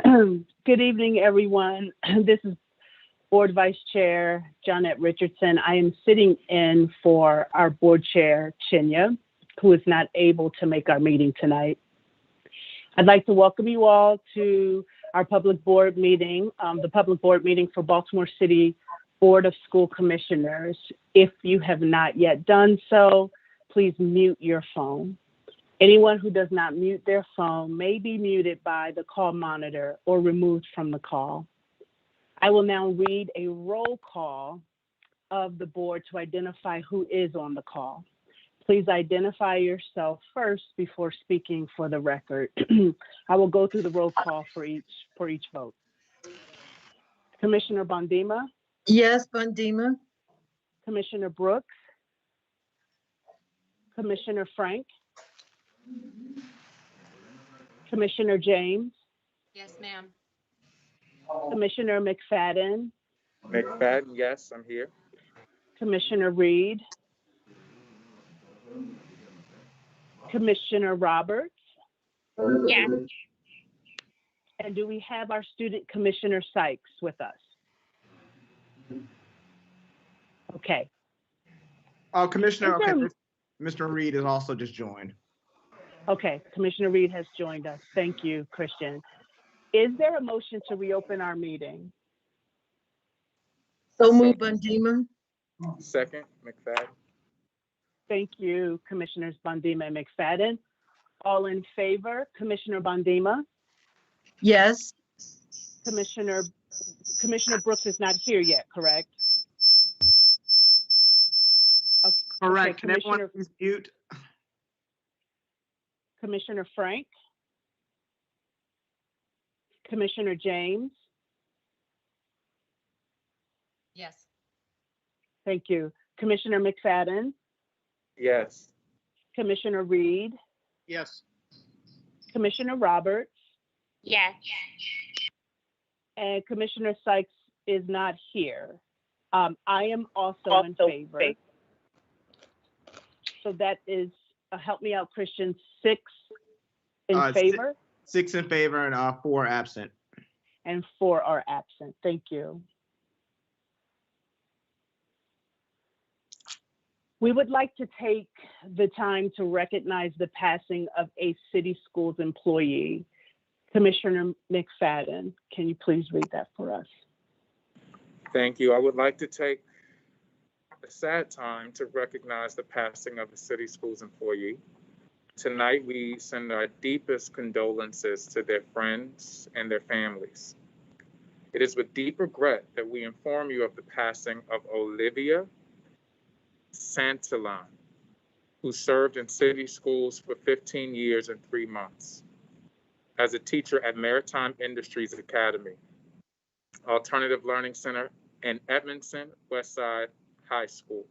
Good evening, everyone. This is Board Vice Chair Johnette Richardson. I am sitting in for our Board Chair, Chinya, who is not able to make our meeting tonight. I'd like to welcome you all to our public board meeting, the public board meeting for Baltimore City Board of School Commissioners. If you have not yet done so, please mute your phone. Anyone who does not mute their phone may be muted by the call monitor or removed from the call. I will now read a roll call of the board to identify who is on the call. Please identify yourself first before speaking for the record. I will go through the roll call for each vote. Commissioner Bondima, Yes, Bondima. Commissioner Brooks, Commissioner Frank, Commissioner James, Yes, ma'am. Commissioner McFadden, McFadden, yes, I'm here. Commissioner Reed, Commissioner Roberts, Yes. and do we have our student Commissioner Sykes with us? Okay. Commissioner, Is there- okay, Mr. Reed is also just joined. Okay, Commissioner Reed has joined us. Thank you, Christian. Is there a motion to reopen our meeting? So move, Bondima. Second, McFadden. Thank you, Commissioners Bondima and McFadden. All in favor, Commissioner Bondima? Yes. Commissioner Brooks is not here yet, correct? Okay, Correct. Can everyone Commissioner, please mute? Commissioner Frank? Commissioner James? Yes. Thank you. Commissioner McFadden? Yes. Commissioner Reed? Yes. Commissioner Roberts? Yes. And Commissioner Sykes is not here. I am also in favor. So that is, help me out, Christian, 6 in favor 6 in favor and 4 absent. and 4 are absent. Thank you. We would like to take the time to recognize the passing of a city schools employee. Commissioner McFadden, can you please read that for us? Thank you. I would like to take a sad time to recognize the passing of a city schools employee. Tonight, we send our deepest condolences to their friends and their families. It is with deep regret that we inform you of the passing of Olivia Santillan, who served in city schools for 15 years and 3 months as a teacher at Maritime Industries Academy, Alternative Learning Center, and Edmondson Westside High School.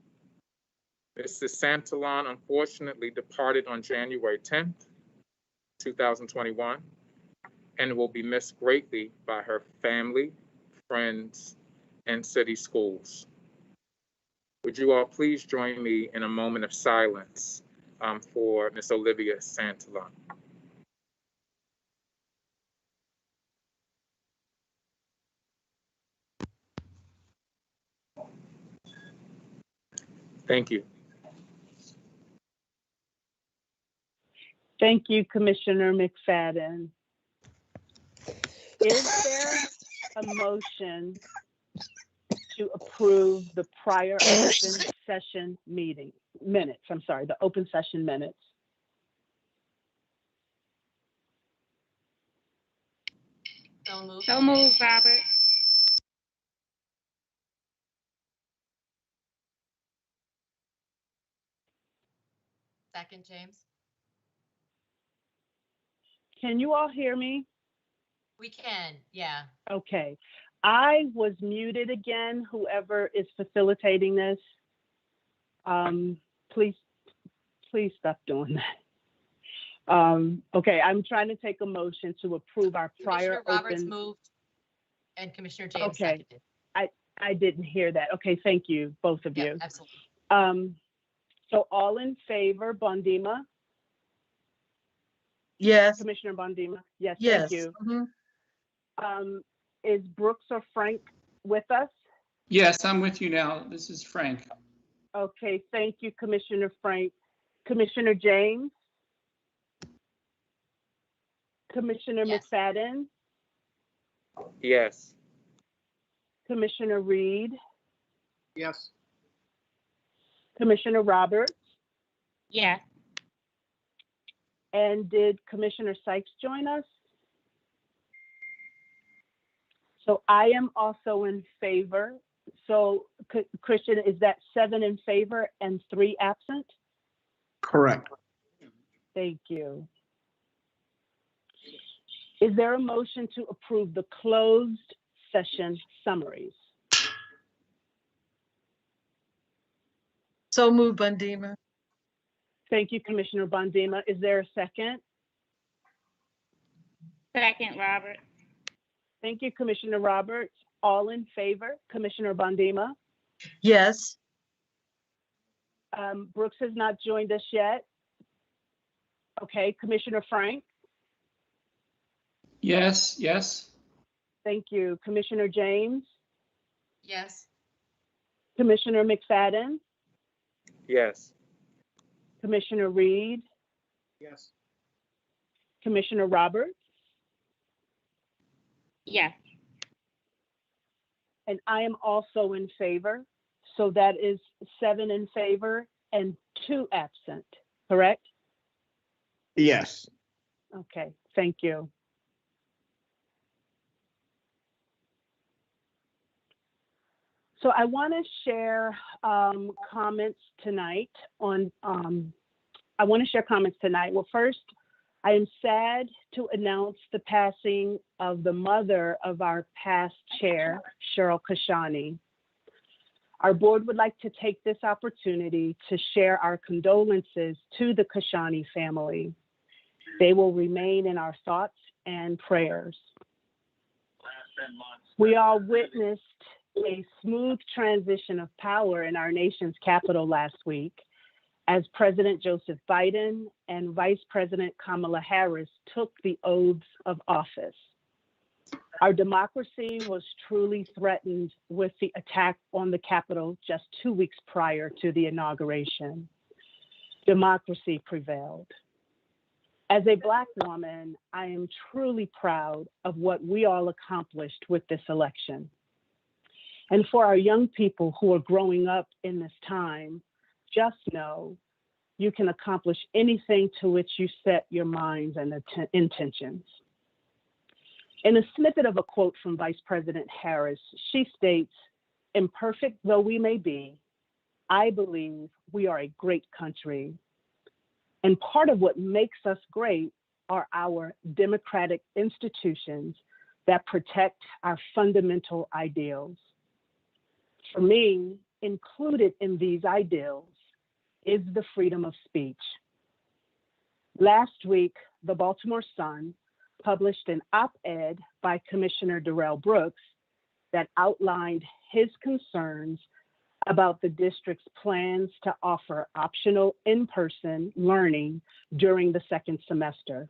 Mrs. Santillan unfortunately departed on January 10th, 2021, and will be missed greatly by her family, friends, and city schools. Would you all please join me in a moment of silence for Miss Olivia Santillan? Thank you. Thank you, Commissioner McFadden. Is there a motion to approve the prior open session minutes? I'm sorry, the open session minutes. So move, Robert. Second, James. Can you all hear me? We can, yeah. Okay. I was muted again, whoever is facilitating this. Please stop doing that. Okay, I'm trying to take a motion to approve our prior Commissioner Roberts open. moved and Commissioner James Okay. seconded. I didn't hear that. Okay, thank you, both of Yeah, you. absolutely. So all in favor, Bondima? Yes. Commissioner Bondima? Yes, Yes. thank you. Mhm. Is Brooks or Frank with us? Yes, I'm with you now. This is Frank. Okay, thank you, Commissioner Frank. Commissioner James? Commissioner Yes. McFadden? Yes. Commissioner Reed? Yes. Commissioner Roberts? Yes. And did Commissioner Sykes join us? So I am also in favor. So Christian, is that 7 in favor and 3 absent? Correct. Thank you. Is there a motion to approve the closed session summaries? So moved, Bondima. Thank you, Commissioner Bondima. Is there a second? Second, Robert. Thank you, Commissioner Roberts. All in favor? Commissioner Bondima? Yes. Brooks has not joined us yet. Okay, Commissioner Frank? Yes, yes. Thank you. Commissioner James? Yes. Commissioner McFadden? Yes. Commissioner Reed? Yes. Commissioner Roberts? Yes. And I am also in favor. So that is 7 in favor and 2 absent, correct? Yes. Okay, thank you. So I want to share comments tonight on, Well, first, I am sad to announce the passing of the mother of our past chair, Cheryl Kashani. Our board would like to take this opportunity to share our condolences to the Kashani family. They will remain in our thoughts and prayers. We all witnessed a smooth transition of power in our nation's capital last week as President Joseph Biden and Vice President Kamala Harris took the oaths of office. Our democracy was truly threatened with the attack on the Capitol just 2 weeks prior to the inauguration. Democracy prevailed. As a Black woman, I am truly proud of what we all accomplished with this election. And for our young people who are growing up in this time, just know you can accomplish anything to which you set your minds and intentions. In a snippet of a quote from Vice President Harris, she states, "Imperfect though we may be, I believe we are a great country. And part of what makes us great are our democratic institutions that protect our fundamental ideals." For me, included in these ideals is the freedom of speech. Last week, the Baltimore Sun published an op-ed by Commissioner Darrell Brooks that outlined his concerns about the district's plans to offer optional in-person learning during the second semester.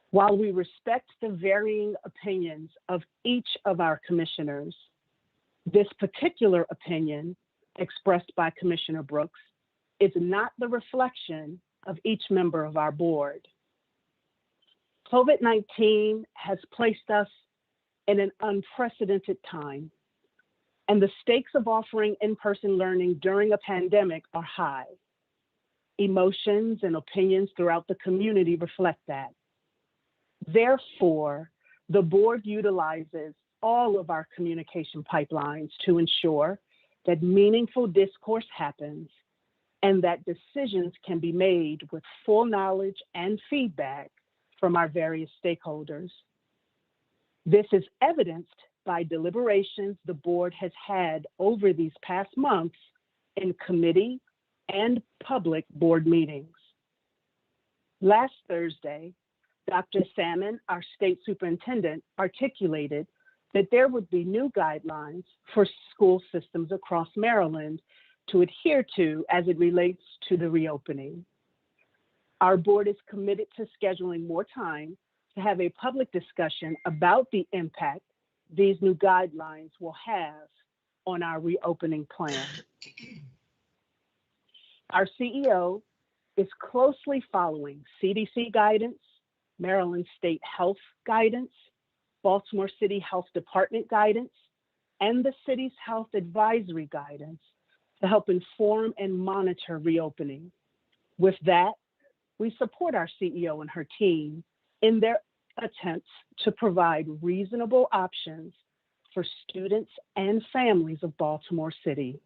While we respect the varying opinions of each of our commissioners, this particular opinion expressed by Commissioner Brooks is not the reflection of each member of our board. COVID-19 has placed us in an unprecedented time, and the stakes of offering in-person learning during a pandemic are high. Emotions and opinions throughout the community reflect that. Therefore, the board utilizes all of our communication pipelines to ensure that meaningful discourse happens and that decisions can be made with full knowledge and feedback from our various stakeholders. This is evidenced by deliberations the board has had over these past months in committee and public board meetings. Last Thursday, Dr. Salmon, our state superintendent, articulated that there would be new guidelines for school systems across Maryland to adhere to as it relates to the reopening. Our board is committed to scheduling more time to have a public discussion about the impact these new guidelines will have on our reopening plan. Our CEO is closely following CDC guidance, Maryland State Health guidance, Baltimore City Health Department guidance, and the city's health advisory guidance to help inform and monitor reopening. With that, we support our CEO and her team in their attempts to provide reasonable options for students and families of Baltimore City.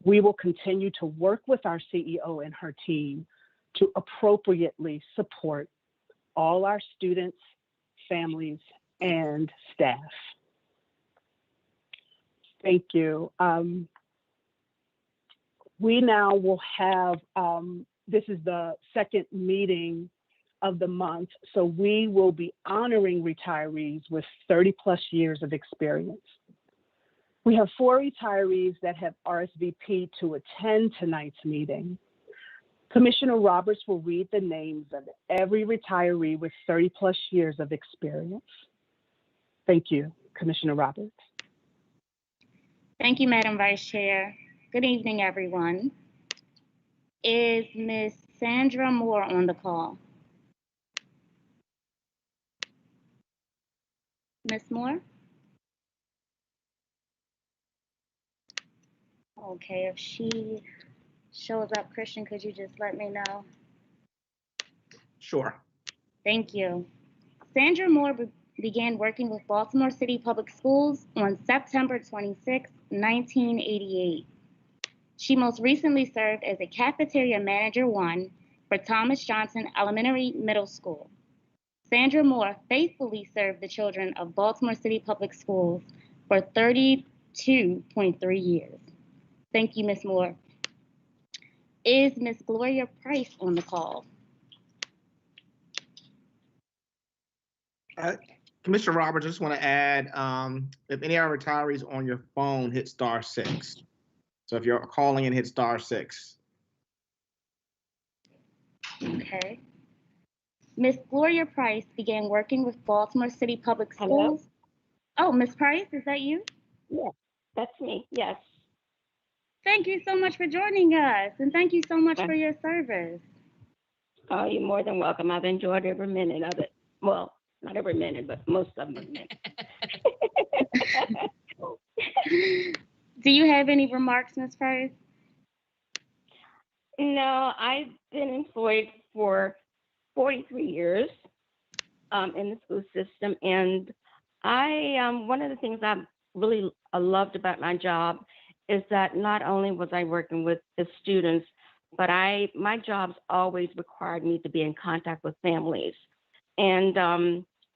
We will continue to work with our CEO and her team to appropriately support all our students, families, and staff. Thank you. We now will have, this is the second meeting of the month, so we will be honoring retirees with 30 plus years of experience. We have 4 retirees that have RSVP'd to attend tonight's meeting. Commissioner Roberts will read the names of every retiree with 30 plus years of experience. Thank you, Commissioner Roberts. Thank you, Madam Vice Chair. Good evening, everyone. Is Ms. Sandra Moore on the call? Ms. Moore? Okay, if she shows up, Christian, could you just let me know? Sure. Thank you. Sandra Moore began working with Baltimore City Public Schools on September 26, 1988. She most recently served as a cafeteria manager 1 for Thomas Johnson Elementary Middle School. Sandra Moore faithfully served the children of Baltimore City Public Schools for 32.3 years. Thank you, Ms. Moore. Is Ms. Gloria Price on the call? Commissioner Roberts, just want to add, if any of our retirees on your phone, hit *6. So if you're calling in, hit *6. Okay. Ms. Gloria Price began working with Baltimore City Public Schools. Hello? Oh, Ms. Price, is that you? Yes, that's me, yes. Thank you so much for joining us, and thank you so much for your service. Oh, you're more than welcome. I've enjoyed every minute of it. Well, not every minute, but most of them. Do you have any remarks, Ms. Price? No, I've been employed for 43 years in the school system, and one of the things I really loved about my job is that not only was I working with the students, but my jobs always required me to be in contact with families, and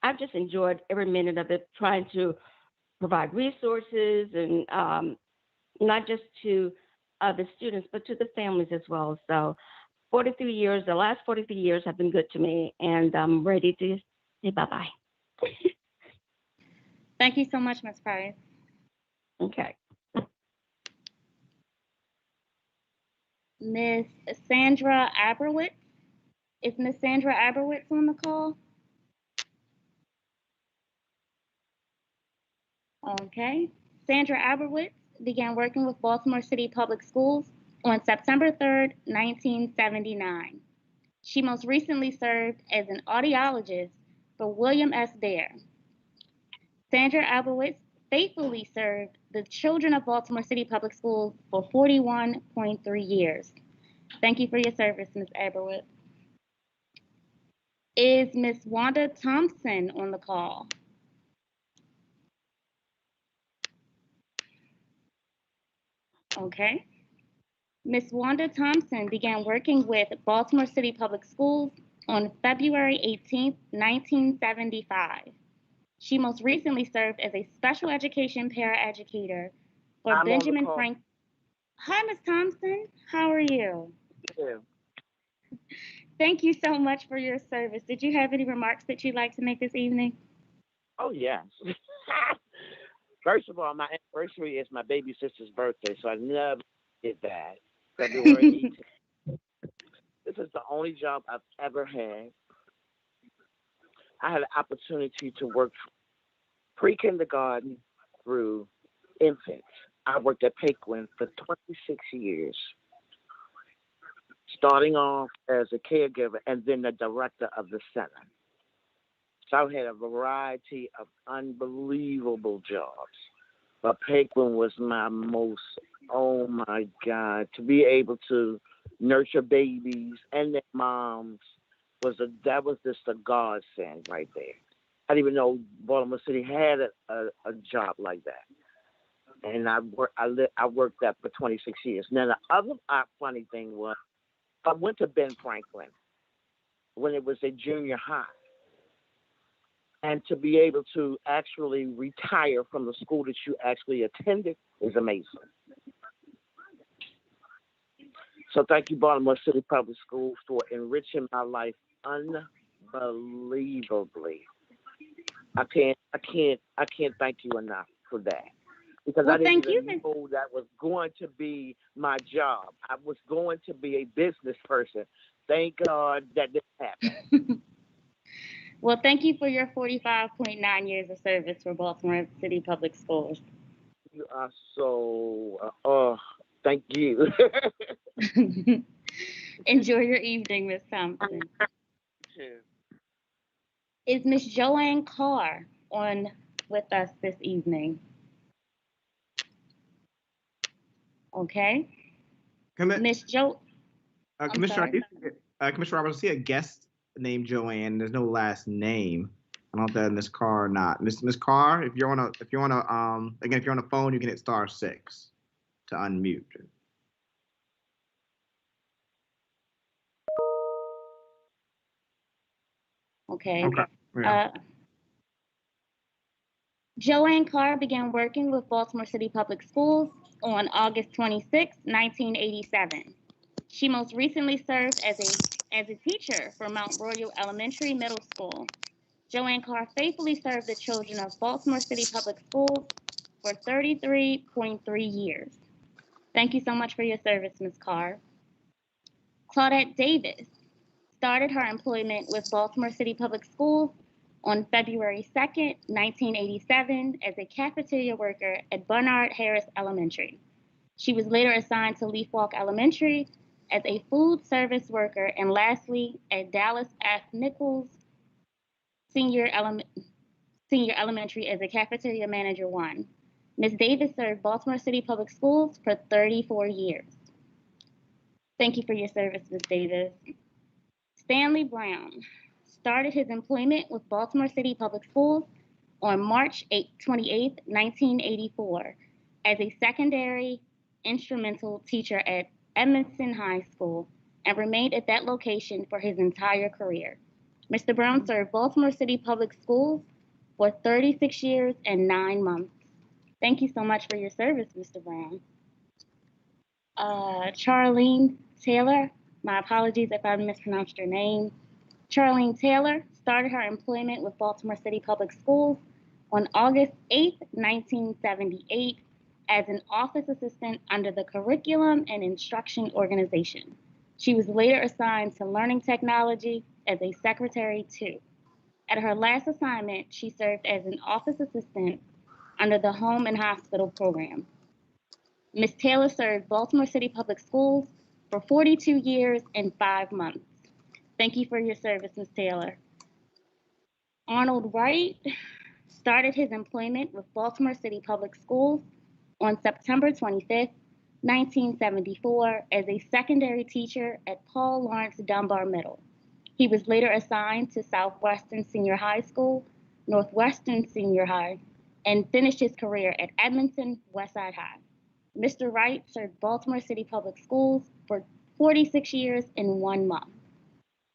I've just enjoyed every minute of it, trying to provide resources and not just to the students, but to the families as well. So 43 years, the last 43 years have been good to me, and I'm ready to say bye-bye. Thank you so much, Ms. Price. Okay. Ms. Sandra Aberwitz. Is Ms. Sandra Aberwitz on the call? Okay. Sandra Aberwitz began working with Baltimore City Public Schools on September 3rd, 1979. She most recently served as an audiologist for William S. Baer. Sandra Aberwitz faithfully served the children of Baltimore City Public Schools for 41.3 years. Thank you for your service, Ms. Aberwitz. Is Ms. Wanda Thompson on the call? Okay. Ms. Wanda Thompson began working with Baltimore City Public Schools on February 18, 1975. She most recently served as a special education paraeducator for Benjamin Franklin. Hi, Ms. Thompson. How are you? Yeah. Thank you so much for your service. Did you have any remarks that you'd like to make this evening? Oh, yes. First of all, my anniversary is my baby sister's birthday, so I never did that. February 18th. This is the only job I've ever had. I had an opportunity to work pre-kindergarten through infants. I worked at Paquin for 26 years, starting off as a caregiver and then the director of the center. So I had a variety of unbelievable jobs. But Paquin was my most, oh my God, to be able to nurture babies and their moms that was just a godsend right there. I didn't even know Baltimore City had a job like that. And I worked that for 26 years. Now the other funny thing was I went to Ben Franklin when it was a junior high. And to be able to actually retire from the school that you actually attended is amazing. So thank you, Baltimore City Public Schools, for enriching my life unbelievably. I can't thank you enough for that. Because I didn't even know that was going to be my job. I was going to be a business person. Thank God that this happened. Well, thank you for your 45.9 years of service for Baltimore City Public Schools. You are so, thank you. Enjoy your evening, Miss Thompson. Is Miss Joanne Carr on with us this evening? Okay. Miss Jo. Commissioner Roberts, I see a guest named Joanne. There's no last name. I don't know if that's Miss Carr or not. Miss Carr, if you're on a phone, you can hit *6 to unmute. Okay. Yeah. Joanne Carr began working with Baltimore City Public Schools on August 26, 1987. She most recently served as a teacher for Mount Royal Elementary Middle School. Joanne Carr faithfully served the children of Baltimore City Public Schools for 33.3 years. Thank you so much for your service, Ms. Carr. Claudette Davis started her employment with Baltimore City Public Schools on February 2nd, 1987 as a cafeteria worker at Bernard Harris Elementary. She was later assigned to Leaf Walk Elementary as a food service worker and lastly at Dallas F. Nichols Senior Elementary as a cafeteria manager 1. Ms. Davis served Baltimore City Public Schools for 34 years. Thank you for your service, Ms. Davis. Stanley Brown started his employment with Baltimore City Public Schools on March 28, 1984, as a secondary instrumental teacher at Edmondson High School and remained at that location for his entire career. Mr. Brown served Baltimore City Public Schools for 36 years and 9 months. Thank you so much for your service, Mr. Brown. Charlene Taylor, my apologies if I mispronounced your name. Charlene Taylor started her employment with Baltimore City Public Schools on August 8, 1978 as an office assistant under the Curriculum and Instruction Organization. She was later assigned to Learning Technology as a secretary 2. At her last assignment, she served as an office assistant under the Home and Hospital Program. Ms. Taylor served Baltimore City Public Schools for 42 years and 5 months. Thank you for your service, Ms. Taylor. Arnold Wright started his employment with Baltimore City Public Schools on September 25, 1974, as a secondary teacher at Paul Lawrence Dunbar Middle. He was later assigned to Southwestern Senior High School, Northwestern Senior High, and finished his career at Edmondson Westside High. Mr. Wright served Baltimore City Public Schools for 46 years and 1 month.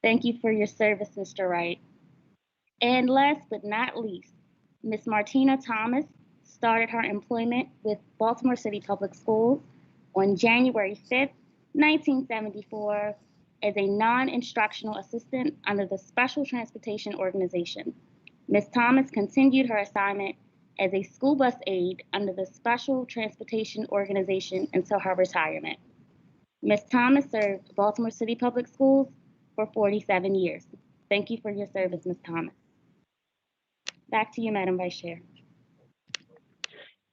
Thank you for your service, Mr. Wright. And last but not least, Ms. Martina Thomas started her employment with Baltimore City Public Schools on January 5th, 1974 as a non-instructional assistant under the Special Transportation Organization. Ms. Thomas continued her assignment as a school bus aide under the Special Transportation Organization until her retirement. Ms. Thomas served Baltimore City Public Schools for 47 years. Thank you for your service, Ms. Thomas. Back to you, Madam Vice Chair.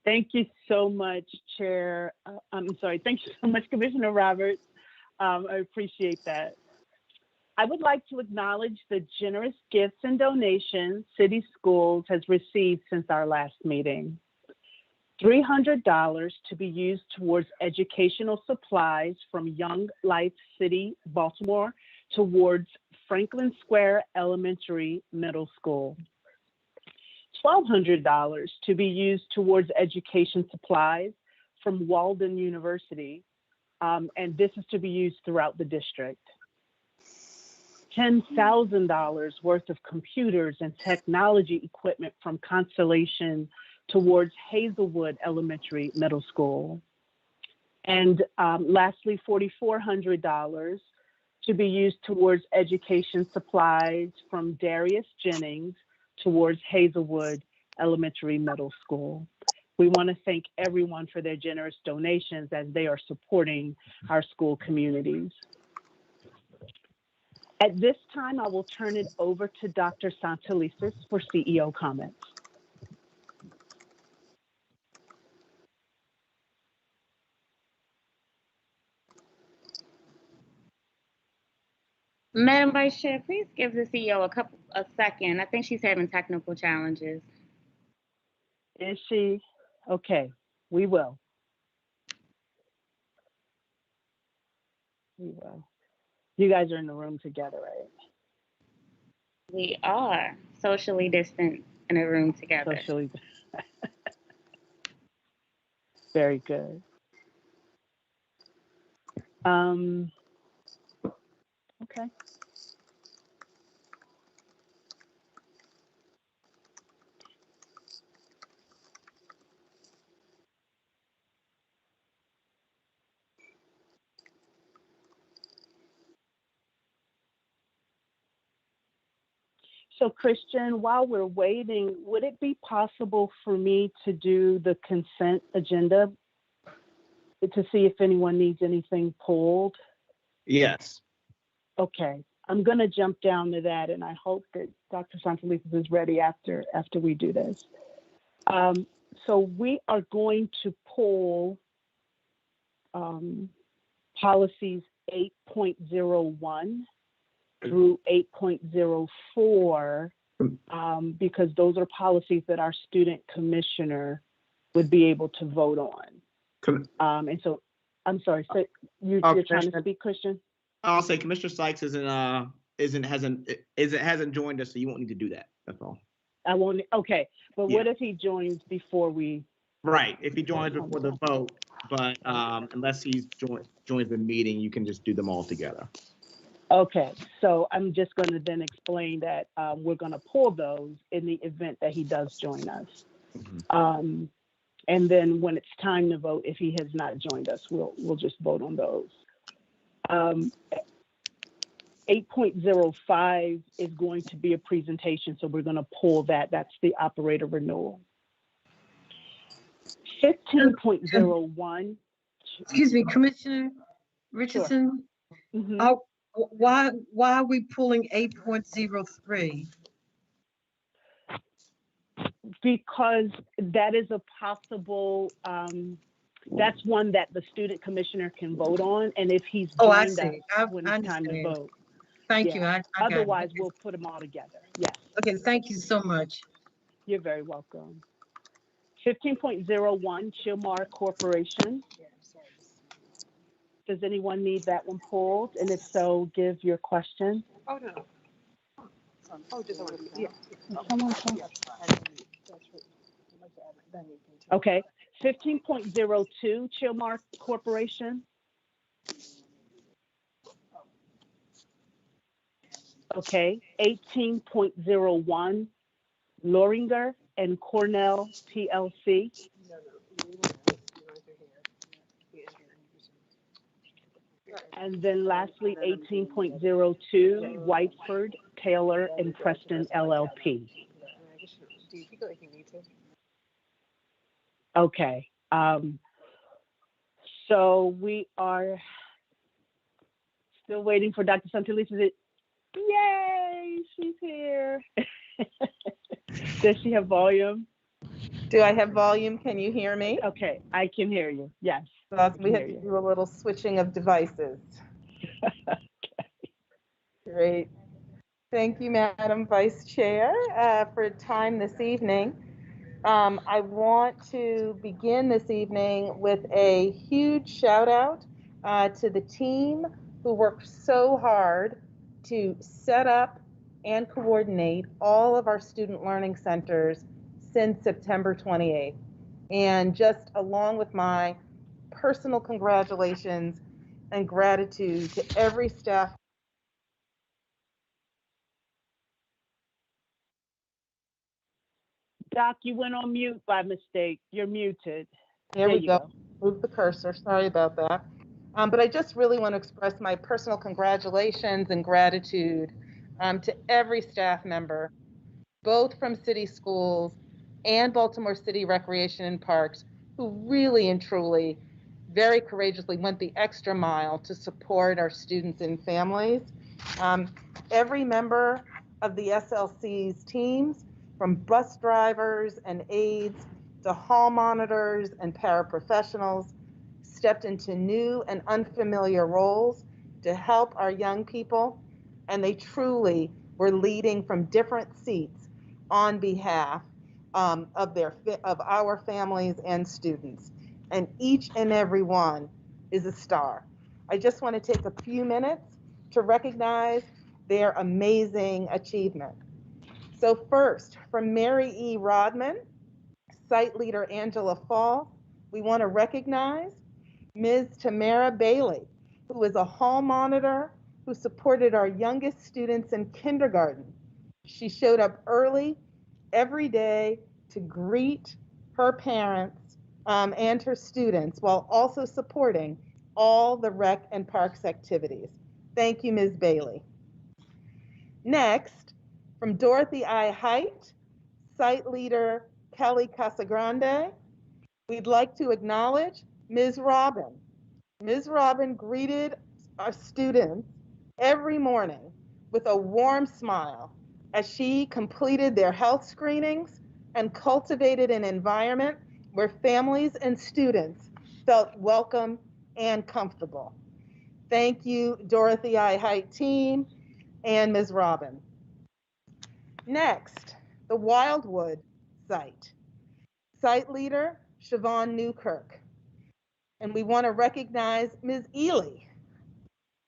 Thank you so much, Chair. Thank you so much, Commissioner Roberts. I appreciate that. I would like to acknowledge the generous gifts and donations City Schools has received since our last meeting. $300 to be used towards educational supplies from Young Life City, Baltimore, towards Franklin Square Elementary Middle School. $1,200 to be used towards education supplies from Walden University, and this is to be used throughout the district. $10,000 worth of computers and technology equipment from Constellation towards Hazelwood Elementary Middle School. And lastly, $4,400 to be used towards education supplies from Darius Jennings towards Hazelwood Elementary Middle School. We want to thank everyone for their generous donations as they are supporting our school communities. At this time, I will turn it over to Dr. Santelises for CEO comments. Madam Vice Chair, please give the CEO a second. I think she's having technical challenges. Is she? Okay, we will. We will. You guys are in the room together, right? We are socially distant in a room together. Socially. Very good. Okay. So Christian, while we're waiting, would it be possible for me to do the consent agenda to see if anyone needs anything pulled? Yes. Okay, I'm going to jump down to that, and I hope that Dr. Santelises is ready after we do this. So we are going to pull policies 8.01 through 8.04 because those are policies that our student commissioner would be able to vote on. And so, I'm sorry, so you're trying to speak, Christian? I'll say Commissioner Sykes hasn't joined us, so you won't need to do that. That's all. I won't. Okay, but Yeah. what if he joins before we? Right. If he joins before the vote, but unless he joins the meeting, you can just do them all together. Okay, so I'm just going to then explain that we're going to pull those in the event that he does join us. Mm-hmm. And then when it's time to vote, if he has not joined us, we'll just vote on those. 8.05 is going to be a presentation, so we're going to pull that. That's the operator renewal. 15.01. Excuse me, Commissioner Richardson. Sure. Mm-hmm. Why are we pulling 8.03? Because that is a possible, that's one that the student commissioner can vote on, and if he's joined us when it's time to vote. Thank you. I Otherwise, we'll put them all together. Yes. Okay, thank you so much. You're very welcome. 15.01, Chilmar Corporation. Does anyone need that one pulled? And if so, give your question. Oh, no. Oh, just over here. Okay. 15.02, Chilmar Corporation. Okay. 18.01, Loringer and Cornell PLC. And then lastly, 18.02, Whiteford, Taylor, and Preston LLP. Okay. So we are still waiting for Dr. Santelises. Yay, she's here. Does she have volume? Do I have volume? Can you hear me? Okay, I can hear you. Yes. We had to do a little switching of devices. Great. Thank you, Madam Vice Chair, for time this evening. I want to begin this evening with a huge shout out to the team who worked so hard to set up and coordinate all of our student learning centers since September 28th. And just along with my personal congratulations and gratitude to every staff. Doc, you went on mute by mistake. You're muted. There we go. Move the cursor. Sorry about that. But I just really want to express my personal congratulations and gratitude to every staff member, both from city schools and Baltimore City Recreation and Parks, who really and truly, very courageously went the extra mile to support our students and families. Every member of the SLC's teams, from bus drivers and aides to hall monitors and paraprofessionals, stepped into new and unfamiliar roles to help our young people, and they truly were leading from different seats on behalf of our families and students. And each and every one is a star. I just want to take a few minutes to recognize their amazing achievement. So first, from Mary E. Rodman, site leader Angela Fall, we want to recognize Ms. Tamara Bailey, who is a hall monitor who supported our youngest students in kindergarten. She showed up early every day to greet her parents and her students while also supporting all the rec and parks activities. Thank you, Ms. Bailey. Next, from Dorothy I. Height, site leader Kelly Casagrande, we'd like to acknowledge Ms. Robin. Ms. Robin greeted our students every morning with a warm smile as she completed their health screenings and cultivated an environment where families and students felt welcome and comfortable. Thank you, Dorothy I. Height team and Ms. Robin. Next, the Wildwood site. Site leader, Siobhan Newkirk. And we want to recognize Ms. Ely.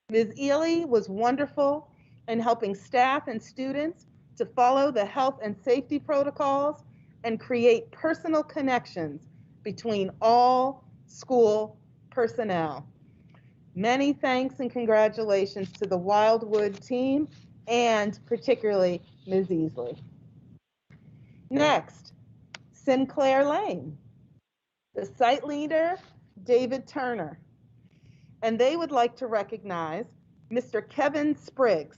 Ms. Ely was wonderful in helping staff and students to follow the health and safety protocols and create personal connections between all school personnel. Many thanks and congratulations to the Wildwood team and particularly Ms. Easley. Next, Sinclair Lane. The site leader, David Turner. And they would like to recognize Mr. Kevin Spriggs,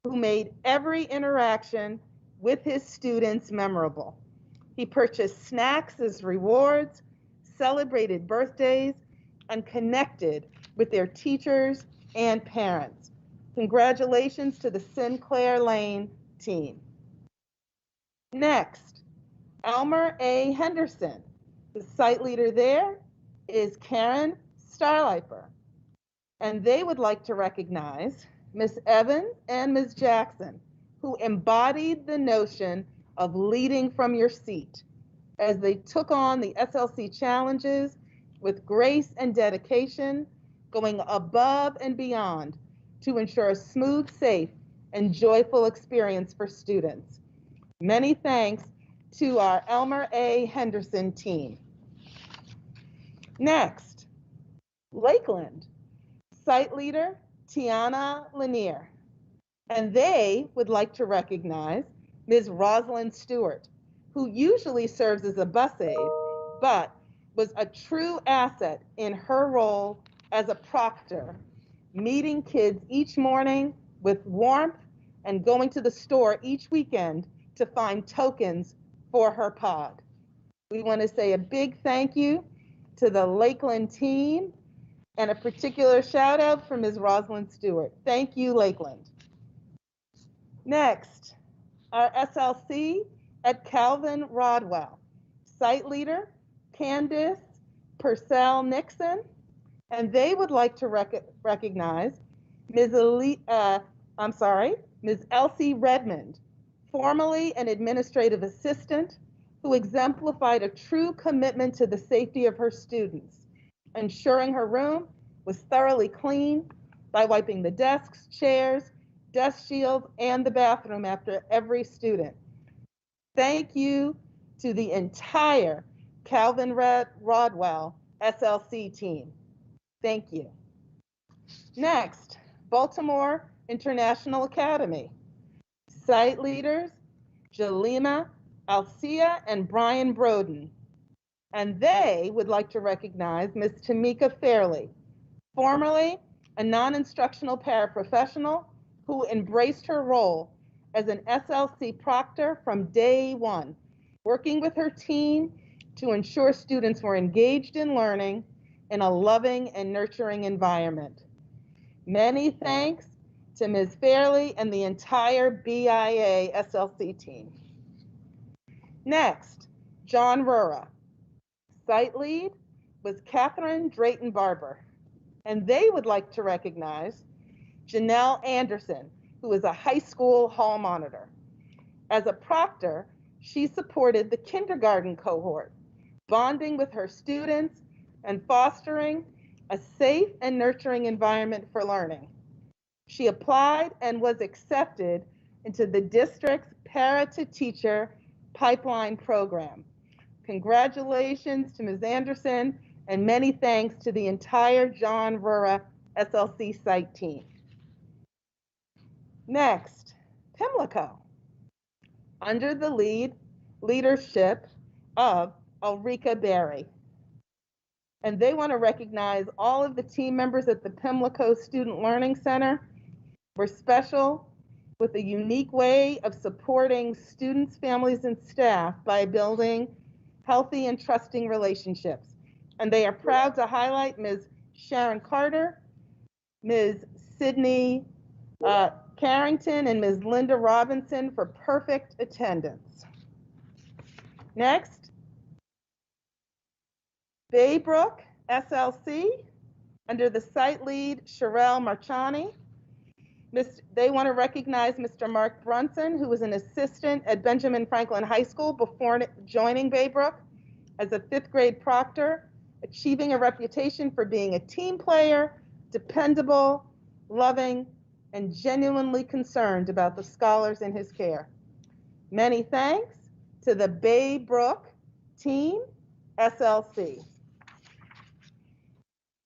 who made every interaction with his students memorable. He purchased snacks as rewards, celebrated birthdays, and connected with their teachers and parents. Congratulations to the Sinclair Lane team. Next, Elmer A. Henderson. The site leader there is Karen Starlifer. And they would like to recognize Ms. Evans and Ms. Jackson, who embodied the notion of leading from your seat as they took on the SLC challenges with grace and dedication, going above and beyond to ensure a smooth, safe, and joyful experience for students. Many thanks to our Elmer A. Henderson team. Next, Lakeland. Site leader, Tiana Lanier. And they would like to recognize Ms. Rosalind Stewart, who usually serves as a bus aide, but was a true asset in her role as a proctor, meeting kids each morning with warmth and going to the store each weekend to find tokens for her pod. We want to say a big thank you to the Lakeland team and a particular shout out for Ms. Rosalind Stewart. Thank you, Lakeland. Next, our SLC at Calvin Rodwell. Site leader, Candice Purcell Nixon, and they would like to recognize Ms. Ms. Elsie Redmond, formerly an administrative assistant who exemplified a true commitment to the safety of her students, ensuring her room was thoroughly clean by wiping the desks, chairs, desk shields, and the bathroom after every student. Thank you to the entire Calvin Rodwell SLC team. Thank you. Next, Baltimore International Academy. Site leaders, Jalima Alcia and Brian Broden. And they would like to recognize Ms. Tamika Fairley, formerly a non-instructional paraprofessional who embraced her role as an SLC proctor from day one, working with her team to ensure students were engaged in learning in a loving and nurturing environment. Many thanks to Ms. Fairley and the entire BIA SLC team. Next, John Rura. Site lead was Catherine Drayton Barber, and they would like to recognize Janelle Anderson, who is a high school hall monitor. As a proctor, she supported the kindergarten cohort, bonding with her students and fostering a safe and nurturing environment for learning. She applied and was accepted into the district's para-to-teacher pipeline program. Congratulations to Ms. Anderson and many thanks to the entire John Rura SLC site team. Next, Pimlico. Under the leadership of Ulrika Berry. And they want to recognize all of the team members at the Pimlico Student Learning Center. We're special with a unique way of supporting students, families, and staff by building healthy and trusting relationships. And they are proud to highlight Ms. Sharon Carter, Ms. Sydney Carrington, and Ms. Linda Robinson for perfect attendance. Next, Baybrook SLC, under the site lead, Sherelle Marchani. They want to recognize Mr. Mark Brunson, who was an assistant at Benjamin Franklin High School before joining Baybrook as a 5th grade proctor, achieving a reputation for being a team player, dependable, loving, and genuinely concerned about the scholars in his care. Many thanks to the Baybrook team, SLC.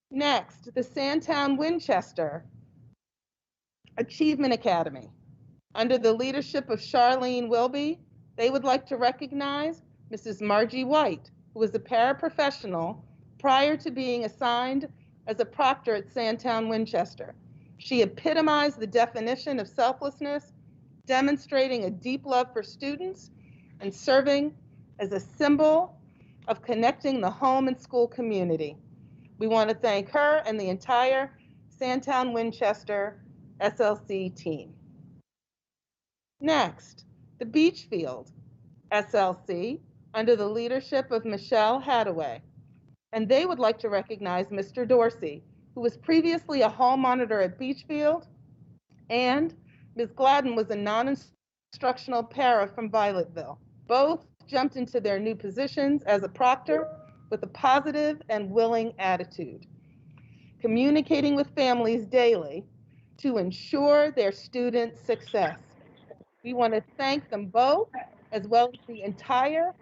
Next, the Sandtown Winchester Achievement Academy. Under the leadership of Charlene Wilby, they would like to recognize Mrs. Margie White, who was a paraprofessional prior to being assigned as a proctor at Sandtown Winchester. She epitomized the definition of selflessness, demonstrating a deep love for students and serving as a symbol of connecting the home and school community. We want to thank her and the entire Sandtown Winchester SLC team. Next, the Beachfield SLC under the leadership of Michelle Hadaway. And they would like to recognize Mr. Dorsey, who was previously a hall monitor at Beachfield, and Ms. Gladden was a non-instructional para from Violetville. Both jumped into their new positions as a proctor with a positive and willing attitude, communicating with families daily to ensure their students' success. We want to thank them both, as well as the entire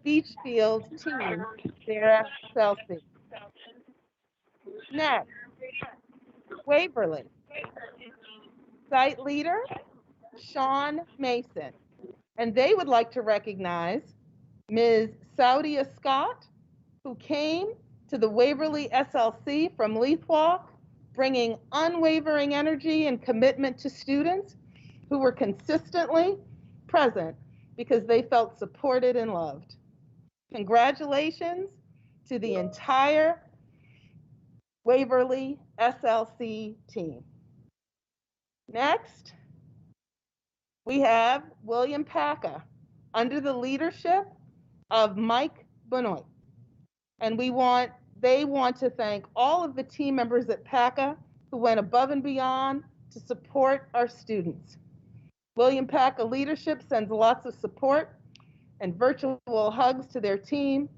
Beachfield team there at Chelsea. Next, Waverly. Site leader, Sean Mason. And they would like to recognize Ms. Saudia Scott, who came to the Waverly SLC from Leith Walk, bringing unwavering energy and commitment to students who were consistently present because they felt supported and loved. Congratulations to the entire Waverly SLC team. Next, we have William Paca, under the leadership of Mike Benoit. And they want to thank all of the team members at PACA who went above and beyond to support our students. William PACA leadership sends lots of support and virtual hugs to their team,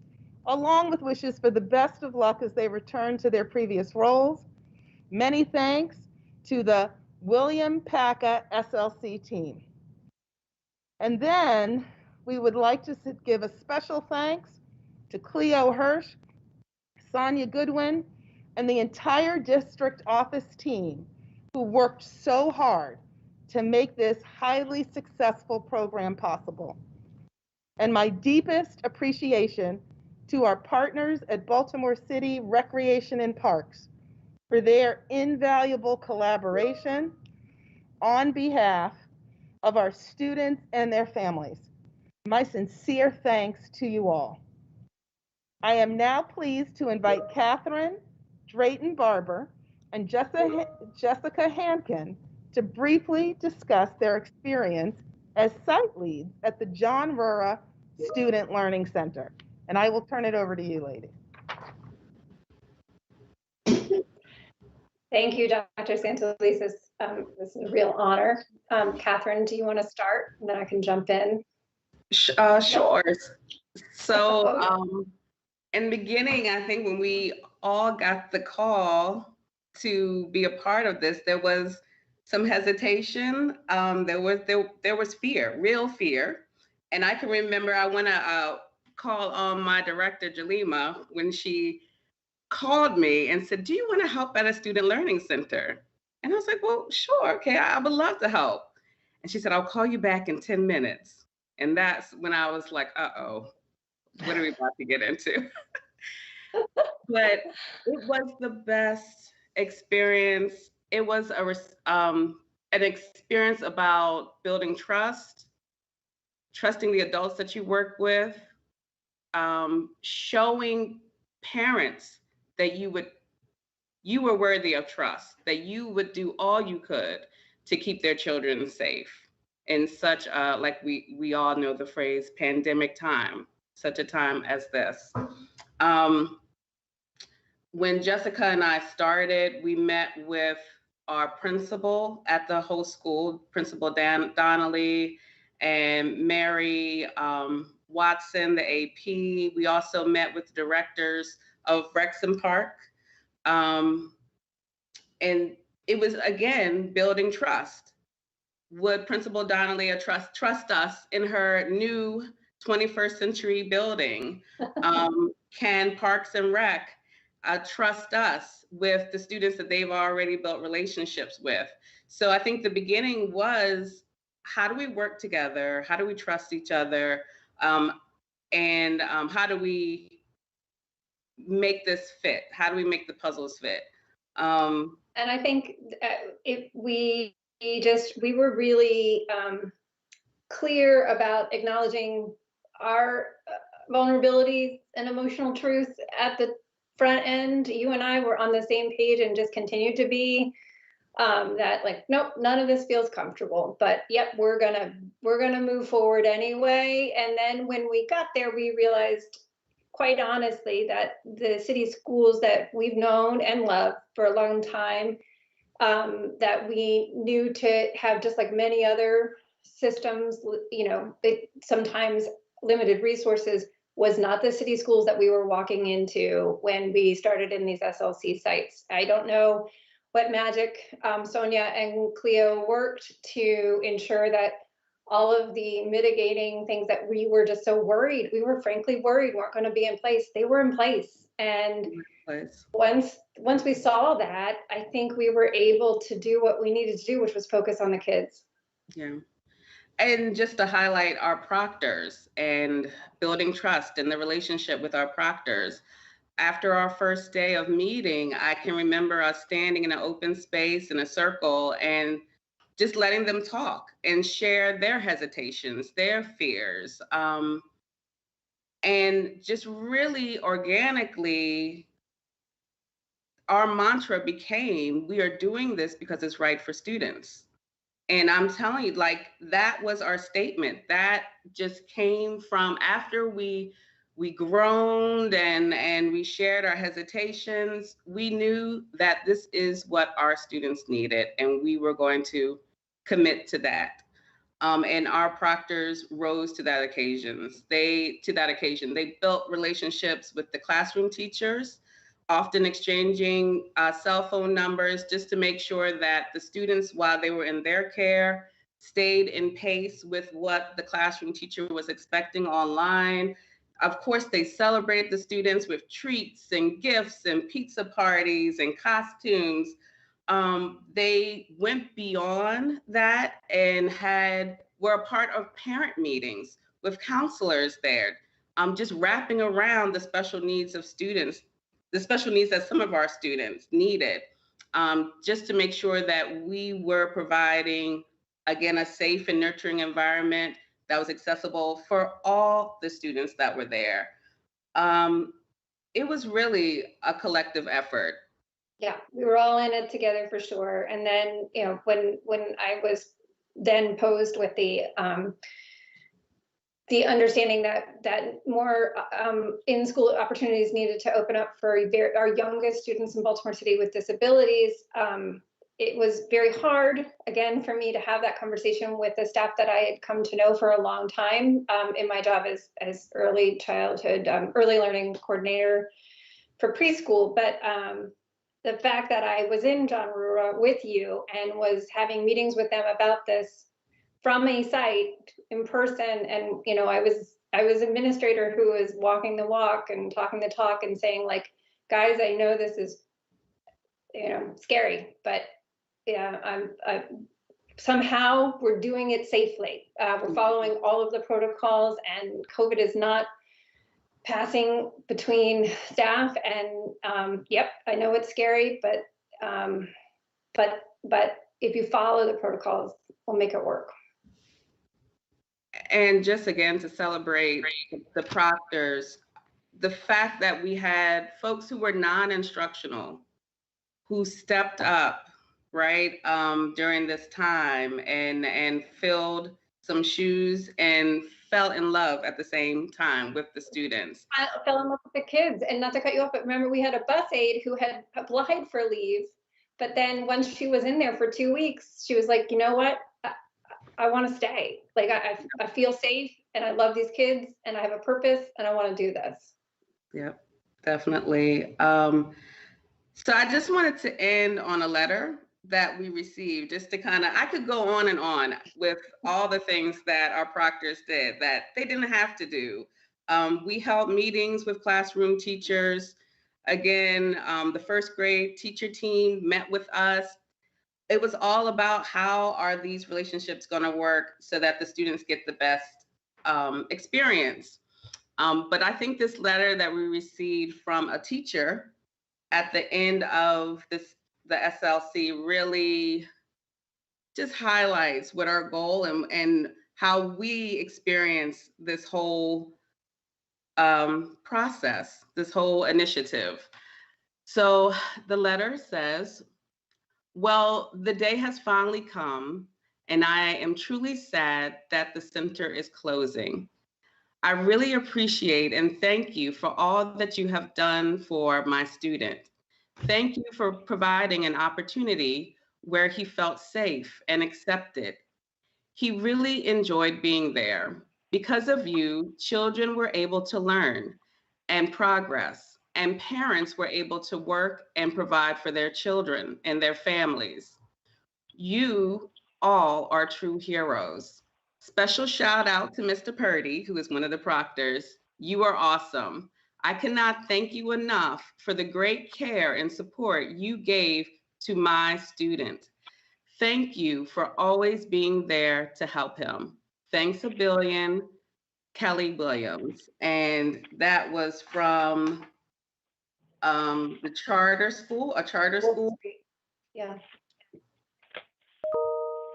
along with wishes for the best of luck as they return to their previous roles. Many thanks to the William PACA SLC team. And then we would like to give a special thanks to Cleo Hirsch, Sonia Goodwin, and the entire district office team who worked so hard to make this highly successful program possible. And my deepest appreciation to our partners at Baltimore City Recreation and Parks for their invaluable collaboration on behalf of our students and their families. My sincere thanks to you all. I am now pleased to invite Catherine Drayton Barber and Jessica Hankin to briefly discuss their experience as site leads at the John Rura Student Learning Center. And I will turn it over to you, ladies. Thank you, Dr. Santelises. This is a real honor. Catherine, do you want to start? And then I can jump in. Sure. So in the beginning, I think when we all got the call to be a part of this, there was some hesitation. There was fear, real fear. And I can remember I want to call on my director, Jalima, when she called me and said, do you want to help at a student learning center? And I was like, well, sure, okay, I would love to help. And she said, I'll call you back in 10 minutes. And that's when I was like, uh-oh, what are we about to get into? But it was the best experience. It was an experience about building trust, trusting the adults that you work with, showing parents that you were worthy of trust, that you would do all you could to keep their children safe in such a, like we all know the phrase, pandemic time, such a time as this. When Jessica and I started, we met with our principal at the whole school, Principal Donnelly and Mary Watson, the AP. We also met with the directors of Wrexham Park. And it was, again, building trust. Would Principal Donnelly trust us in her new 21st century building? Can Parks and Rec trust us with the students that they've already built relationships with? So I think the beginning was, how do we work together? How do we trust each other? And how do we make this fit? How do we make the puzzles fit? And I think we were really clear about acknowledging our vulnerabilities and emotional truth at the front end. You and I were on the same page and just continued to be, that like, nope, none of this feels comfortable, but yep, we're gonna move forward anyway. And then when we got there, we realized, quite honestly, that the city schools that we've known and loved for a long time, that we knew to have, just like many other systems, you know, sometimes limited resources, was not the city schools that we were walking into when we started in these SLC sites. I don't know what magic Sonia and Cleo worked to ensure that all of the mitigating things that we were just so worried, we were frankly worried weren't going to be in place. They were in place. And once we saw that, I think we were able to do what we needed to do, which was focus on the kids. Yeah. And just to highlight our proctors and building trust in the relationship with our proctors. After our first day of meeting, I can remember us standing in an open space in a circle and just letting them talk and share their hesitations, their fears, and just really organically, our mantra became, we are doing this because it's right for students. And I'm telling you, like, that was our statement. That just came from after we groaned and we shared our hesitations. We knew that this is what our students needed, and we were going to commit to that. And our proctors rose to that occasion. They built relationships with the classroom teachers, often exchanging cell phone numbers just to make sure that the students, while they were in their care, stayed in pace with what the classroom teacher was expecting online. Of course, they celebrated the students with treats and gifts and pizza parties and costumes. They went beyond that and were a part of parent meetings with counselors there, just wrapping around the special needs of students, the special needs that some of our students needed, just to make sure that we were providing, again, a safe and nurturing environment that was accessible for all the students that were there. It was really a collective effort. Yeah, we were all in it together for sure. And then, you know, when I was then posed with the understanding that more in-school opportunities needed to open up for our youngest students in Baltimore City with disabilities, it was very hard, again, for me to have that conversation with the staff that I had come to know for a long time in my job as early childhood, early learning coordinator for preschool. But the fact that I was in John Rura with you and was having meetings with them about this from a site in person, and you know, I was administrator who was walking the walk and talking the talk and saying, like, guys, I know this is, you know, scary, but yeah, I'm somehow we're doing it safely. We're following all of the protocols, and COVID is not passing between staff. And yep, I know it's scary, but if you follow the protocols, we'll make it work. And just again to celebrate the proctors, the fact that we had folks who were non-instructional who stepped up, right, during this time and filled some shoes and fell in love at the same time with the students. I fell in love with the kids. And not to cut you off, but remember, we had a bus aide who had applied for leave, but then once she was in there for 2 weeks, she was like, you know what, I want to stay. Like, I feel safe, and I love these kids, and I have a purpose, and I want to do this. Yep, definitely. So I just wanted to end on a letter that we received, just to kind of, I could go on and on with all the things that our proctors did that they didn't have to do. We held meetings with classroom teachers. Again, the first grade teacher team met with us. It was all about how are these relationships going to work so that the students get the best experience. But I think this letter that we received from a teacher at the end of the SLC really just highlights what our goal and how we experience this whole process, this whole initiative. So the letter says, well, the day has finally come, and I am truly sad that the center is closing. I really appreciate and thank you for all that you have done for my student. Thank you for providing an opportunity where he felt safe and accepted. He really enjoyed being there. Because of you, children were able to learn and progress, and parents were able to work and provide for their children and their families. You all are true heroes. Special shout out to Mr. Purdy, who is one of the proctors. You are awesome. I cannot thank you enough for the great care and support you gave to my student. Thank you for always being there to help him. Thanks a billion, Kelly Williams. And that was from the charter school, a charter school. Yeah.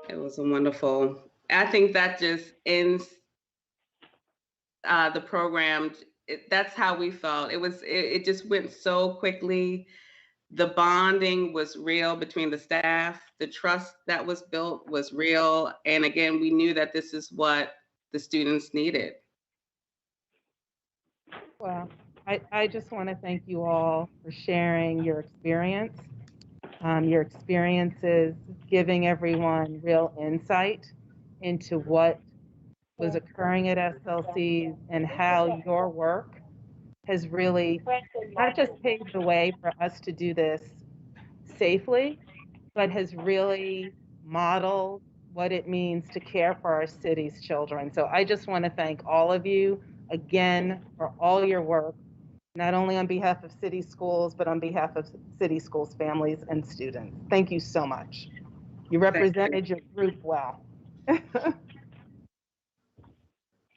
It was a wonderful, I think that just ends the program. That's how we felt. It just went so quickly. The bonding was real between the staff. The trust that was built was real. And again, we knew that this is what the students needed. Well, I just want to thank you all for sharing your experiences, giving everyone real insight into what was occurring at SLC and how your work has really not just paved the way for us to do this safely, but has really modeled what it means to care for our city's children. So I just want to thank all of you again for all your work, not only on behalf of city schools, but on behalf of city schools, families, and students. Thank you so much. You represented your group well.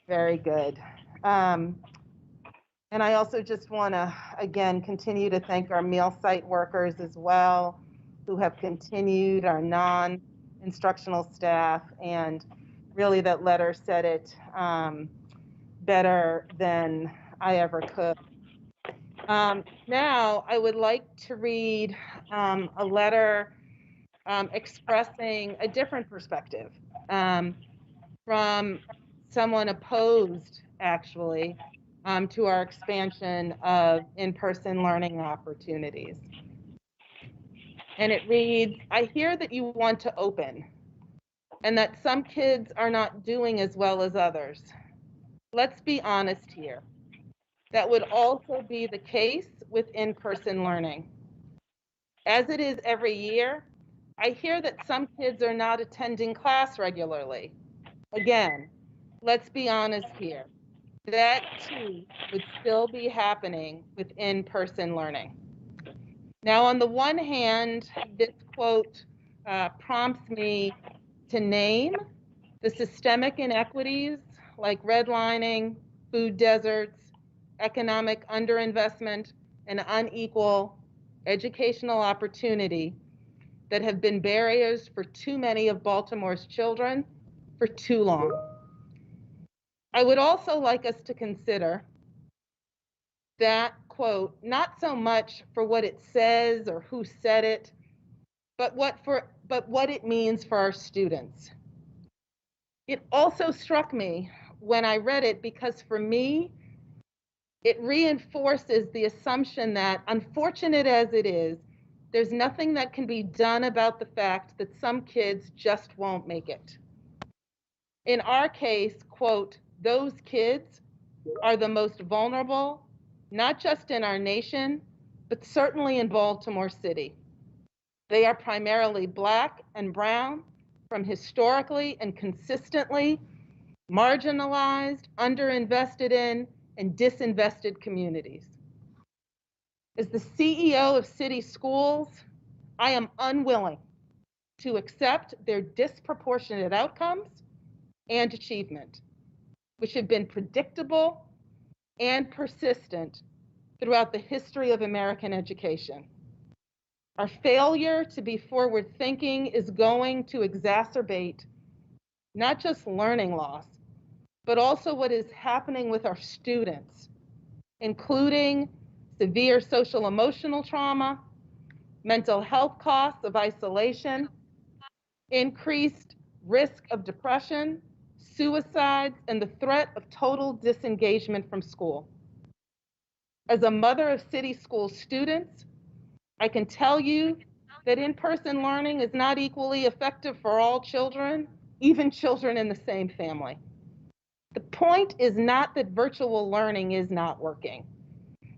Very good. And I also just want to, again, continue to thank our meal site workers as well, who have continued, our non-instructional staff, and really that letter said it better than I ever could. Now, I would like to read a letter expressing a different perspective from someone opposed, actually, to our expansion of in-person learning opportunities. And it reads, I hear that you want to open and that some kids are not doing as well as others. Let's be honest here. That would also be the case with in-person learning. As it is every year, I hear that some kids are not attending class regularly. Again, let's be honest here. That too would still be happening with in-person learning. Now, on the one hand, this quote prompts me to name the systemic inequities like redlining, food deserts, economic underinvestment, and unequal educational opportunity that have been barriers for too many of Baltimore's children for too long. I would also like us to consider that quote, not so much for what it says or who said it, but what it means for our students. It also struck me when I read it because for me, it reinforces the assumption that, unfortunate as it is, there's nothing that can be done about the fact that some kids just won't make it. In our case, quote, those kids are the most vulnerable, not just in our nation, but certainly in Baltimore City. They are primarily Black and brown from historically and consistently marginalized, underinvested in, and disinvested communities. As the CEO of city schools, I am unwilling to accept their disproportionate outcomes and achievement, which have been predictable and persistent throughout the history of American education. Our failure to be forward-thinking is going to exacerbate not just learning loss, but also what is happening with our students, including severe social emotional trauma, mental health costs of isolation, increased risk of depression, suicides, and the threat of total disengagement from school. As a mother of city school students, I can tell you that in-person learning is not equally effective for all children, even children in the same family. The point is not that virtual learning is not working.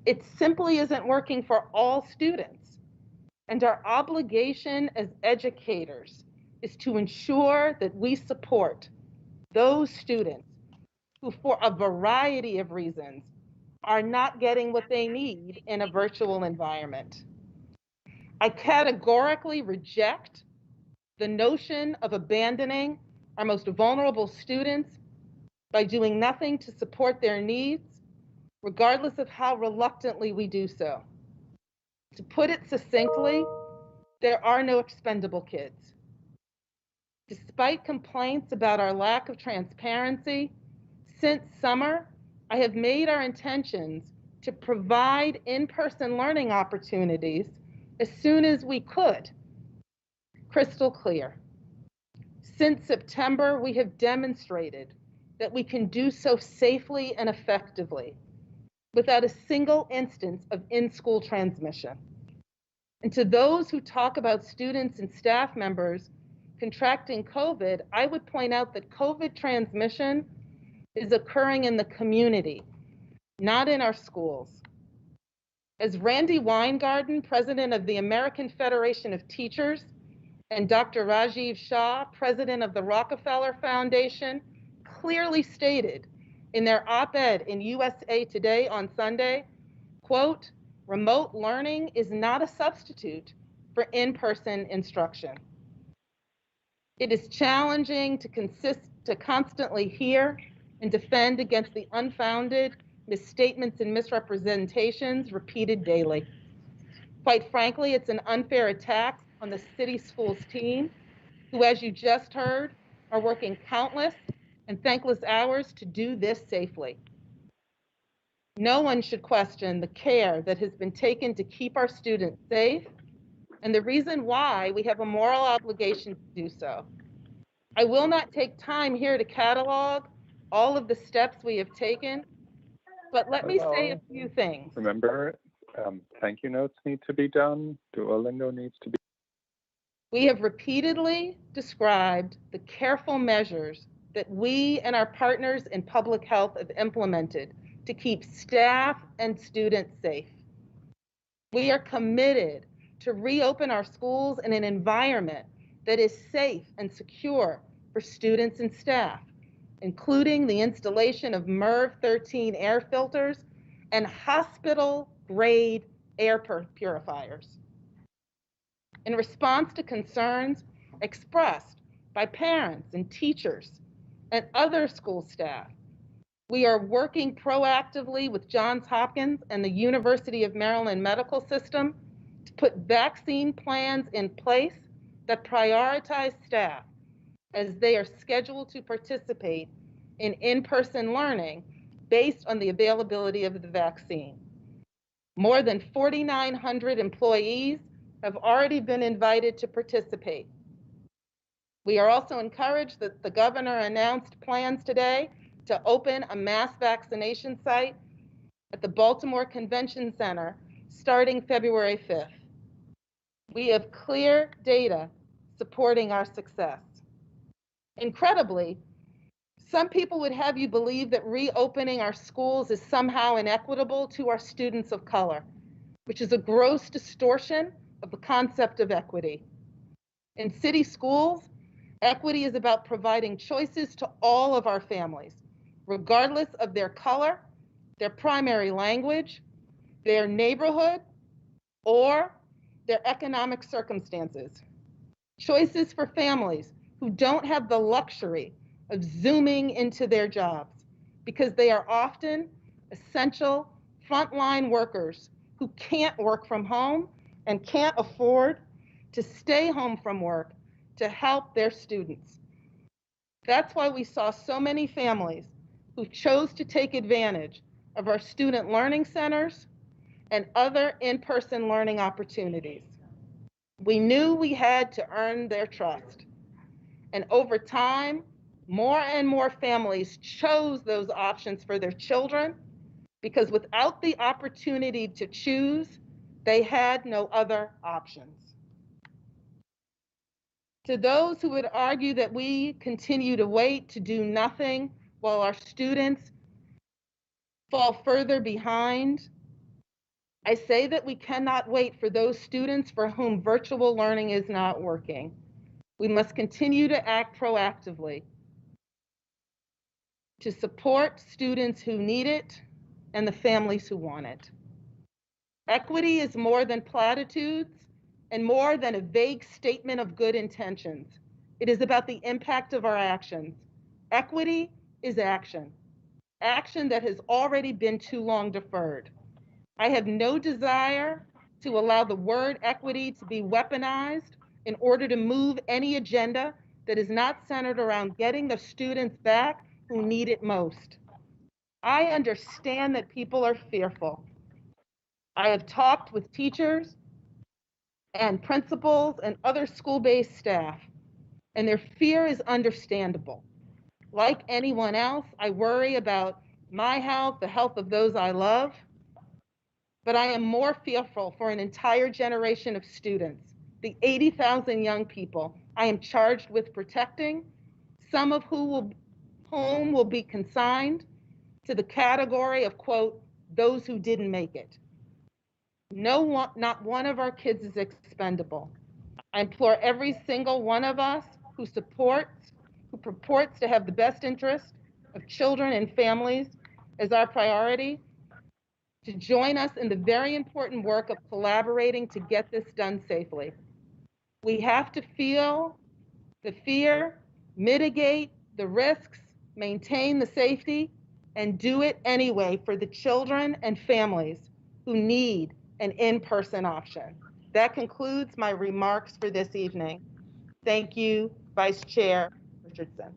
It simply isn't working for all students. And our obligation as educators is to ensure that we support those students who, for a variety of reasons, are not getting what they need in a virtual environment. I categorically reject the notion of abandoning our most vulnerable students by doing nothing to support their needs, regardless of how reluctantly we do so. To put it succinctly, there are no expendable kids. Despite complaints about our lack of transparency, since summer, I have made our intentions to provide in-person learning opportunities as soon as we could. Crystal clear. Since September, we have demonstrated that we can do so safely and effectively without a single instance of in-school transmission. And to those who talk about students and staff members contracting COVID, I would point out that COVID transmission is occurring in the community, not in our schools. As Randy Weingarten, president of the American Federation of Teachers, and Dr. Rajiv Shah, president of the Rockefeller Foundation, clearly stated in their op-ed in USA Today on Sunday, quote, remote learning is not a substitute for in-person instruction. It is challenging to constantly hear and defend against the unfounded misstatements and misrepresentations repeated daily. Quite frankly, it's an unfair attack on the city schools team, who, as you just heard, are working countless and thankless hours to do this safely. No one should question the care that has been taken to keep our students safe and the reason why we have a moral obligation to do so. I will not take time here to catalog all of the steps we have taken, but let me say a few things. Remember, thank you notes need to be done. Duolingo needs to be. We have repeatedly described the careful measures that we and our partners in public health have implemented to keep staff and students safe. We are committed to reopen our schools in an environment that is safe and secure for students and staff, including the installation of MERV 13 air filters and hospital-grade air purifiers. In response to concerns expressed by parents and teachers and other school staff, we are working proactively with Johns Hopkins and the University of Maryland Medical System to put vaccine plans in place that prioritize staff as they are scheduled to participate in in-person learning based on the availability of the vaccine. More than 4,900 employees have already been invited to participate. We are also encouraged that the governor announced plans today to open a mass vaccination site at the Baltimore Convention Center starting February 5th. We have clear data supporting our success. Incredibly, some people would have you believe that reopening our schools is somehow inequitable to our students of color, which is a gross distortion of the concept of equity. In city schools, equity is about providing choices to all of our families, regardless of their color, their primary language, their neighborhood, or their economic circumstances. Choices for families who don't have the luxury of zooming into their jobs because they are often essential frontline workers who can't work from home and can't afford to stay home from work to help their students. That's why we saw so many families who chose to take advantage of our student learning centers and other in-person learning opportunities. We knew we had to earn their trust. And over time, more and more families chose those options for their children because without the opportunity to choose, they had no other options. To those who would argue that we continue to wait to do nothing while our students fall further behind, I say that we cannot wait for those students for whom virtual learning is not working. We must continue to act proactively to support students who need it and the families who want it. Equity is more than platitudes and more than a vague statement of good intentions. It is about the impact of our actions. Equity is action, action that has already been too long deferred. I have no desire to allow the word equity to be weaponized in order to move any agenda that is not centered around getting the students back who need it most. I understand that people are fearful. I have talked with teachers and principals and other school-based staff, and their fear is understandable. Like anyone else, I worry about my health, the health of those I love, but I am more fearful for an entire generation of students, the 80,000 young people I am charged with protecting, some of whom will be consigned to the category of, quote, those who didn't make it. Not one of our kids is expendable. I implore every single one of us who purports to have the best interest of children and families as our priority to join us in the very important work of collaborating to get this done safely. We have to feel the fear, mitigate the risks, maintain the safety, and do it anyway for the children and families who need an in-person option. That concludes my remarks for this evening. Thank you, Vice Chair Richardson.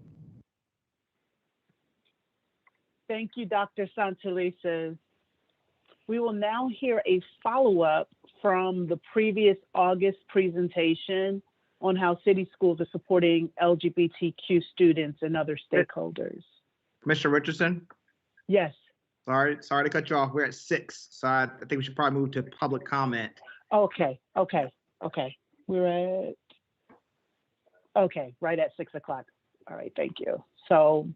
Thank you, Dr. Santelises. We will now hear a follow-up from the previous August presentation on how city schools are supporting LGBTQ students and other stakeholders. Commissioner Richardson? Yes. Sorry to cut you off. We're at 6, so I think we should probably move to public comment. Okay. We're at, right at 6 o'clock. All right, thank you. So,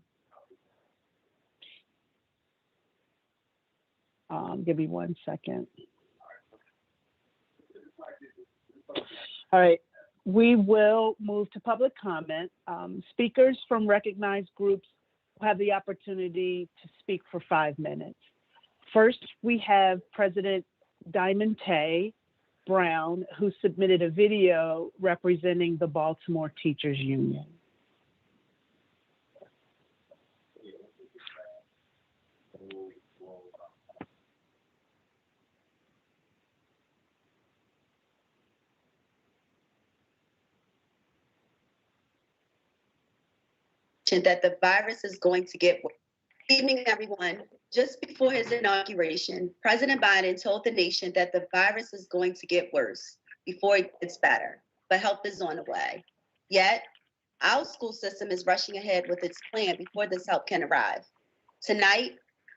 give me 1 second. All right, we will move to public comment. Speakers from recognized groups will have the opportunity to speak for 5 minutes. First, we have President Diamond Tay Brown, who submitted a video representing the Baltimore Teachers Union. That the virus is going to get worse. Good evening, everyone. Just before his inauguration, President Biden told the nation that the virus is going to get worse before it gets better, but help is on the way. Yet, our school system is rushing ahead with its plan before this help can arrive. Tonight,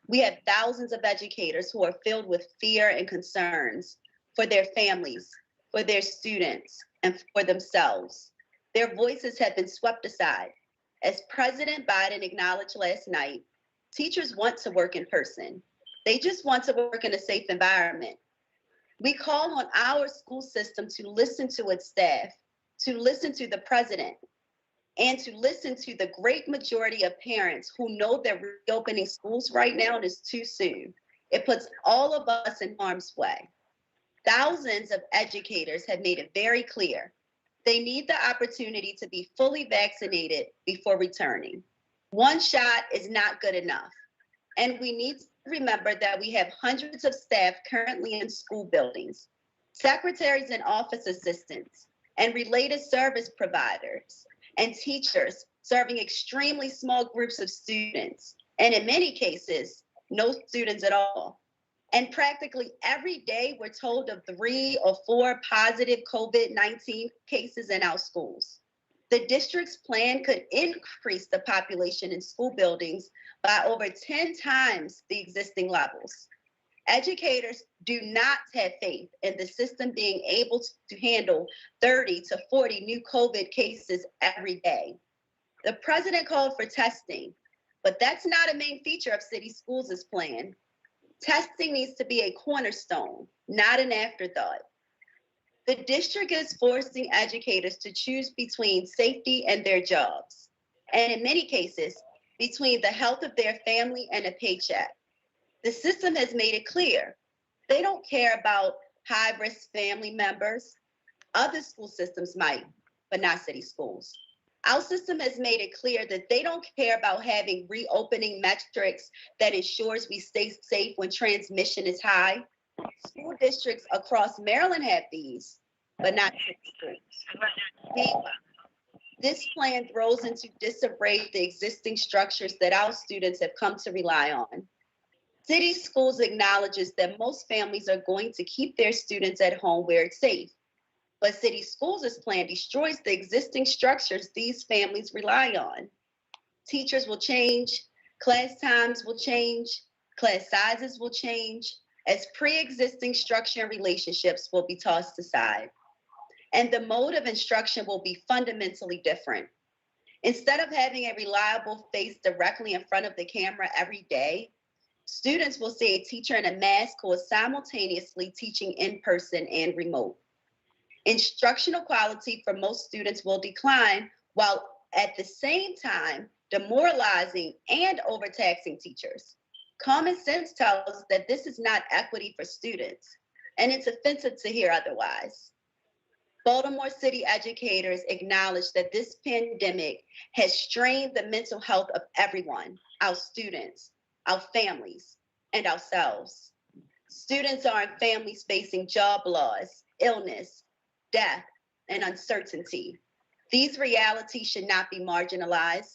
we have thousands of educators who are filled with fear and concerns for their families, for their students, and for themselves. Their voices have been swept aside. As President Biden acknowledged last night, teachers want to work in person. They just want to work in a safe environment. We call on our school system to listen to its staff, to listen to the president, and to listen to the great majority of parents who know that reopening schools right now is too soon. It puts all of us in harm's way. Thousands of educators have made it very clear they need the opportunity to be fully vaccinated before returning. One shot is not good enough. And we need to remember that we have hundreds of staff currently in school buildings, secretaries and office assistants, and related service providers, and teachers serving extremely small groups of students, and in many cases, no students at all. And practically every day, we're told of 3 or 4 positive COVID-19 cases in our schools. The district's plan could increase the population in school buildings by over 10 times the existing levels. Educators do not have faith in the system being able to handle 30 to 40 new COVID cases every day. The president called for testing, but that's not a main feature of city schools' plan. Testing needs to be a cornerstone, not an afterthought. The district is forcing educators to choose between safety and their jobs, and in many cases, between the health of their family and a paycheck. The system has made it clear they don't care about high-risk family members. Other school systems might, but not city schools. Our system has made it clear that they don't care about having reopening metrics that ensures we stay safe when transmission is high. School districts across Maryland have these, but not city schools. Meanwhile, this plan throws into disarray the existing structures that our students have come to rely on. City schools acknowledges that most families are going to keep their students at home where it's safe. But city schools' plan destroys the existing structures these families rely on. Teachers will change, class times will change, class sizes will change, as pre-existing structure and relationships will be tossed aside. And the mode of instruction will be fundamentally different. Instead of having a reliable face directly in front of the camera every day, students will see a teacher in a mask who is simultaneously teaching in person and remote. Instructional quality for most students will decline, while at the same time demoralizing and overtaxing teachers. Common sense tells us that this is not equity for students, and it's offensive to hear otherwise. Baltimore City educators acknowledge that this pandemic has strained the mental health of everyone, our students, our families, and ourselves. Students are in families facing job loss, illness, death, and uncertainty. These realities should not be marginalized.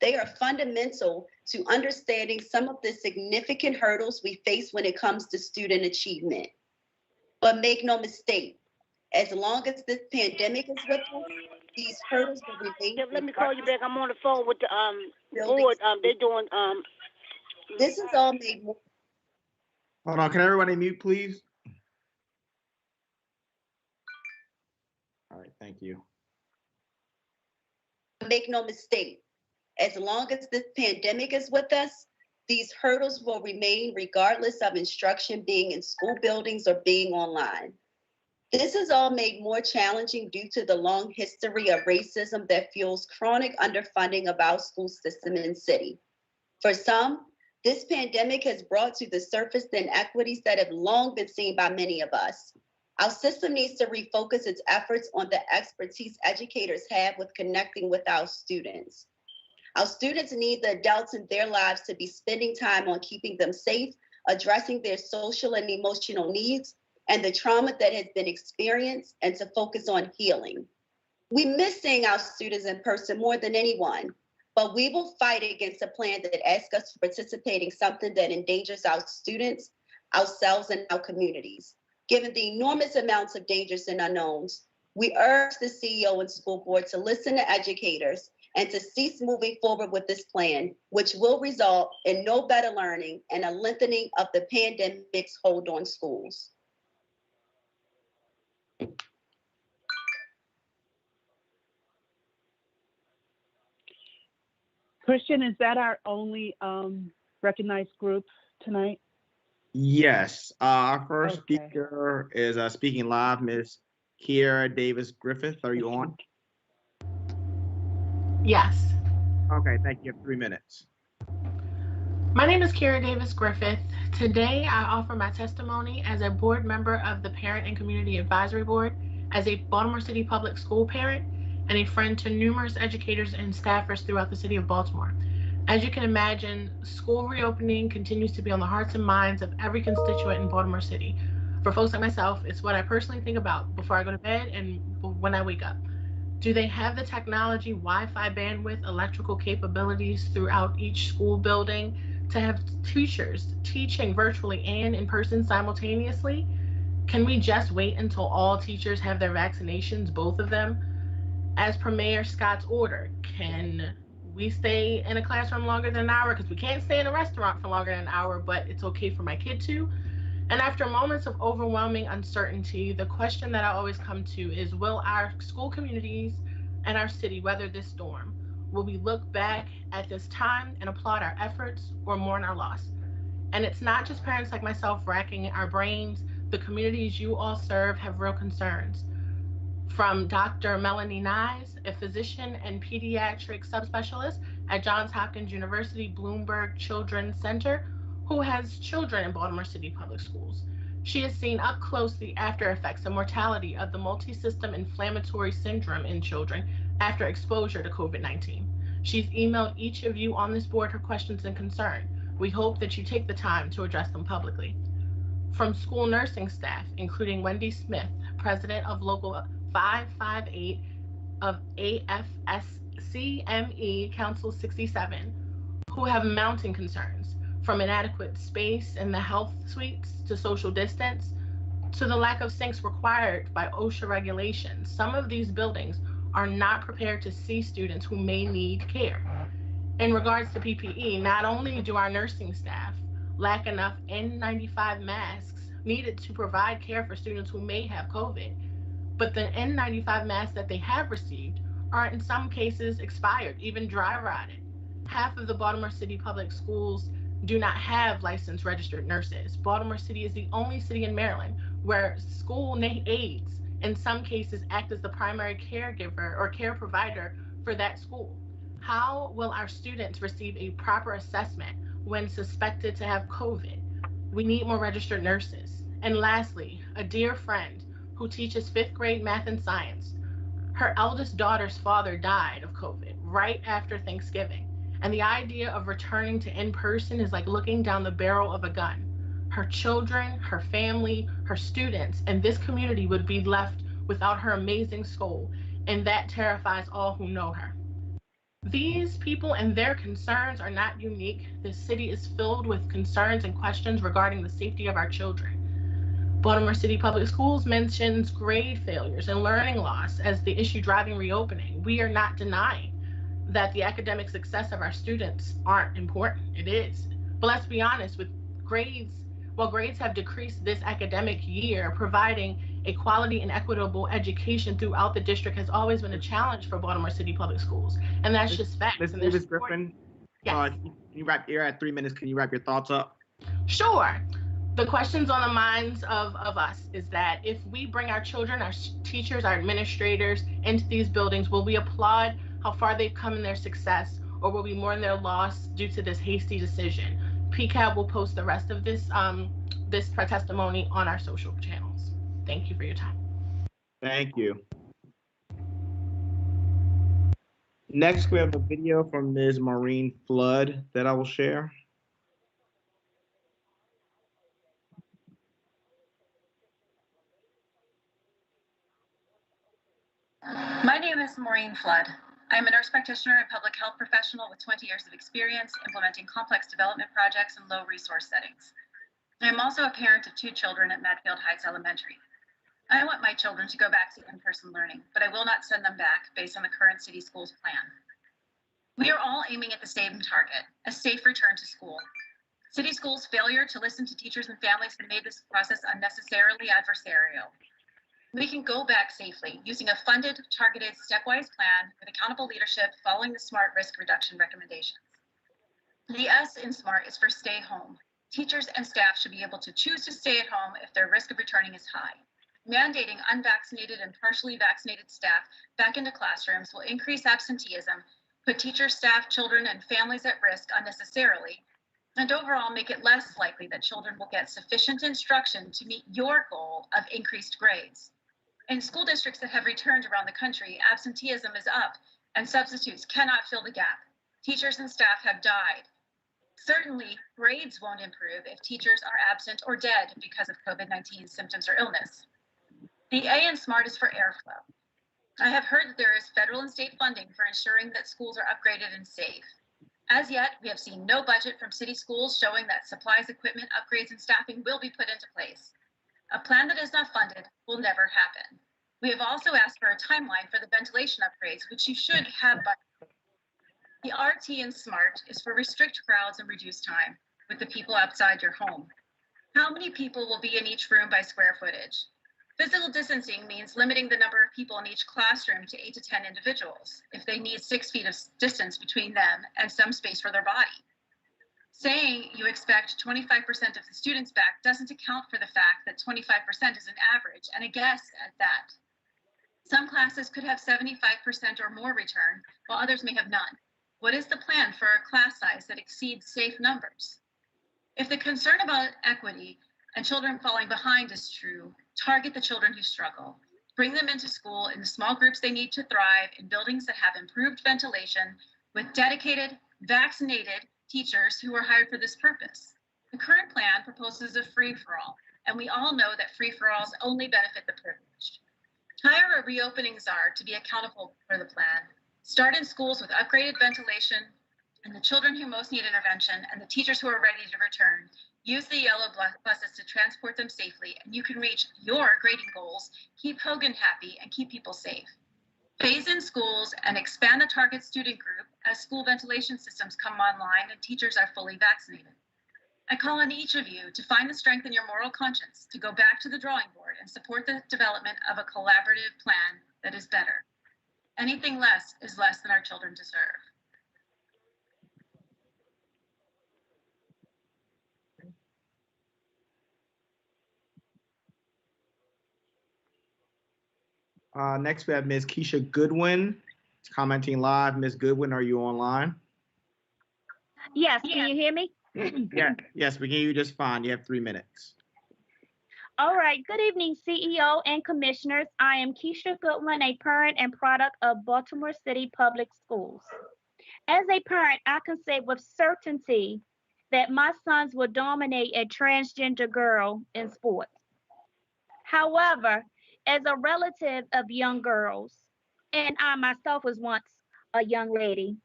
They are fundamental to understanding some of the significant hurdles we face when it comes to student achievement. But make no mistake, as long as this pandemic is with us, these hurdles will remain. Yeah, let me call you back. I'm on the phone with the board. They're doing This is all made more. Hold on, can everybody mute, please? All right, thank you. Make no mistake, as long as this pandemic is with us, these hurdles will remain regardless of instruction being in school buildings or being online. This is all made more challenging due to the long history of racism that fuels chronic underfunding of our school system in the city. For some, this pandemic has brought to the surface the inequities that have long been seen by many of us. Our system needs to refocus its efforts on the expertise educators have with connecting with our students. Our students need the adults in their lives to be spending time on keeping them safe, addressing their social and emotional needs, and the trauma that has been experienced, and to focus on healing. We miss seeing our students in person more than anyone, but we will fight against a plan that asks us to participate in something that endangers our students, ourselves, and our communities. Given the enormous amounts of dangers and unknowns, we urge the CEO and school board to listen to educators and to cease moving forward with this plan, which will result in no better learning and a lengthening of the pandemic's hold on schools. Christian, is that our only recognized group tonight? Yes, our first speaker is speaking live, Ms. Kiera Davis Griffith. Are you on? Yes. Okay, thank you. 3 minutes. My name is Kiera Davis Griffith. Today, I offer my testimony as a board member of the Parent and Community Advisory Board, as a Baltimore City public school parent, and a friend to numerous educators and staffers throughout the city of Baltimore. As you can imagine, school reopening continues to be on the hearts and minds of every constituent in Baltimore City. For folks like myself, it's what I personally think about before I go to bed and when I wake up. Do they have the technology, Wi-Fi bandwidth, electrical capabilities throughout each school building to have teachers teaching virtually and in person simultaneously? Can we just wait until all teachers have their vaccinations, both of them? As per Mayor Scott's order, can we stay in a classroom longer than an hour? Because we can't stay in a restaurant for longer than an hour, but it's okay for my kid to. And after moments of overwhelming uncertainty, the question that I always come to is, will our school communities and our city weather this storm? Will we look back at this time and applaud our efforts or mourn our loss? And it's not just parents like myself racking our brains. The communities you all serve have real concerns. From Dr. Melanie Nyes, a physician and pediatric subspecialist at Johns Hopkins University Bloomberg Children's Center, who has children in Baltimore City Public Schools. She has seen up close the after effects and mortality of the multi-system inflammatory syndrome in children after exposure to COVID-19. She's emailed each of you on this board her questions and concern. We hope that you take the time to address them publicly. From school nursing staff, including Wendy Smith, president of Local 558 of AFSCME Council 67, who have mounting concerns, from inadequate space in the health suites to social distance, to the lack of sinks required by OSHA regulations. Some of these buildings are not prepared to see students who may need care. In regards to PPE, not only do our nursing staff lack enough N95 masks needed to provide care for students who may have COVID, but the N95 masks that they have received are in some cases expired, even dry rotted. Half of the Baltimore City Public Schools do not have licensed registered nurses. Baltimore City is the only city in Maryland where school aides in some cases act as the primary caregiver or care provider for that school. How will our students receive a proper assessment when suspected to have COVID? We need more registered nurses. And lastly, a dear friend who teaches 5th grade math and science, her eldest daughter's father died of COVID right after Thanksgiving. And the idea of returning to in-person is like looking down the barrel of a gun. Her children, her family, her students, and this community would be left without her amazing soul, and that terrifies all who know her. These people and their concerns are not unique. This city is filled with concerns and questions regarding the safety of our children. Baltimore City Public Schools mentions grade failures and learning loss as the issue driving reopening. We are not denying that the academic success of our students aren't important. It is. But let's be honest, with grades, while grades have decreased this academic year, providing a quality and equitable education throughout the district has always been a challenge for Baltimore City Public Schools. And that's just facts. Ms. And Davis Griffin, yes. you're at 3 minutes. Can you wrap your thoughts up? Sure. The questions on the minds of us is that if we bring our children, our teachers, our administrators into these buildings, will we applaud how far they've come in their success, or will we mourn their loss due to this hasty decision? PCAB will post the rest of this testimony on our social channels. Thank you for your time. Thank you. Next, we have a video from Ms. Maureen Flood that I will share. My name is Maureen Flood. I'm a nurse practitioner and public health professional with 20 years of experience implementing complex development projects in low resource settings. I'm also a parent of 2 children at Medfield Heights Elementary. I want my children to go back to in-person learning, but I will not send them back based on the current city schools plan. We are all aiming at the same target, a safe return to school. City schools' failure to listen to teachers and families have made this process unnecessarily adversarial. We can go back safely using a funded, targeted, stepwise plan with accountable leadership following the SMART risk reduction recommendations. The S in SMART is for stay home. Teachers and staff should be able to choose to stay at home if their risk of returning is high. Mandating unvaccinated and partially vaccinated staff back into classrooms will increase absenteeism, put teachers, staff, children, and families at risk unnecessarily, and overall make it less likely that children will get sufficient instruction to meet your goal of increased grades. In school districts that have returned around the country, absenteeism is up and substitutes cannot fill the gap. Teachers and staff have died. Certainly, grades won't improve if teachers are absent or dead because of COVID-19 symptoms or illness. The A in SMART is for airflow. I have heard that there is federal and state funding for ensuring that schools are upgraded and safe. As yet, we have seen no budget from city schools showing that supplies, equipment, upgrades, and staffing will be put into place. A plan that is not funded will never happen. We have also asked for a timeline for the ventilation upgrades, which you should have by. The RT in SMART is for restrict crowds and reduce time with the people outside your home. How many people will be in each room by square footage? Physical distancing means limiting the number of people in each classroom to 8 to 10 individuals if they need 6 feet of distance between them and some space for their body. Saying you expect 25% of the students back doesn't account for the fact that 25% is an average and a guess at that. Some classes could have 75% or more return, while others may have none. What is the plan for a class size that exceeds safe numbers? If the concern about equity and children falling behind is true, target the children who struggle. Bring them into school in the small groups they need to thrive in buildings that have improved ventilation with dedicated, vaccinated teachers who are hired for this purpose. The current plan proposes a free-for-all, and we all know that free-for-alls only benefit the privileged. Hire our reopenings are to be accountable for the plan. Start in schools with upgraded ventilation and the children who most need intervention and the teachers who are ready to return. Use the yellow buses to transport them safely, and you can reach your grading goals, keep Hogan happy, and keep people safe. Phase in schools and expand the target student group as school ventilation systems come online and teachers are fully vaccinated. I call on each of you to find the strength in your moral conscience to go back to the drawing board and support the development of a collaborative plan that is better. Anything less is less than our children deserve. Next, we have Ms. Keisha Goodwin commenting live. Ms. Goodwin, are you online? Yes, can you hear me? Yeah. Yes, we can hear you just fine. You have 3 minutes. All right. Good evening, CEO and commissioners. I am Keisha Goodwin, a parent and product of Baltimore City Public Schools. As a parent, I can say with certainty that my sons will dominate a transgender girl in sports. However, as a relative of young girls, and I myself was once a young lady,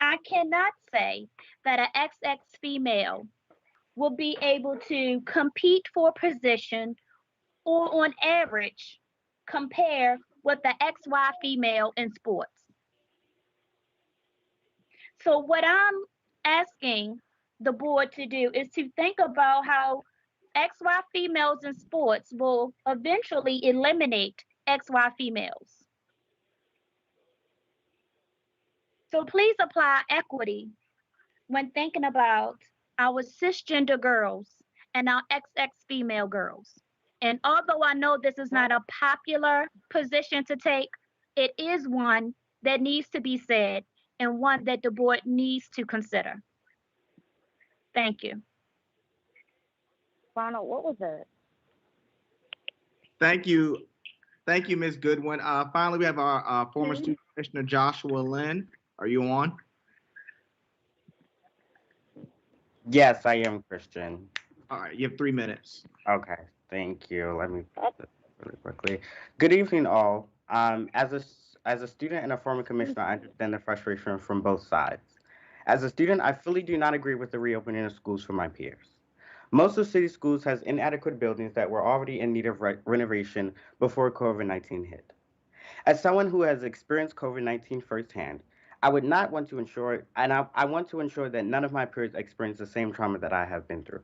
I cannot say that an XX female will be able to compete for position or on average compare with the XY female in sports. So what I'm asking the board to do is to think about how XY females in sports will eventually eliminate XY females. So please apply equity when thinking about our cisgender girls and our XX female girls. And although I know this is not a popular position to take, it is one that needs to be said and one that the board needs to consider. Thank you. Ronald, what was it? Thank you. Thank you, Ms. Goodwin. Finally, we have our former student commissioner, Joshua Lynn. Are you on? Yes, I am Christian. All right, you have 3 minutes. Okay, thank you. Let me put this really quickly. Good evening, all. As a student and a former commissioner, I understand the frustration from both sides. As a student, I fully do not agree with the reopening of schools for my peers. Most of city schools has inadequate buildings that were already in need of renovation before COVID-19 hit. As someone who has experienced COVID-19 firsthand, I would not want to ensure, and I want to ensure that none of my peers experience the same trauma that I have been through.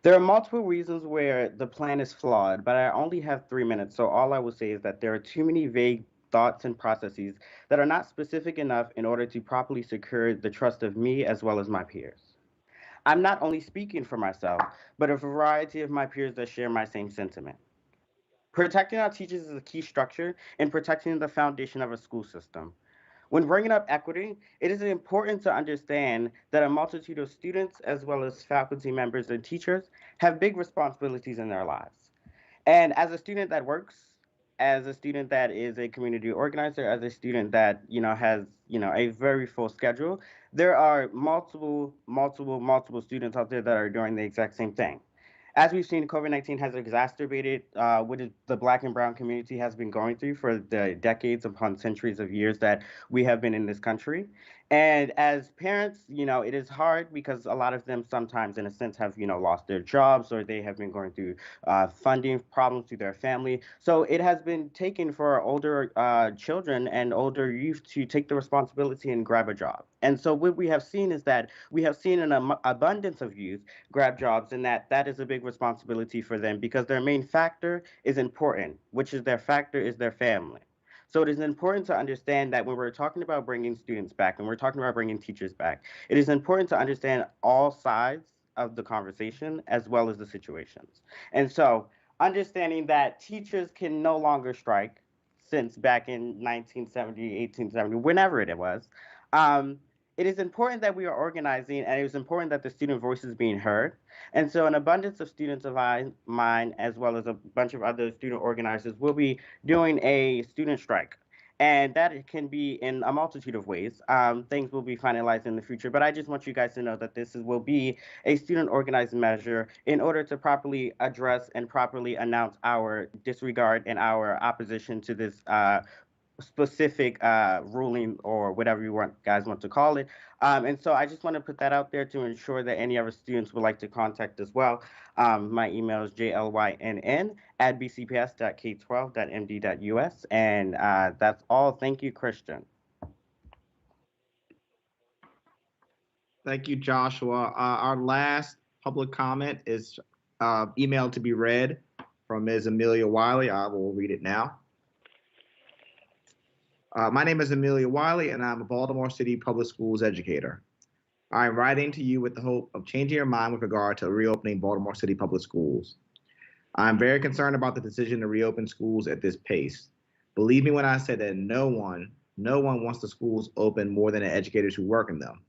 There are multiple reasons where the plan is flawed, but I only have 3 minutes, so all I will say is that there are too many vague thoughts and processes that are not specific enough in order to properly secure the trust of me as well as my peers. I'm not only speaking for myself, but a variety of my peers that share my same sentiment. Protecting our teachers is a key structure in protecting the foundation of a school system. When bringing up equity, it is important to understand that a multitude of students, as well as faculty members and teachers, have big responsibilities in their lives. And as a student that works, as a student that is a community organizer, as a student that, has, a very full schedule, there are multiple students out there that are doing the exact same thing. As we've seen, COVID-19 has exacerbated what the Black and Brown community has been going through for the decades upon centuries of years that we have been in this country. And as parents, it is hard because a lot of them sometimes, in a sense, have, lost their jobs, or they have been going through funding problems through their family. So it has been taken for older children and older youth to take the responsibility and grab a job. And so what we have seen is that we have seen an abundance of youth grab jobs, and that is a big responsibility for them because their main factor is important, which is their factor is their family. So it is important to understand that when we're talking about bringing students back and we're talking about bringing teachers back, it is important to understand all sides of the conversation as well as the situations. And so understanding that teachers can no longer strike since back in 1970, 1870, whenever it was, um, it is important that we are organizing, and it is important that the student voice is being heard. And so an abundance of students of mine, as well as a bunch of other student organizers, will be doing a student strike. And that can be in a multitude of ways. Things will be finalized in the future, but I just want you guys to know that will be a student organizing measure in order to properly address and properly announce our disregard and our opposition to this specific ruling or whatever guys want to call it. And so I just want to put that out there to ensure that any other students would like to contact as well. My email is jlynn@bcps.k12.md.us. And that's all. Thank you, Christian. Thank you, Joshua. Our last public comment is emailed to be read from Ms. Amelia Wiley. I will read it now. My name is Amelia Wiley, and I'm a Baltimore City Public Schools educator. I am writing to you with the hope of changing your mind with regard to reopening Baltimore City Public Schools. I'm very concerned about the decision to reopen schools at this pace. Believe me when I say that no one wants the schools open more than the educators who work in them.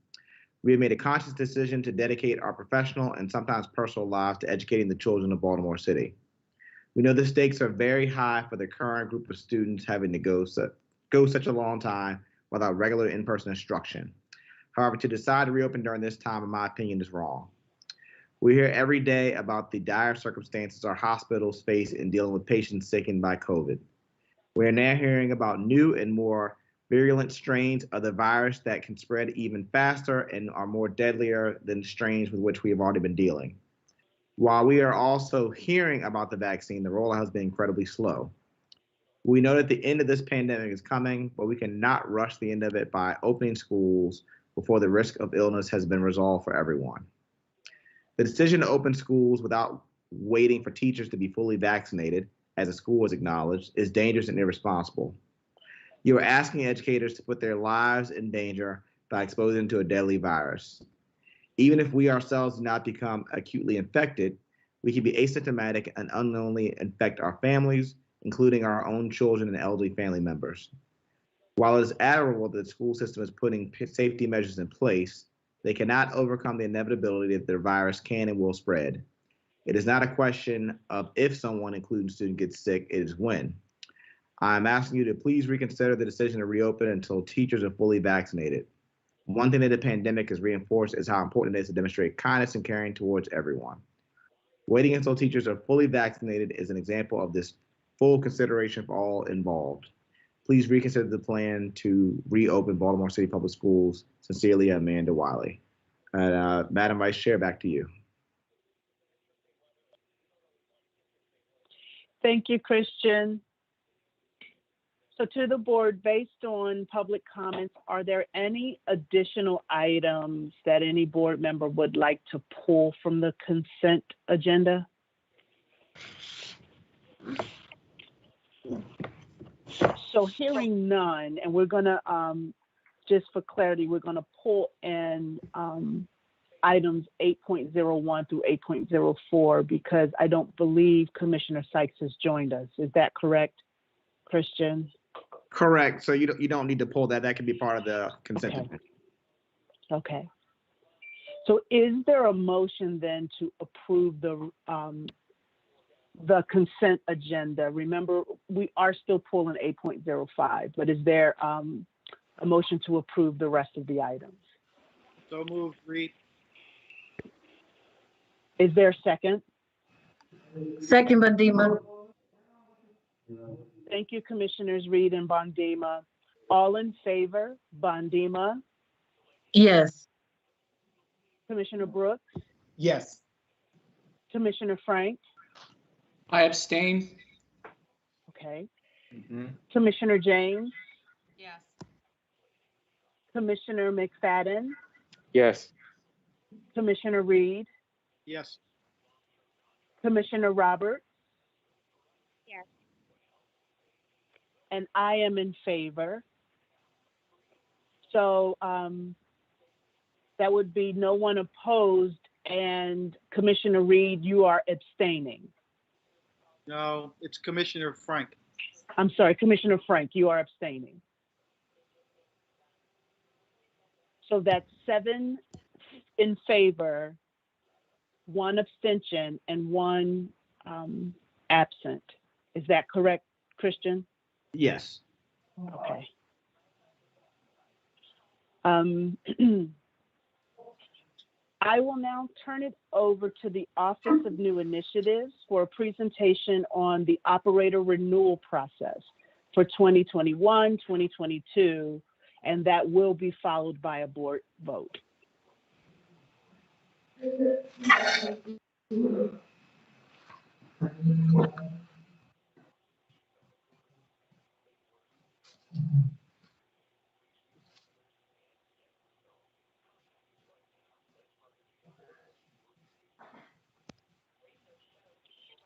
We have made a conscious decision to dedicate our professional and sometimes personal lives to educating the children of Baltimore City. We know the stakes are very high for the current group of students having to go such a long time without regular in-person instruction. However, to decide to reopen during this time, in my opinion, is wrong. We hear every day about the dire circumstances our hospitals face in dealing with patients sickened by COVID. We are now hearing about new and more virulent strains of the virus that can spread even faster and are more deadlier than strains with which we have already been dealing. While we are also hearing about the vaccine, the rollout has been incredibly slow. We know that the end of this pandemic is coming, but we cannot rush the end of it by opening schools before the risk of illness has been resolved for everyone. The decision to open schools without waiting for teachers to be fully vaccinated, as the school has acknowledged, is dangerous and irresponsible. You are asking educators to put their lives in danger by exposing them to a deadly virus. Even if we ourselves do not become acutely infected, we can be asymptomatic and unknowingly infect our families, including our own children and elderly family members. While it is admirable that the school system is putting safety measures in place, they cannot overcome the inevitability that the virus can and will spread. It is not a question of if someone, including student, gets sick, it is when. I'm asking you to please reconsider the decision to reopen until teachers are fully vaccinated. One thing that the pandemic has reinforced is how important it is to demonstrate kindness and caring towards everyone. Waiting until teachers are fully vaccinated is an example of this full consideration for all involved. Please reconsider the plan to reopen Baltimore City Public Schools. Sincerely, Amanda Wiley. Madam Vice Chair, back to you. Thank you, Christian. So to the board, based on public comments, are there any additional items that any board member would like to pull from the consent agenda? So hearing none, and we're gonna, just for clarity, we're gonna pull in items 8.01 through 8.04 because I don't believe Commissioner Sykes has joined us. Is that correct, Christian? Correct. So you don't need to pull that. That can be part of the consent agenda. Okay. So is there a motion then to approve the consent agenda? Remember, we are still pulling 8.05, but is there a motion to approve the rest of the items? So moved, Reed. Is there a second? Second, Bandima. Thank you, Commissioners Reed and Bondima. All in favor, Bondima? Yes. Commissioner Brooks? Yes. Commissioner Frank? I abstain. Okay. Commissioner James? Yes. Commissioner McFadden? Yes. Commissioner Reed? Yes. Commissioner Roberts? Yes. And I am in favor. So that would be no one opposed, and Commissioner Reed, you are abstaining. No, it's Commissioner Frank. I'm sorry, Commissioner Frank, you are abstaining. So that's 7 in favor, 1 abstention, and 1 absent. Is that correct, Christian? Yes. Okay. I will now turn it over to the Office of New Initiatives for a presentation on the operator renewal process. for 2021, 2022, and that will be followed by a board vote.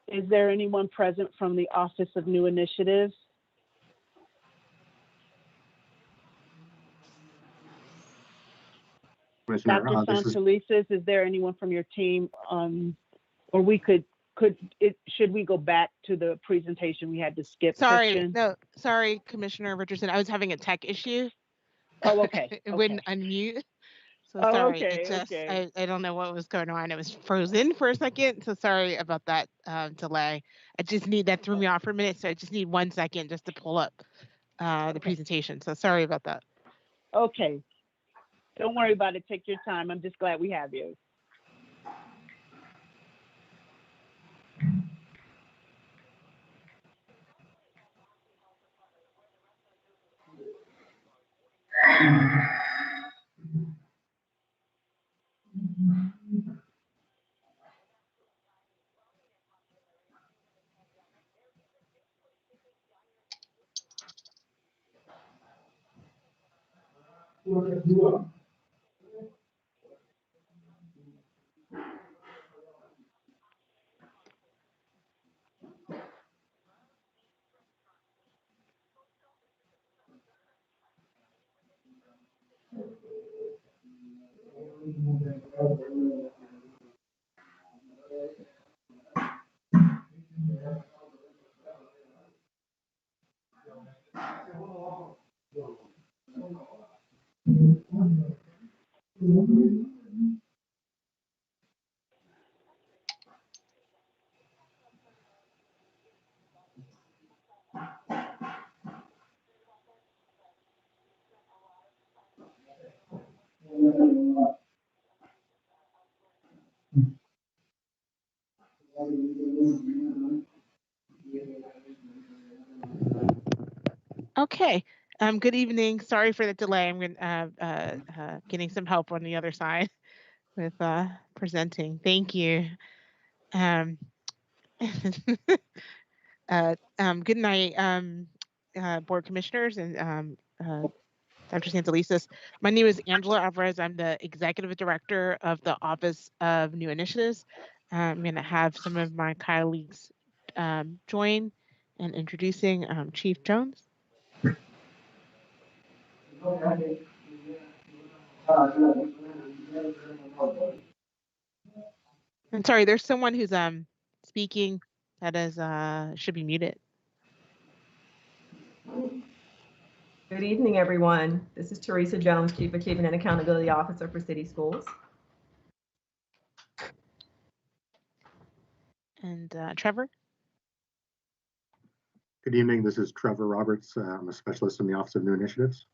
Is there anyone present from the Office of New Initiatives? Commissioner, Dr. Santelises, is there anyone from your team? Or we should we go back to the presentation we had to skip? Sorry, Christian? no, sorry, Commissioner Richardson. I was having a tech issue. Oh, okay. It wouldn't unmute. So Oh, sorry. okay, It just, okay. I don't know what was going on. It was frozen for a second. So sorry about that delay. That threw me off for a minute. So I just need 1 second just to pull up the presentation. So sorry about that. Okay. Don't worry about it. Take your time. I'm just glad we have you. Okay. Good evening. Sorry for the delay. I'm getting some help on the other side with presenting. Thank you. Um, good night, board commissioners and Dr. Santelises. My name is Angela Alvarez. I'm the executive director of the Office of New Initiatives. I'm going to have some of my colleagues join in introducing Chief Jones. I'm sorry, there's someone who's speaking that is should be muted. Good evening, everyone. This is Teresa Jones, Chief Achievement and Accountability Officer for City Schools. And Trevor? Good evening. This is Trevor Roberts. I'm a specialist in the Office of New Initiatives.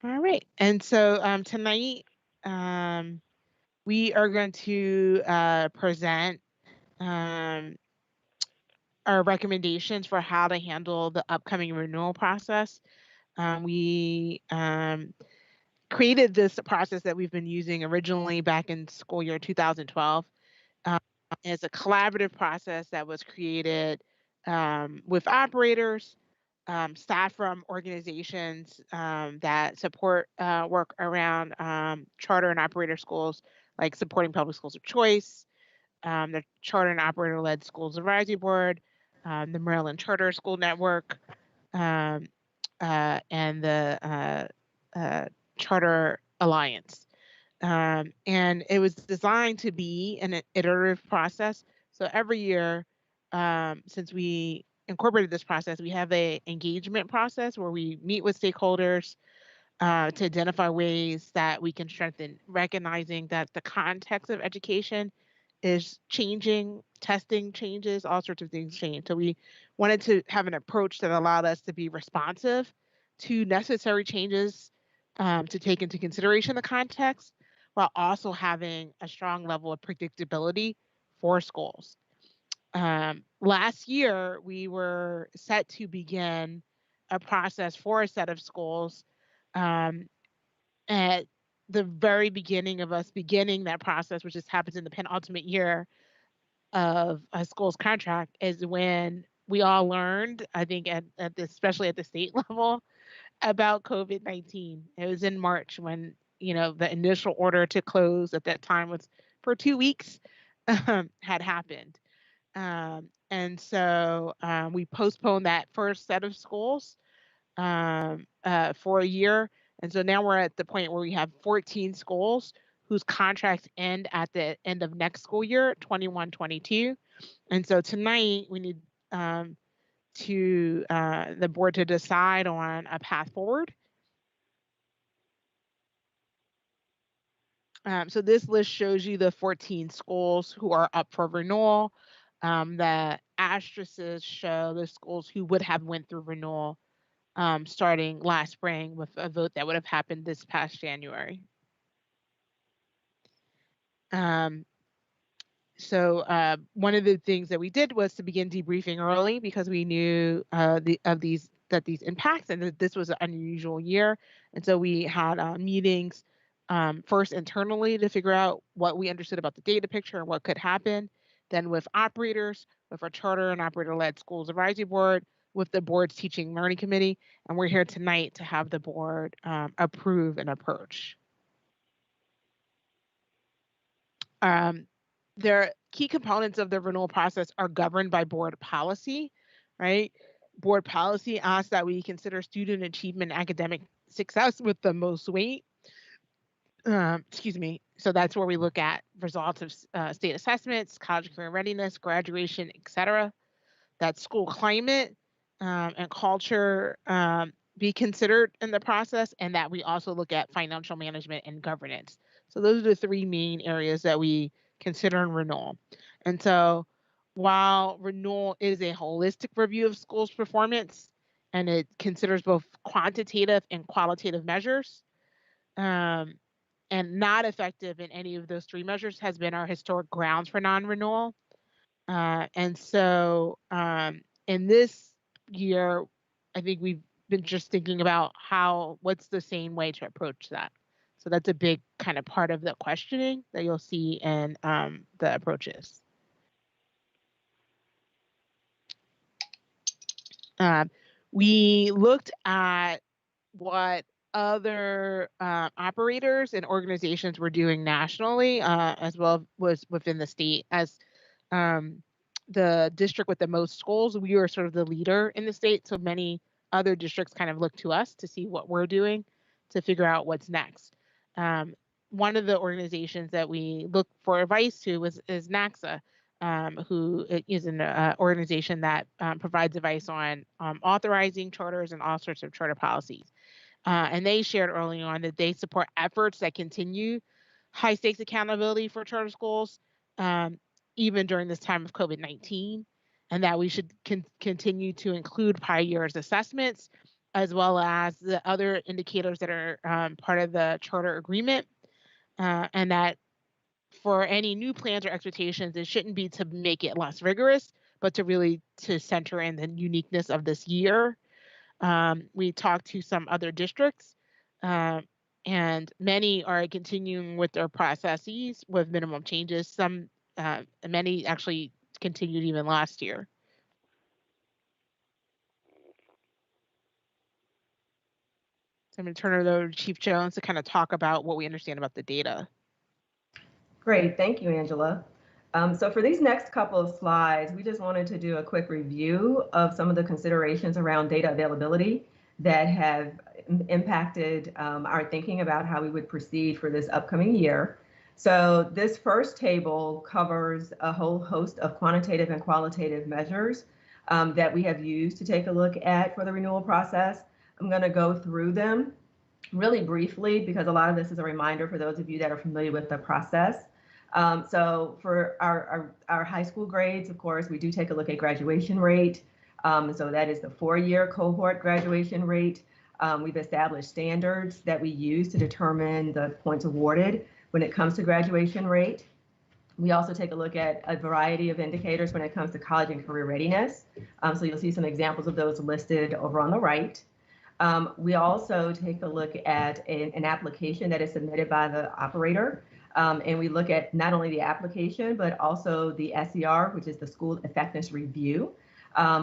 All right. And so tonight we are going to present our recommendations for how to handle the upcoming renewal process. We created this process that we've been using originally back in school year 2012 as a collaborative process that was created with operators, staff from organizations that support work around charter and operator schools, like supporting public schools of choice, the Charter and Operator-Led Schools Advisory Board, the Maryland Charter School Network, and the Charter Alliance. And it was designed to be an iterative process. So every year, since we incorporated this process, we have a engagement process where we meet with stakeholders to identify ways that we can strengthen, recognizing that the context of education is changing, testing changes, all sorts of things change. So we wanted to have an approach that allowed us to be responsive to necessary changes to take into consideration the context, while also having a strong level of predictability for schools. Last year, we were set to begin a process for a set of schools at the very beginning of us beginning that process, which just happens in the penultimate year of a school's contract, is when we all learned, I think, especially at the state level, about COVID-19. It was in March when, the initial order to close at that time was for 2 weeks had happened. And so we postponed that first set of schools for a year. And so now we're at the point where we have 14 schools whose contracts end at the end of next school year, 21-22. And so tonight we need the board to decide on a path forward. So this list shows you the 14 schools who are up for renewal. The asterisks show the schools who would have went through renewal starting last spring with a vote that would have happened this past January. So one of the things that we did was to begin debriefing early because we knew these impacts and that this was an unusual year. And so we had meetings first internally to figure out what we understood about the data picture and what could happen. Then with operators, with our charter and operator-led schools advisory board, with the board's teaching learning committee. And we're here tonight to have the board approve an approach. Their key components of the renewal process are governed by board policy, right? Board policy asks that we consider student achievement and academic success with the most weight. So that's where we look at results of state assessments, college career readiness, graduation, etc. That school climate and culture be considered in the process, and that we also look at financial management and governance. So those are the three main areas that we consider in renewal. And so while renewal is a holistic review of schools' performance, and it considers both quantitative and qualitative measures, and not effective in any of those three measures has been our historic grounds for non-renewal. And so in this year, I think we've been just thinking about what's the sane way to approach that. So that's a big kind of part of the questioning that you'll see in the approaches. We looked at what other operators and organizations were doing nationally, as well as within the state. As the district with the most schools, we were sort of the leader in the state, so many other districts kind of look to us to see what we're doing to figure out what's next. One of the organizations that we look for advice to is NACSA, who is an organization that provides advice on authorizing charters and all sorts of charter policies. And they shared early on that they support efforts that continue high stakes accountability for charter schools, even during this time of COVID-19, and that we should continue to include prior year's assessments, as well as the other indicators that are part of the charter agreement, and that for any new plans or expectations, it shouldn't be to make it less rigorous, but to really center in the uniqueness of this year. We talked to some other districts, and many are continuing with their processes with minimum changes. Many actually continued even last year. So I'm going to turn it over to Chief Jones to kind of talk about what we understand about the data. Great, thank you, Angela. So for these next couple of slides, we just wanted to do a quick review of some of the considerations around data availability that have impacted our thinking about how we would proceed for this upcoming year. So this first table covers a whole host of quantitative and qualitative measures that we have used to take a look at for the renewal process. I'm going to go through them really briefly because a lot of this is a reminder for those of you that are familiar with the process. So for our high school grades, of course, we do take a look at graduation rate. So that is the 4-year cohort graduation rate. We've established standards that we use to determine the points awarded when it comes to graduation rate. We also take a look at a variety of indicators when it comes to college and career readiness. So you'll see some examples of those listed over on the right. We also take a look at an application that is submitted by the operator. And we look at not only the application, but also the SER, which is the School Effectiveness Review,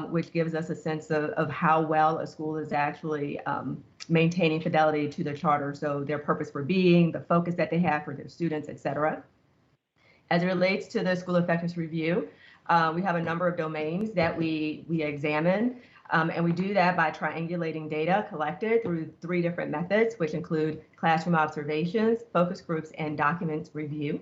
which gives us a sense of how well a school is actually maintaining fidelity to their charter. So their purpose for being, the focus that they have for their students, et cetera. As it relates to the School Effectiveness Review, we have a number of domains that we examine, and we do that by triangulating data collected through 3 different methods, which include classroom observations, focus groups, and documents review.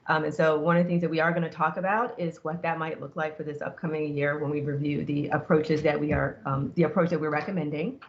And so one of the things that we are going to talk about is what that might look like for this upcoming year when we review the approaches that the approach that we're recommending.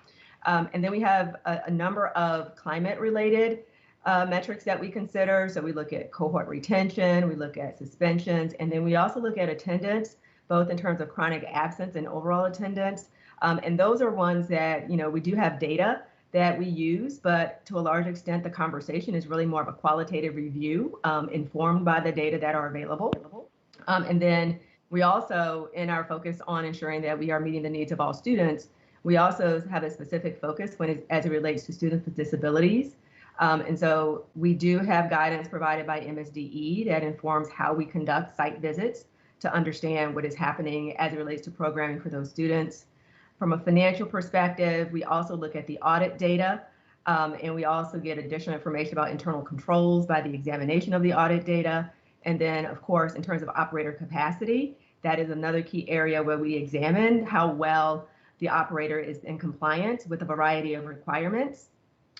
And then we have a number of climate-related metrics that we consider. So we look at cohort retention, we look at suspensions, and then we also look at attendance, both in terms of chronic absence and overall attendance. And those are ones that, we do have data that we use, but to a large extent, the conversation is really more of a qualitative review informed by the data that are available. And then we also, in our focus on ensuring that we are meeting the needs of all students, we also have a specific focus as it relates to students with disabilities. And so we do have guidance provided by MSDE that informs how we conduct site visits to understand what is happening as it relates to programming for those students. From a financial perspective, we also look at the audit data, and we also get additional information about internal controls by the examination of the audit data. And then, of course, in terms of operator capacity, that is another key area where we examine how well the operator is in compliance with a variety of requirements,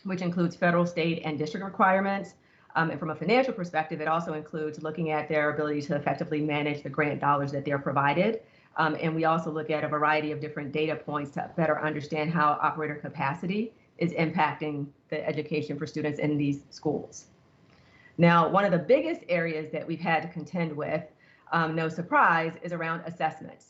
which includes federal, state, and district requirements. And from a financial perspective, it also includes looking at their ability to effectively manage the grant dollars that they're provided. And we also look at a variety of different data points to better understand how operator capacity is impacting the education for students in these schools. Now, one of the biggest areas that we've had to contend with, no surprise, is around assessments.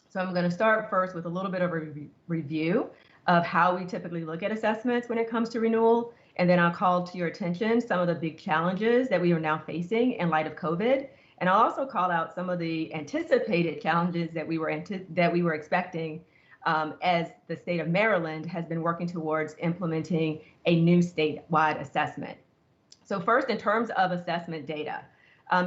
So I'm going to start first with a little bit of a review of how we typically look at assessments when it comes to renewal. And then I'll call to your attention some of the big challenges that we are now facing in light of COVID. And I'll also call out some of the anticipated challenges that we were expecting as the state of Maryland has been working towards implementing a new statewide assessment. So first, in terms of assessment data,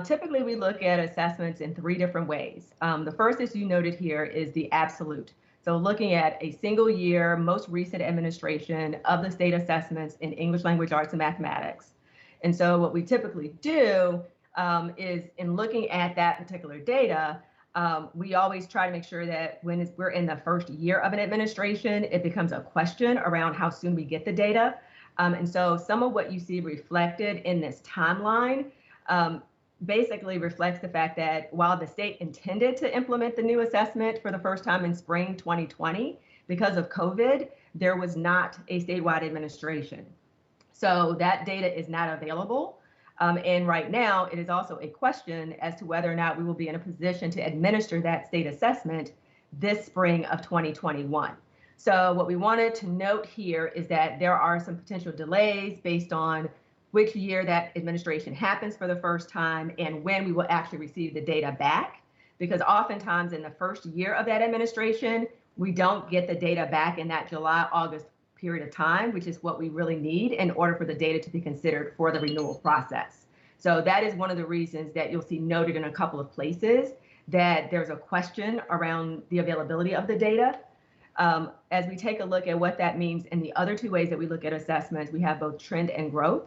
typically we look at assessments in 3 different ways. The first, as you noted here, is the absolute. So looking at a single year, most recent administration of the state assessments in English language arts and mathematics. And so what we typically do is in looking at that particular data, we always try to make sure that when we're in the first year of an administration, it becomes a question around how soon we get the data. And so some of what you see reflected in this timeline basically reflects the fact that while the state intended to implement the new assessment for the first time in spring 2020, because of COVID, there was not a statewide administration. So that data is not available. And right now, it is also a question as to whether or not we will be in a position to administer that state assessment this spring of 2021. So what we wanted to note here is that there are some potential delays based on which year that administration happens for the first time and when we will actually receive the data back. Because oftentimes in the first year of that administration, we don't get the data back in that July, August period of time, which is what we really need in order for the data to be considered for the renewal process. So that is one of the reasons that you'll see noted in a couple of places that there's a question around the availability of the data. As we take a look at what that means in the other 2 ways that we look at assessments, we have both trend and growth.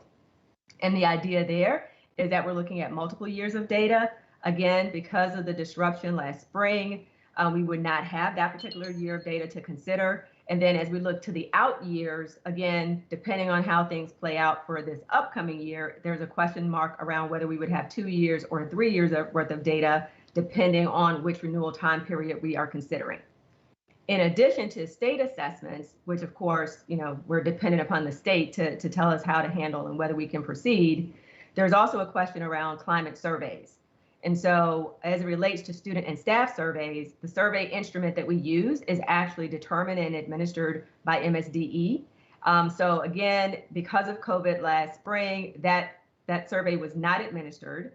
And the idea there is that we're looking at multiple years of data. Again, because of the disruption last spring, we would not have that particular year of data to consider. And then as we look to the out years, again, depending on how things play out for this upcoming year, there's a question mark around whether we would have 2 years or 3 years worth of data, depending on which renewal time period we are considering. In addition to state assessments, which of course, we're dependent upon the state to tell us how to handle and whether we can proceed, there's also a question around climate surveys. And so as it relates to student and staff surveys, the survey instrument that we use is actually determined and administered by MSDE. So again, because of COVID last spring, that survey was not administered.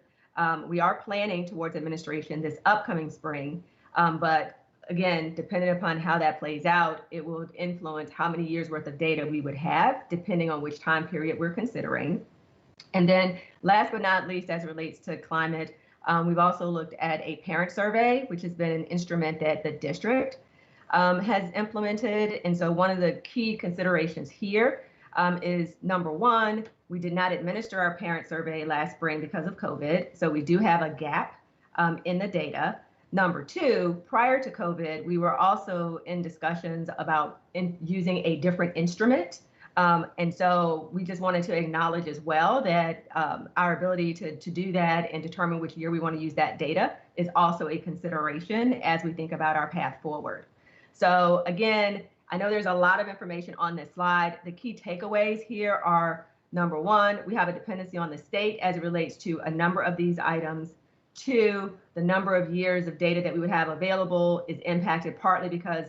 We are planning towards administration this upcoming spring, but again, depending upon how that plays out, it will influence how many years worth of data we would have, depending on which time period we're considering. And then last but not least, as it relates to climate, we've also looked at a parent survey, which has been an instrument that the district has implemented. And so one of the key considerations here is number one, we did not administer our parent survey last spring because of COVID. So we do have a gap in the data. Number two, prior to COVID, we were also in discussions about using a different instrument. And so we just wanted to acknowledge as well that our ability to do that and determine which year we want to use that data is also a consideration as we think about our path forward. So again, I know there's a lot of information on this slide. The key takeaways here are, number one, we have a dependency on the state as it relates to a number of these items. Two, the number of years of data that we would have available is impacted partly because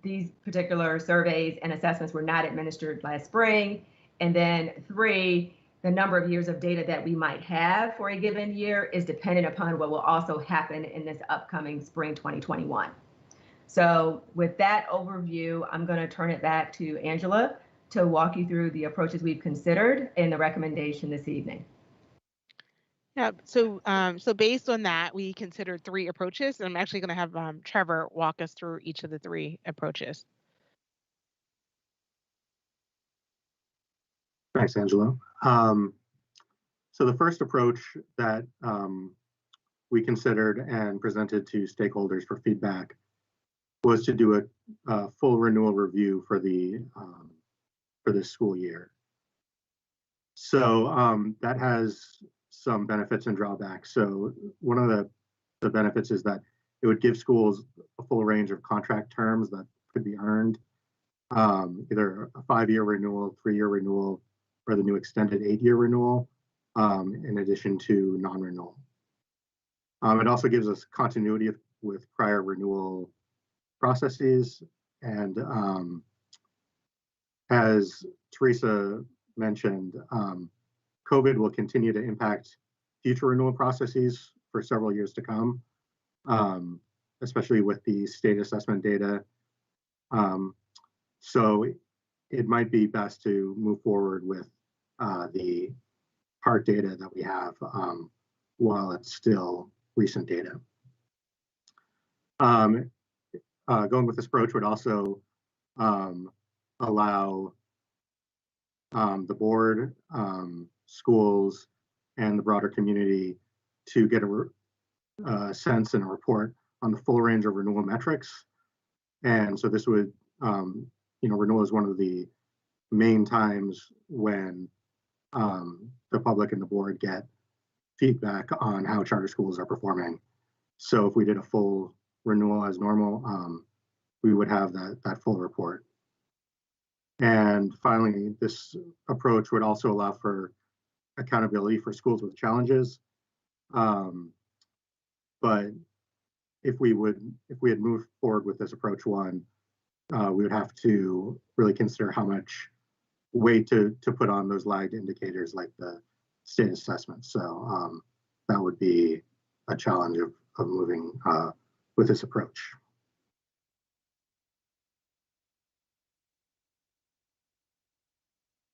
these particular surveys and assessments were not administered last spring. And then three, the number of years of data that we might have for a given year is dependent upon what will also happen in this upcoming spring 2021. So with that overview, I'm going to turn it back to Angela to walk you through the approaches we've considered in the recommendation this evening. Yeah, so based on that, we considered 3 approaches, and I'm actually going to have Trevor walk us through each of the 3 approaches. Thanks, Angela. So the first approach that we considered and presented to stakeholders for feedback was to do a full renewal review for this school year. So that has some benefits and drawbacks. So one of the benefits is that it would give schools a full range of contract terms that could be earned, either a 5-year renewal, 3-year renewal, or the new extended 8-year renewal, in addition to non-renewal. It also gives us continuity with prior renewal processes. And as Teresa mentioned, COVID will continue to impact future renewal processes for several years to come, especially with the state assessment data. So it might be best to move forward with the part data that we have while it's still recent data. Going with this approach would also allow the board, schools, and the broader community to get a sense and a report on the full range of renewal metrics. And so this would, renewal is one of the main times when the public and the board get feedback on how charter schools are performing. So if we did a full renewal as normal, we would have that full report. And finally, this approach would also allow for accountability for schools with challenges. But if we had moved forward with this approach one, we would have to really consider how much weight to put on those lagged indicators like the state assessment. So that would be a challenge of moving with this approach.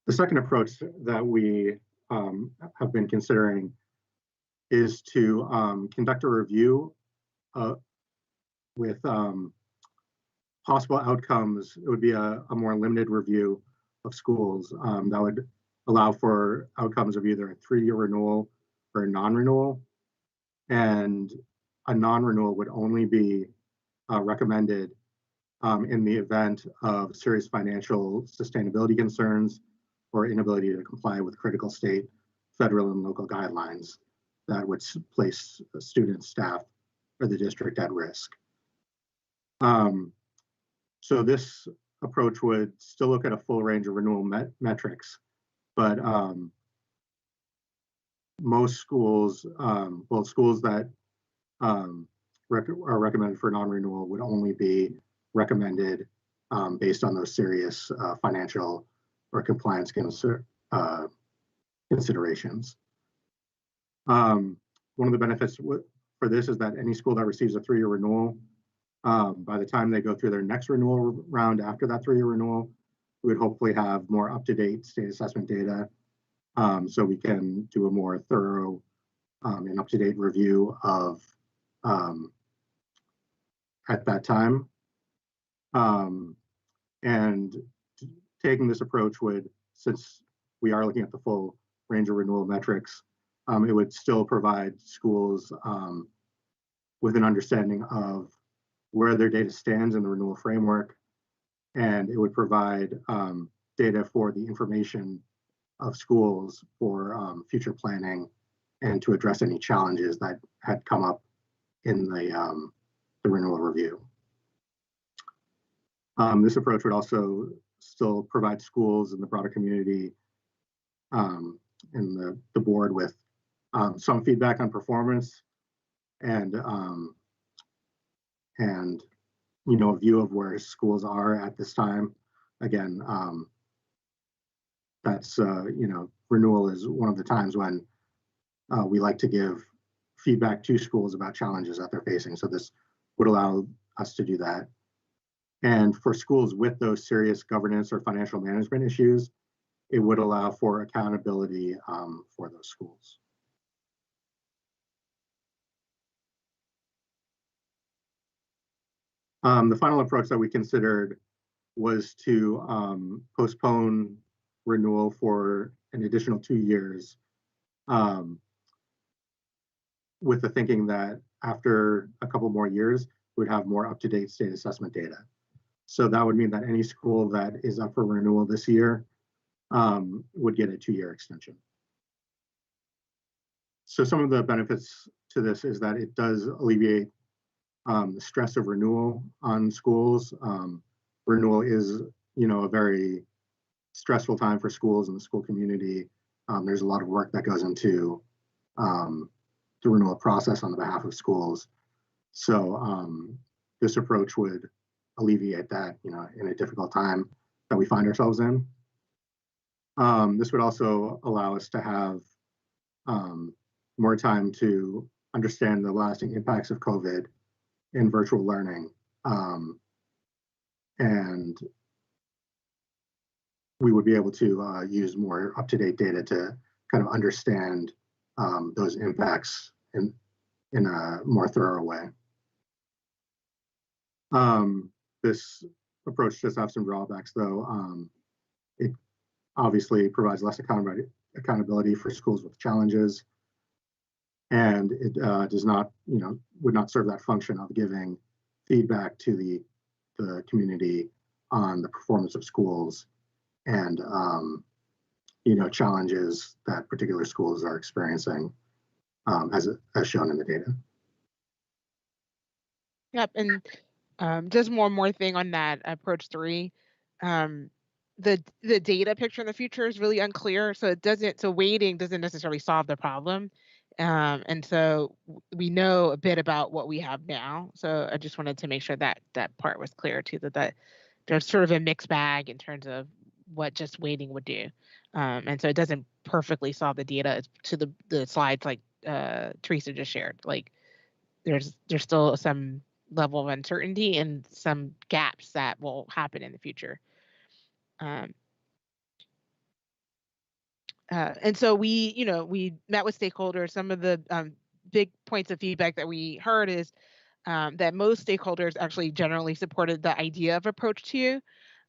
The second approach that we have been considering is to conduct a review with possible outcomes. It would be a more limited review of schools that would allow for outcomes of either a 3-year renewal or a non-renewal. And a non-renewal would only be recommended in the event of serious financial sustainability concerns or inability to comply with critical state, federal, and local guidelines that would place students, staff, or the district at risk. So this approach would still look at a full range of renewal metrics, but most schools, well, schools that are recommended for non-renewal would only be recommended based on those serious financial or compliance considerations. one of the benefits for this is that any school that receives a 3-year renewal, by the time they go through their next renewal round after that 3-year renewal, we would hopefully have more up-to-date state assessment data, so we can do a more thorough and up-to-date review of at that time. And taking this approach would, since we are looking at the full range of renewal metrics, it would still provide schools with an understanding of where their data stands in the renewal framework, and it would provide data for the information of schools for future planning and to address any challenges that had come up in the renewal review. This approach would also still provide schools and the broader community and the board with some feedback on performance and a view of where schools are at this time. Again, that's renewal is one of the times when we like to give feedback to schools about challenges that they're facing. So this would allow us to do that. And for schools with those serious governance or financial management issues, it would allow for accountability for those schools. The final approach that we considered was to postpone renewal for an additional 2 years, with the thinking that after a couple more years, we'd have more up-to-date state assessment data. So that would mean that any school that is up for renewal this year would get a 2-year extension. So some of the benefits to this is that it does alleviate the stress of renewal on schools. Renewal is, a very stressful time for schools and the school community. There's a lot of work that goes into the renewal process on the behalf of schools. So this approach would alleviate that, in a difficult time that we find ourselves in. This would also allow us to have more time to understand the lasting impacts of COVID in virtual learning. And we would be able to use more up-to-date data to kind of understand those impacts in a more thorough way. This approach does have some drawbacks, though. It obviously provides less accountability for schools with challenges, and it does not, would not serve that function of giving feedback to the community on the performance of schools and challenges that particular schools are experiencing, as shown in the data. Yep, and just one more thing on that approach 3. The data picture in the future is really unclear, so waiting doesn't necessarily solve the problem. And so we know a bit about what we have now. So I just wanted to make sure that that part was clear too, that there's sort of a mixed bag in terms of what just waiting would do. And so it doesn't perfectly solve the data to the slides like Teresa just shared. Like there's still some level of uncertainty and some gaps that will happen in the future. And so we met with stakeholders. Some of the big points of feedback that we heard is that most stakeholders actually generally supported the idea of approach 2,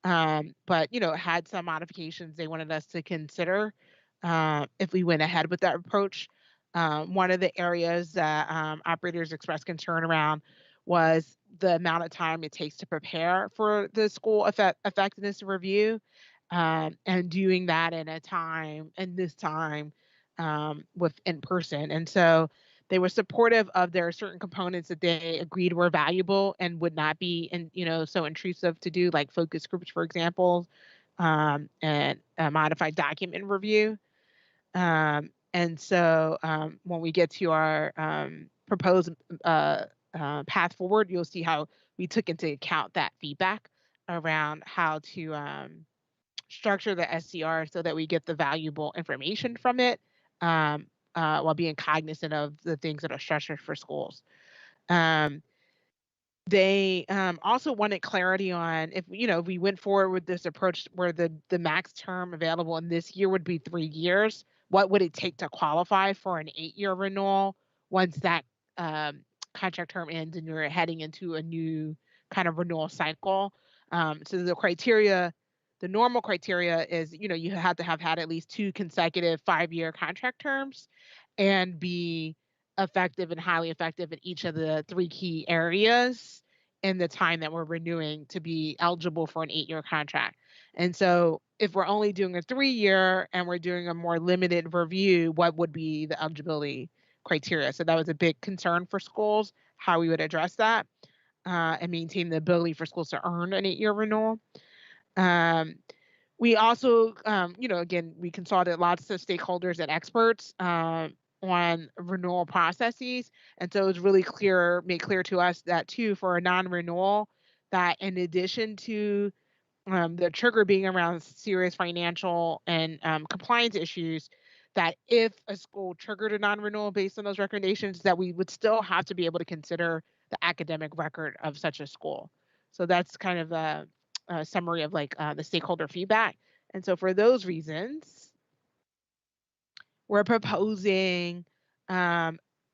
but had some modifications they wanted us to consider if we went ahead with that approach. One of the areas that operators expressed concern around was the amount of time it takes to prepare for the school effectiveness review, and doing that in this time with in person. And so they were supportive of there are certain components that they agreed were valuable and would not be so intrusive to do, like focus groups, for example, and a modified document review. And so when we get to our proposed path forward, you'll see how we took into account that feedback around how to structure the SCR so that we get the valuable information from it, while being cognizant of the things that are stressors for schools. They also wanted clarity on if we went forward with this approach where the max term available in this year would be 3 years. What would it take to qualify for an 8-year renewal once that contract term ends and you're heading into a new kind of renewal cycle? So the normal criteria is you have to have had at least 2 consecutive 5-year contract terms and be effective and highly effective in each of the 3 key areas in the time that we're renewing to be eligible for an 8-year contract. And so if we're only doing a 3-year and we're doing a more limited review, what would be the eligibility criteria? So that was a big concern for schools, how we would address that and maintain the ability for schools to earn an 8-year renewal. We also, again, we consulted lots of stakeholders and experts on renewal processes. And so it was really made clear to us that too, for a non-renewal, that in addition to the trigger being around serious financial and compliance issues, that if a school triggered a non-renewal based on those recommendations, that we would still have to be able to consider the academic record of such a school. So that's kind of a summary of the stakeholder feedback. And so for those reasons, we're proposing a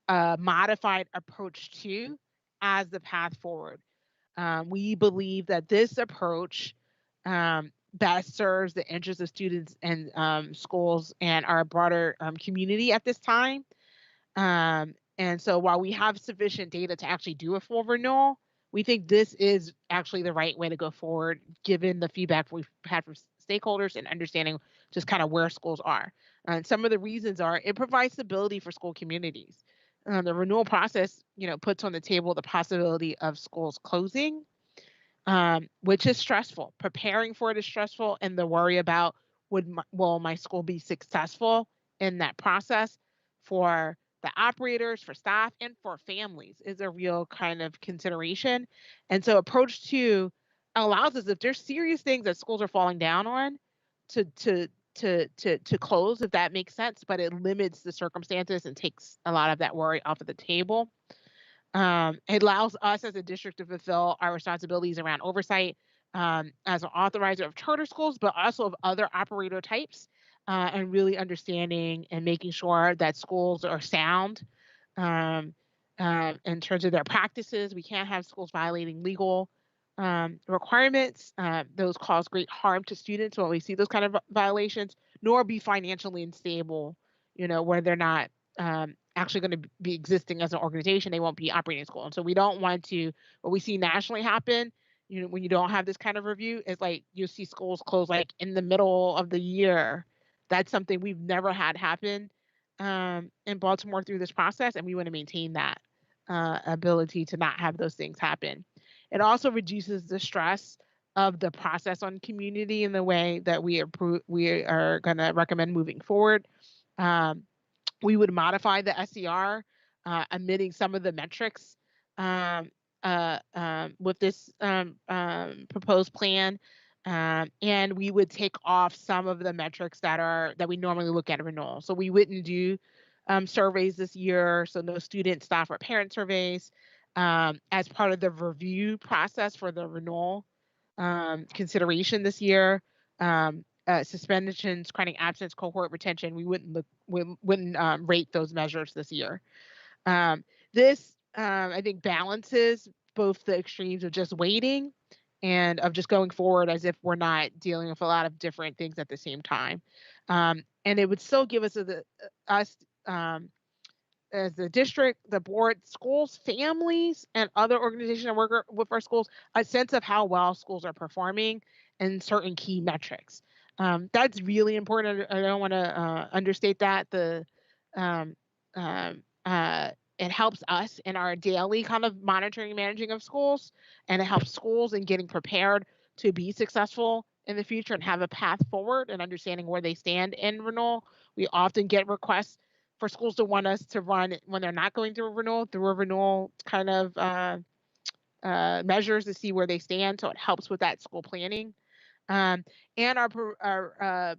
modified approach 2 as the path forward. We believe that this approach best serves the interests of students and schools and our broader community at this time. And so while we have sufficient data to actually do a full renewal, we think this is actually the right way to go forward, given the feedback we've had from stakeholders and understanding just kind of where schools are. And some of the reasons are it provides stability for school communities. The renewal process, puts on the table the possibility of schools closing, which is stressful. Preparing for it is stressful, and the worry about will my school be successful in that process for the operators, for staff, and for families is a real kind of consideration. And so approach 2 allows us, if there's serious things that schools are falling down on, to close, if that makes sense, but it limits the circumstances and takes a lot of that worry off of the table. It allows us as a district to fulfill our responsibilities around oversight as an authorizer of charter schools, but also of other operator types, and really understanding and making sure that schools are sound in terms of their practices. We can't have schools violating legal requirements. Those cause great harm to students when we see those kind of violations, nor be financially unstable, where they're not actually going to be existing as an organization. They won't be operating school. And so we don't want to, what we see nationally happen, when you don't have this kind of review, is you see schools close in the middle of the year. That's something we've never had happen in Baltimore through this process. And we want to maintain that ability to not have those things happen. It also reduces the stress of the process on community in the way that we are going to recommend moving forward. We would modify the SER, omitting some of the metrics with this proposed plan, and we would take off some of the metrics that we normally look at renewal. So we wouldn't do surveys this year, so no student, staff, or parent surveys as part of the review process for the renewal consideration this year. Suspensions, chronic absence, cohort retention, we wouldn't rate those measures this year. This, I think, balances both the extremes of just waiting and of just going forward as if we're not dealing with a lot of different things at the same time. And it would still give us as the district, the board, schools, families, and other organizations that work with our schools, a sense of how well schools are performing in certain key metrics. That's really important. I don't want to understate that. It helps us in our daily kind of monitoring and managing of schools, and it helps schools in getting prepared to be successful in the future and have a path forward and understanding where they stand in renewal. We often get requests for schools to want us to run when they're not going through a renewal kind of measures to see where they stand. So it helps with that school planning. And our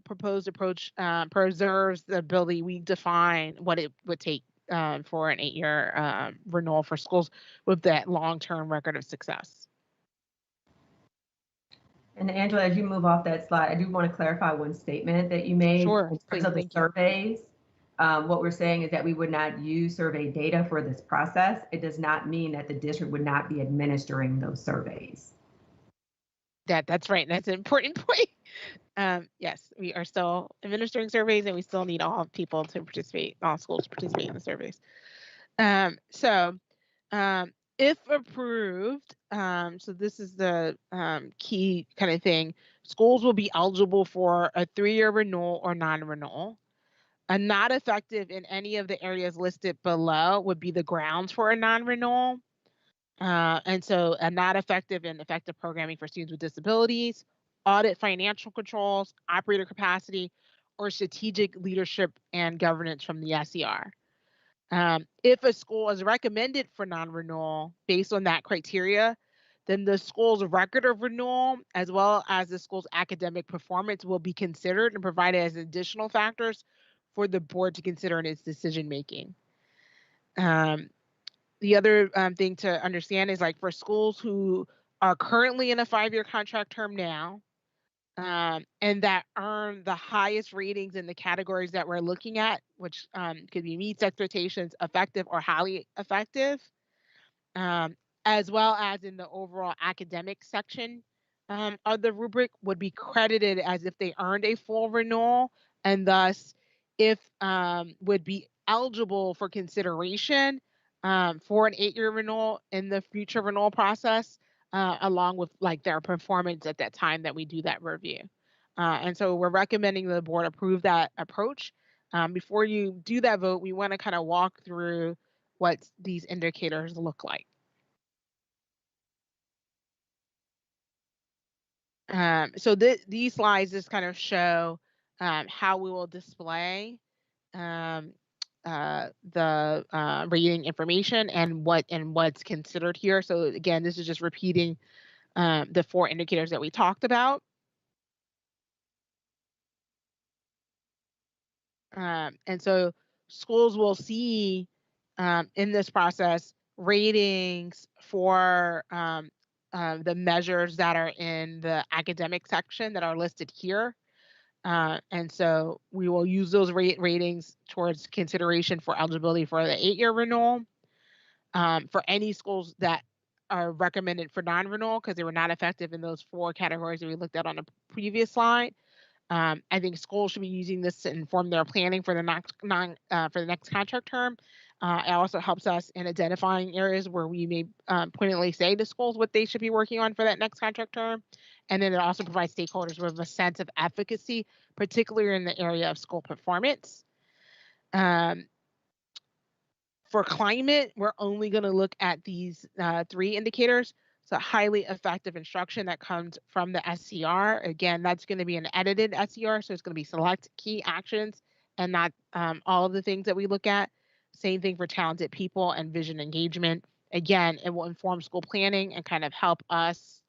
proposed approach preserves the ability, we define what it would take for an 8-year renewal for schools with that long-term record of success. And Angela, as you move off that slide, I do want to clarify one statement that you made. Sure, in please, terms of the thank you. surveys. What we're saying is that we would not use survey data for this process. It does not mean that the district would not be administering those surveys. That's right. That's an important point. Yes, we are still administering surveys, and we still need all people to participate, all schools to participate in the surveys. If approved, so this is the key kind of thing, schools will be eligible for a 3-year renewal or non-renewal. A not effective in any of the areas listed below would be the grounds for a non-renewal. And so a not effective in effective programming for students with disabilities, audit financial controls, operator capacity, or strategic leadership and governance from the SER. If a school is recommended for non-renewal based on that criteria, then the school's record of renewal, as well as the school's academic performance, will be considered and provided as additional factors for the board to consider in its decision making. The other thing to understand is, like, for schools who are currently in a 5-year contract term now, and that earn the highest ratings in the categories that we're looking at, which could be meets expectations, effective, or highly effective, as well as in the overall academic section of the rubric, would be credited as if they earned a full renewal, and thus if would be eligible for consideration for an 8-year renewal in the future renewal process, along with like their performance at that time that we do that review. And so we're recommending the board approve that approach. Before you do that vote, we want to kind of walk through what these indicators look like. So these slides just kind of show how we will display the rating information and what's considered here. So again, this is just repeating the 4 indicators that we talked about. And so schools will see in this process ratings for the measures that are in the academic section that are listed here. And so we will use those ratings towards consideration for eligibility for the 8-year renewal. For any schools that are recommended for non-renewal because they were not effective in those 4 categories that we looked at on the previous slide. I think schools should be using this to inform their planning for the next contract term. It also helps us in identifying areas where we may pointedly say to schools what they should be working on for that next contract term. And then it also provides stakeholders with a sense of efficacy, particularly in the area of school performance. For climate, we're only going to look at these 3 indicators. So highly effective instruction that comes from the SCR. Again, that's going to be an edited SCR, so it's going to be select key actions and not all of the things that we look at. Same thing for talented people and vision engagement. Again, it will inform school planning and kind of help us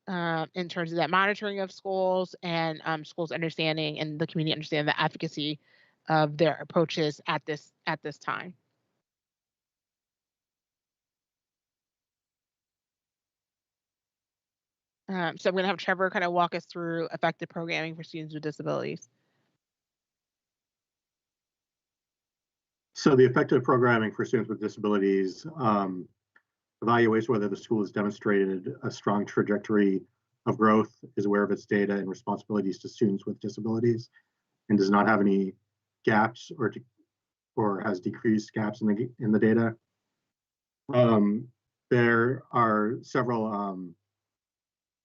in terms of that monitoring of schools and schools understanding and the community understanding the efficacy of their approaches at this time. So I'm going to have Trevor kind of walk us through effective programming for students with disabilities. So the effective programming for students with disabilities evaluates whether the school has demonstrated a strong trajectory of growth, is aware of its data and responsibilities to students with disabilities, and does not have any gaps or has decreased gaps in the data. There are several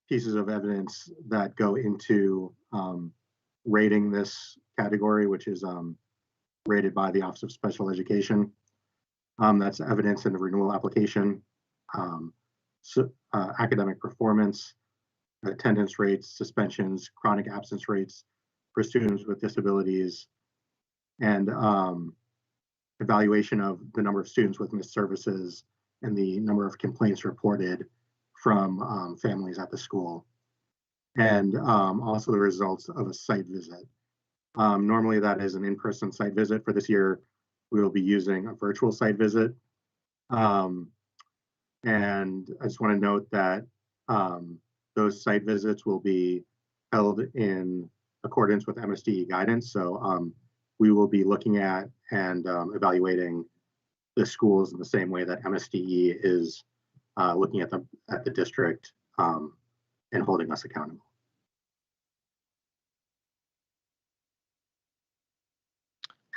pieces of evidence that go into rating this category, which is rated by the Office of Special Education. That's evidence in the renewal application, academic performance, attendance rates, suspensions, chronic absence rates for students with disabilities, and evaluation of the number of students with missed services and the number of complaints reported from families at the school. and also the results of a site visit. Normally that is an in-person site visit. For this year, we will be using a virtual site visit. And I just want to note that those site visits will be held in accordance with MSDE guidance. So we will be looking at and evaluating the schools in the same way that MSDE is looking at the district and holding us accountable.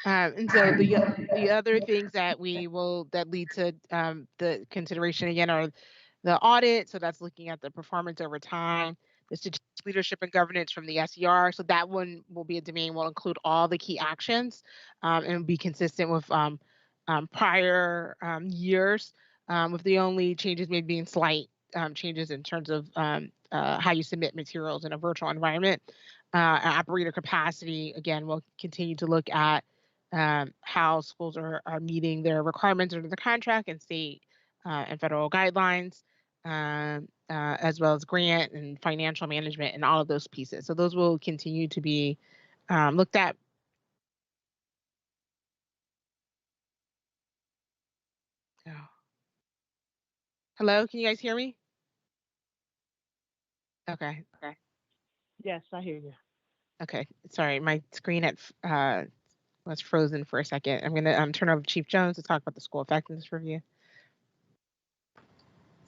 And so the other things that that lead to the consideration again are the audit. So that's looking at the performance over time, the strategic leadership and governance from the SER. So that one will be a domain, will include all the key actions and be consistent with prior years, with the only changes maybe being slight changes in terms of how you submit materials in a virtual environment. Operator capacity, again, we'll continue to look at how schools are meeting their requirements under the contract and state and federal guidelines, as well as grant and financial management and all of those pieces. So those will continue to be looked at. Oh. Hello, can you guys hear me? Okay. Yes, I hear you. Okay, sorry, my screen had was frozen for a second. I'm gonna turn over to Chief Jones to talk about the school effectiveness review.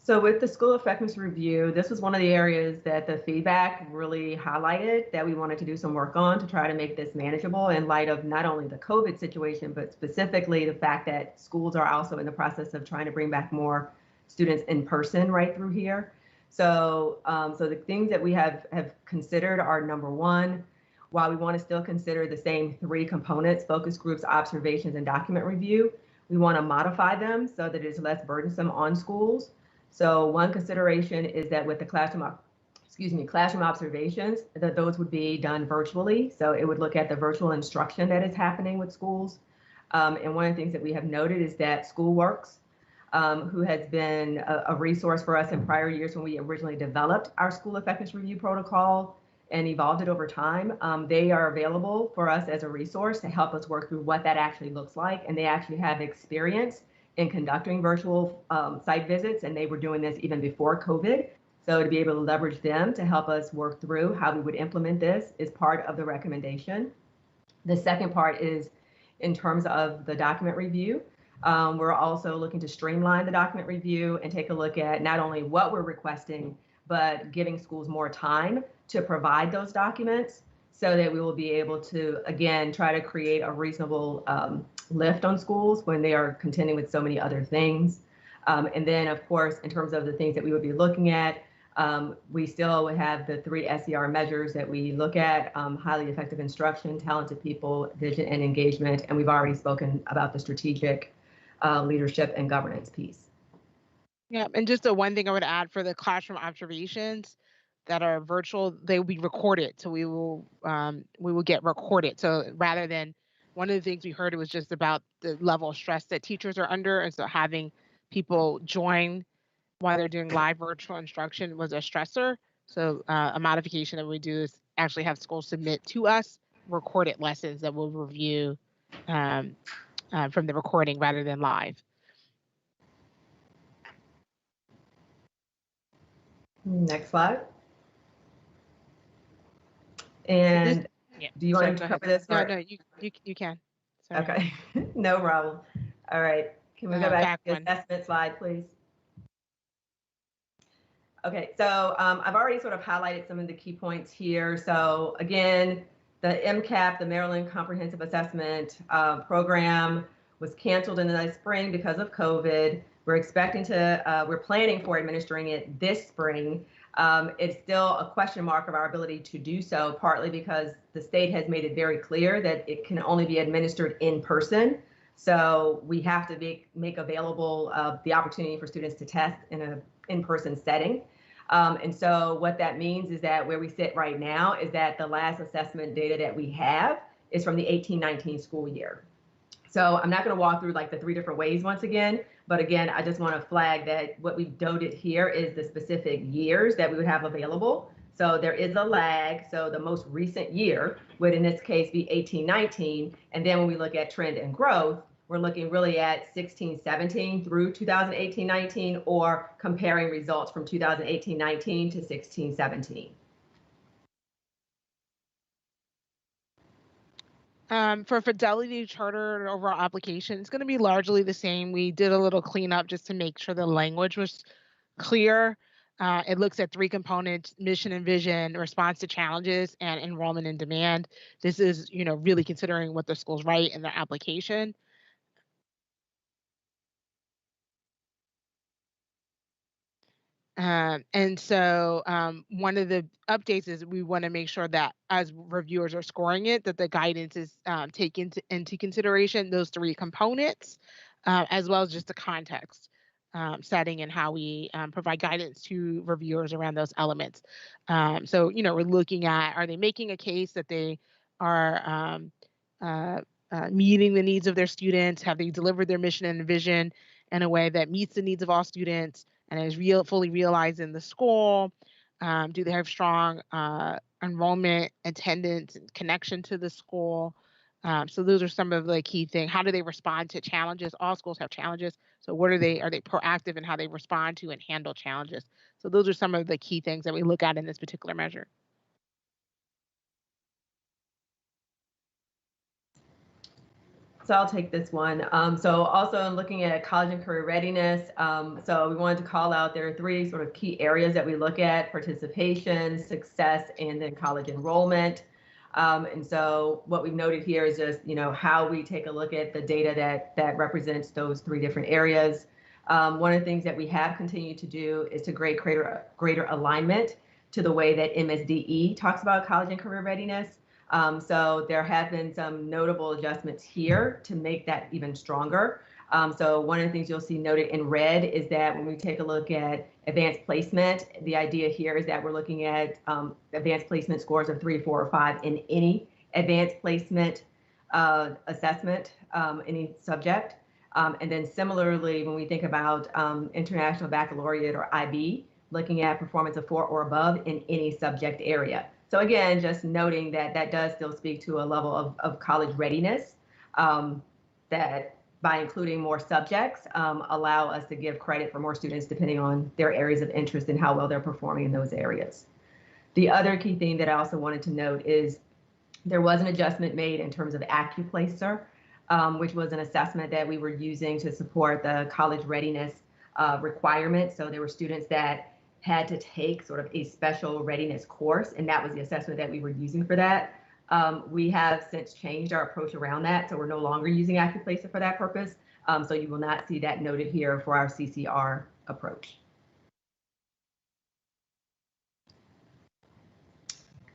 So with the school effectiveness review, this was one of the areas that the feedback really highlighted that we wanted to do some work on to try to make this manageable in light of not only the COVID situation, but specifically the fact that schools are also in the process of trying to bring back more students in person right through here. So, so the things that we have considered are, number one, while we want to still consider the same three components, focus groups, observations, and document review, we want to modify them so that it's less burdensome on schools. So one consideration is that with the classroom observations, that those would be done virtually. So it would look at the virtual instruction that is happening with schools. And one of the things that we have noted is that SchoolWorks, who has been a resource for us in prior years when we originally developed our school effectiveness review protocol and evolved it over time, they are available for us as a resource to help us work through what that actually looks like. And they actually have experience in conducting virtual site visits, and they were doing this even before COVID. So to be able to leverage them to help us work through how we would implement this is part of the recommendation. The second part is in terms of the document review. We're also looking to streamline the document review and take a look at not only what we're requesting, but giving schools more time to provide those documents so that we will be able to, again, try to create a reasonable lift on schools when they are contending with so many other things. And then, of course, in terms of the things that we would be looking at, we still have the 3 SER measures that we look at, highly effective instruction, talented people, vision, and engagement. And we've already spoken about the strategic leadership and governance piece. Yeah, and just the one thing I would add for the classroom observations that are virtual, they will be recorded. So we will get recorded. So rather than, one of the things we heard, it was just about the level of stress that teachers are under. And so having people join while they're doing live virtual instruction was a stressor. So a modification that we do is actually have schools submit to us recorded lessons that we'll review from the recording rather than live. Next slide. And do you want to cover this? No, you can. Sorry. Okay, no problem. All right, can we go back to the assessment slide, please? Okay, so I've already sort of highlighted some of the key points here. So again, the MCAP, the Maryland Comprehensive Assessment Program, was canceled in the spring because of COVID. We're planning for administering it this spring. It's still a question mark of our ability to do so, partly because the state has made it very clear that it can only be administered in person. So we have to make available the opportunity for students to test in an in-person setting. And so what that means is that where we sit right now is that the last assessment data that we have is from the 18-19 school year. So I'm not going to walk through like the 3 different ways once again, but again, I just want to flag that what we've noted here is the specific years that we would have available. So there is a lag. So the most recent year would in this case be 18-19. And then when we look at trend and growth, we're looking really at 16-17 through 2018-19, or comparing results from 2018-19 to 16-17. For fidelity charter and overall application, it's going to be largely the same. We did a little cleanup just to make sure the language was clear. It looks at 3 components: mission and vision, response to challenges, and enrollment and demand. This is, really considering what the schools write in their application. And so one of the updates is we want to make sure that as reviewers are scoring it, that the guidance is taken into consideration those 3 components, as well as just the context setting and how we provide guidance to reviewers around those elements. So, we're looking at, are they making a case that they are meeting the needs of their students? Have they delivered their mission and vision in a way that meets the needs of all students and is fully realized in the school? Do they have strong enrollment, attendance, and connection to the school? So those are some of the key things. How do they respond to challenges? All schools have challenges. So are they proactive in how they respond to and handle challenges? So those are some of the key things that we look at in this particular measure. So I'll take this one. So also in looking at college and career readiness, so we wanted to call out there are 3 sort of key areas that we look at: participation, success, and then college enrollment. And so what we've noted here is just, how we take a look at the data that represents those 3 different areas. One of the things that we have continued to do is to create greater alignment to the way that MSDE talks about college and career readiness. So there have been some notable adjustments here to make that even stronger. So one of the things you'll see noted in red is that when we take a look at advanced placement, the idea here is that we're looking at advanced placement scores of 3, 4, or 5 in any advanced placement assessment, any subject. And then similarly, when we think about International Baccalaureate or IB, looking at performance of 4 or above in any subject area. So again, just noting that that does still speak to a level of college readiness that by including more subjects allow us to give credit for more students depending on their areas of interest and how well they're performing in those areas. The other key thing that I also wanted to note is there was an adjustment made in terms of AccuPlacer, which was an assessment that we were using to support the college readiness requirements. So there were students that had to take sort of a special readiness course, and that was the assessment that we were using for that. We have since changed our approach around that, so we're no longer using AccuPlacer for that purpose. So you will not see that noted here for our CCR approach.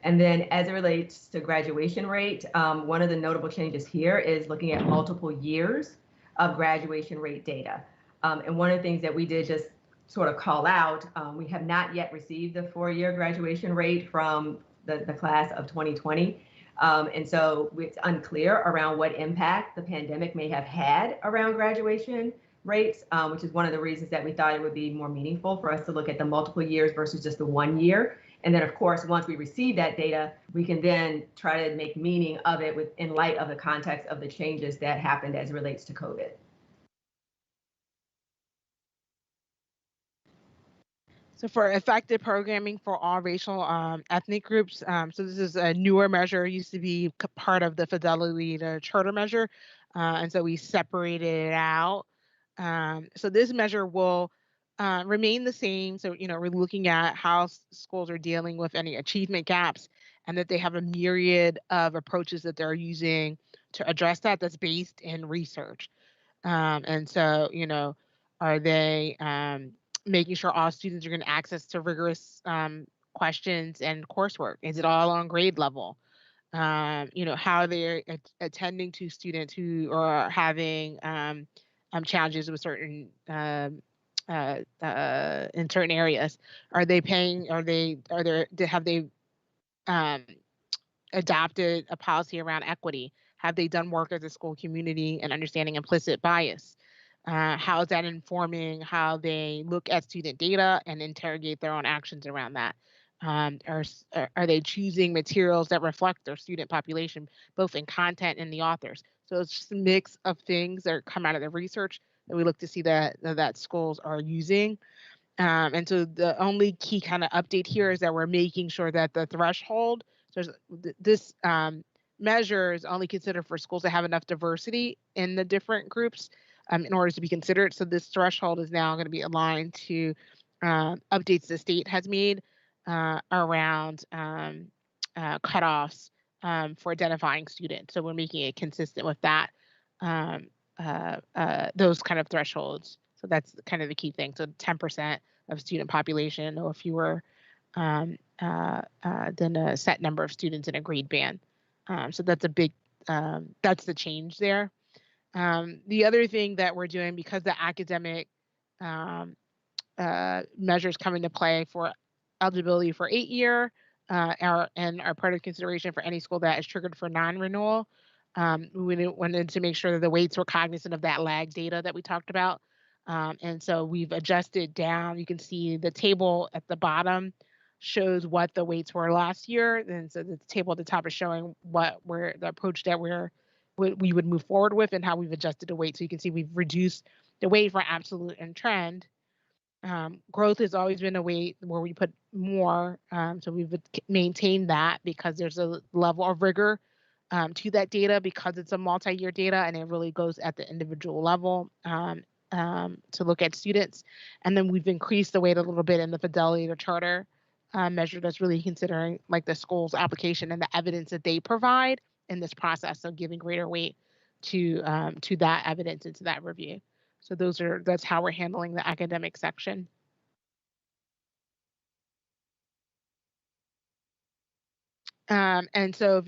And then as it relates to graduation rate, one of the notable changes here is looking at multiple years of graduation rate data. And one of the things that we did just sort of call out, we have not yet received the 4-year graduation rate from the class of 2020. And so it's unclear around what impact the pandemic may have had around graduation rates, which is one of the reasons that we thought it would be more meaningful for us to look at the multiple years versus just the 1 year. And then, of course, once we receive that data, we can then try to make meaning of it in light of the context of the changes that happened as it relates to COVID. So for effective programming for all racial ethnic groups, so this is a newer measure, it used to be part of the fidelity to charter measure, and so we separated it out. So this measure will remain the same. So, we're looking at how schools are dealing with any achievement gaps and that they have a myriad of approaches that they're using to address that's based in research. And so, are they making sure all students are getting access to rigorous questions and coursework? Is it all on grade level? How they're attending to students who are having challenges with certain in certain areas. Are they paying? Have they adopted a policy around equity? Have they done work as a school community and understanding implicit bias? How is that informing how they look at student data and interrogate their own actions around that? Are they choosing materials that reflect their student population, both in content and the authors? So it's just a mix of things that come out of the research that we look to see that schools are using. And so the only key kind of update here is that we're making sure that the threshold, so this measure is only considered for schools that have enough diversity in the different groups in order to be considered. So this threshold is now going to be aligned to updates the state has made around cutoffs for identifying students. So we're making it consistent with that, those kind of thresholds. So that's kind of the key thing. So 10% of student population or fewer than a set number of students in a grade band. So that's a big, that's the change there. The other thing that we're doing, because the academic measures come into play for eligibility for 8-year and are part of consideration for any school that is triggered for non-renewal. We wanted to make sure that the weights were cognizant of that lag data that we talked about. And so we've adjusted down. You can see the table at the bottom shows what the weights were last year. And so the table at the top is showing what we're the approach that we would move forward with and how we've adjusted the weight. So you can see we've reduced the weight for absolute and trend. Growth has always been a way where we put more. So we've maintained that because there's a level of rigor to that data because it's a multi-year data and it really goes at the individual level to look at students. And then we've increased the weight a little bit in the fidelity to charter measure that's really considering like the school's application and the evidence that they provide in this process. So giving greater weight to that evidence and to that review. So that's how we're handling the academic section. And so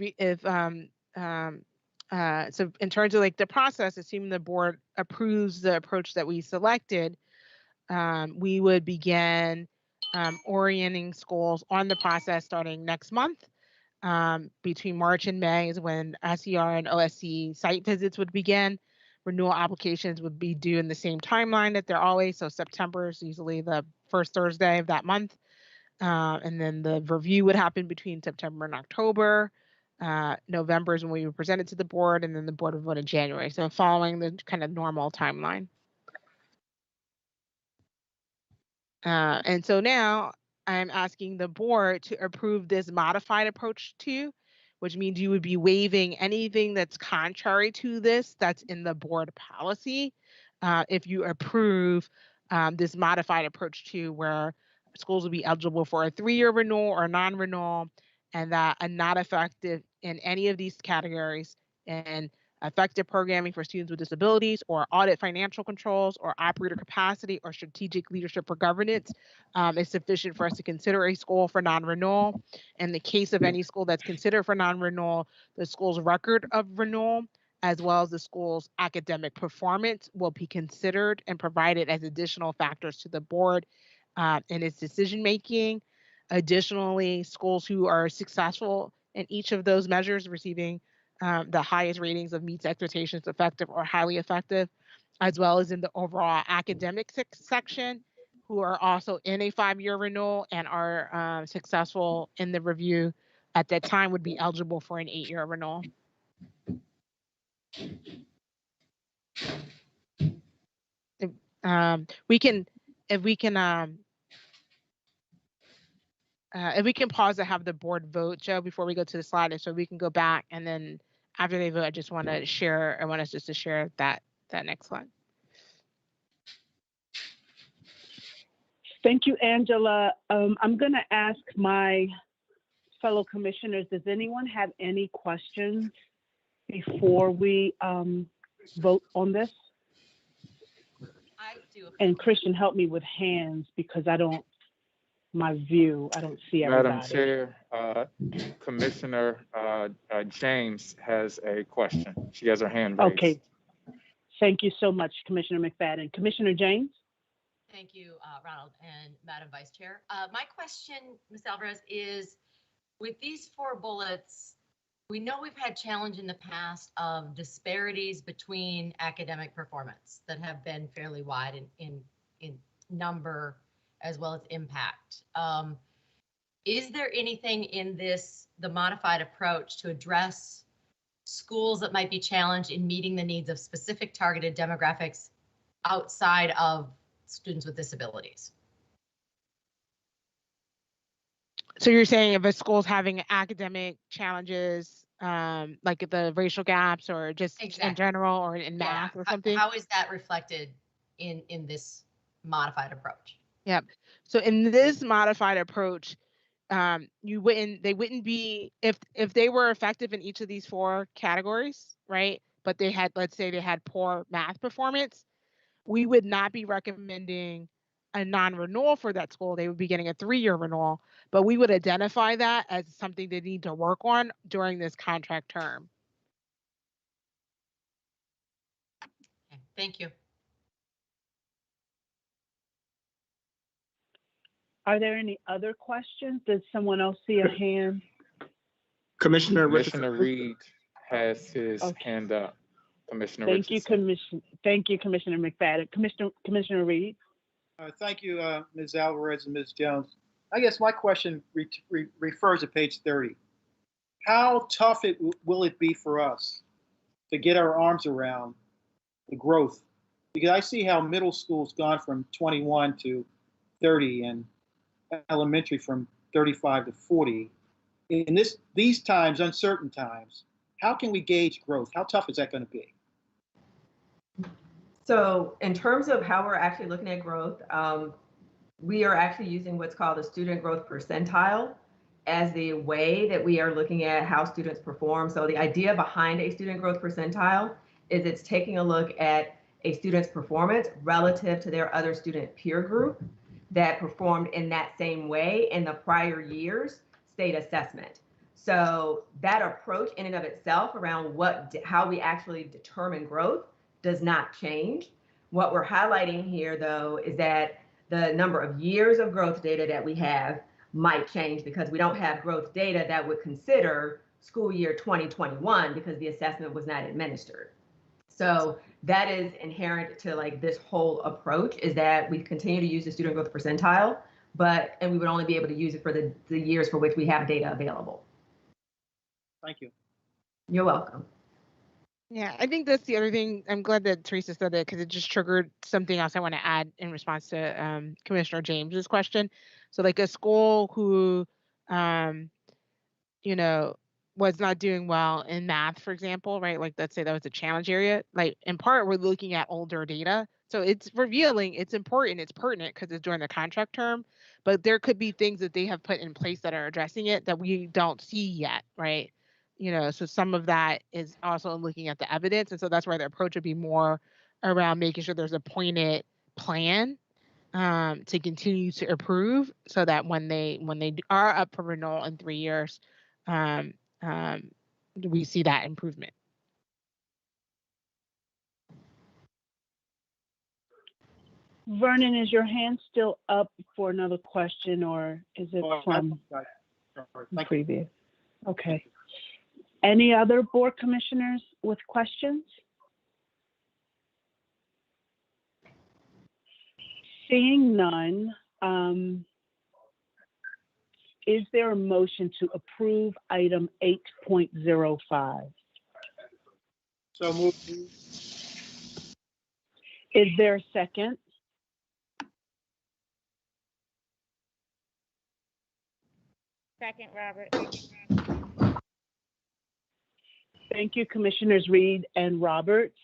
so in terms of like the process, assuming the board approves the approach that we selected, we would begin orienting schools on the process starting next month. Between March and May is when SER and OSC site visits would begin. Renewal applications would be due in the same timeline that they're always. So September is usually the first Thursday of that month. And then the review would happen between September and October. November is when we would present it to the board, and then the board would vote in January. So following the kind of normal timeline. And so now I'm asking the board to approve this modified approach to, which means you would be waiving anything that's contrary to this that's in the board policy. If you approve this modified approach to where schools will be eligible for a 3-year renewal or non-renewal, and that are not effective in any of these categories and effective programming for students with disabilities or audit financial controls or operator capacity or strategic leadership for governance is sufficient for us to consider a school for non-renewal. In the case of any school that's considered for non-renewal, the school's record of renewal as well as the school's academic performance will be considered and provided as additional factors to the board in its decision making. Additionally, schools who are successful in each of those measures receiving the highest ratings of meets expectations, effective or highly effective, as well as in the overall academic section, who are also in a 5-year renewal and are successful in the review at that time would be eligible for an 8-year renewal. If we can pause to have the board vote, Joe, before we go to the slide, and so we can go back, and then after they vote, I just want to share. I want us just to share that next slide. Thank you, Angela. I'm going to ask my fellow commissioners, does anyone have any questions before we vote on this? I do. And Christian, help me with hands because I don't see everybody. Madam Chair, Commissioner James has a question. She has her hand raised. Okay. Thank you so much, Commissioner McFadden. Commissioner James? Thank you, Ronald and Madam Vice Chair. My question, Ms. Alvarez, is with these 4 bullets, we know we've had challenge in the past of disparities between academic performance that have been fairly wide in number as well as impact. Is there anything in the modified approach to address schools that might be challenged in meeting the needs of specific targeted demographics outside of students with disabilities? So you're saying if a school's having academic challenges, like the racial gaps or just in general or in math or something? How is that reflected in this modified approach? Yep. So in this modified approach, they wouldn't be, if they were effective in each of these 4 categories, right? But they had, let's say they had poor math performance, we would not be recommending a non-renewal for that school. They would be getting a 3-year renewal, but we would identify that as something they need to work on during this contract term. Okay, thank you. Are there any other questions? Does someone else see a hand? Commissioner Reed has his hand up. Commissioner Thank Richardson. you, Thank you, Commissioner McFadden. Commissioner Reed. Thank you, Ms. Alvarez and Ms. Jones. I guess my question refers to page 30. How tough will it be for us to get our arms around the growth? Because I see how middle school's gone from 21 to 30 and elementary from 35 to 40. In these times, uncertain times, how can we gauge growth? How tough is that going to be? So in terms of how we're actually looking at growth, we are actually using what's called the student growth percentile as the way that we are looking at how students perform. So the idea behind a student growth percentile is it's taking a look at a student's performance relative to their other student peer group that performed in that same way in the prior year's state assessment. So that approach in and of itself around how we actually determine growth does not change. What we're highlighting here, though, is that the number of years of growth data that we have might change because we don't have growth data that would consider school year 2021 because the assessment was not administered. So that is inherent to like this whole approach, is that we continue to use the student growth percentile, and we would only be able to use it for the years for which we have data available. Thank you. You're welcome. Yeah, I think that's the other thing. I'm glad that Teresa said that because it just triggered something else I want to add in response to Commissioner James's question. So like a school who, was not doing well in math, for example, right? Like let's say that was a challenge area. Like in part, we're looking at older data. So it's revealing, it's important, it's pertinent because it's during the contract term, but there could be things that they have put in place that are addressing it that we don't see yet, right? So some of that is also looking at the evidence. And so that's where the approach would be more around making sure there's a pointed plan to continue to improve so that when they are up for renewal in 3 years, we see that improvement. Vernon, is your hand still up for another question or is it from previous? Okay. Any other board commissioners with questions? Seeing none, is there a motion to approve item 8.05? So moved. Is there a second? Second, Robert. Thank you, Commissioners Reed and Roberts.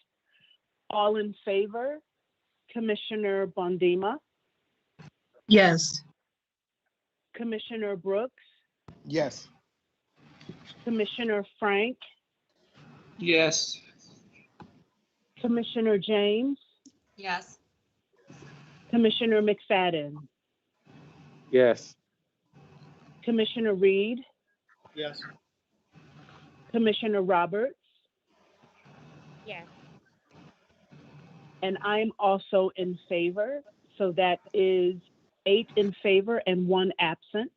All in favor? Commissioner Bondima? Yes. Commissioner Brooks? Yes. Commissioner Frank? Yes. Commissioner James? Yes. Commissioner McFadden? Yes. Commissioner Reed? Yes. Commissioner Roberts? Yes. And I'm also in favor. So that is 8 in favor and 1 absent.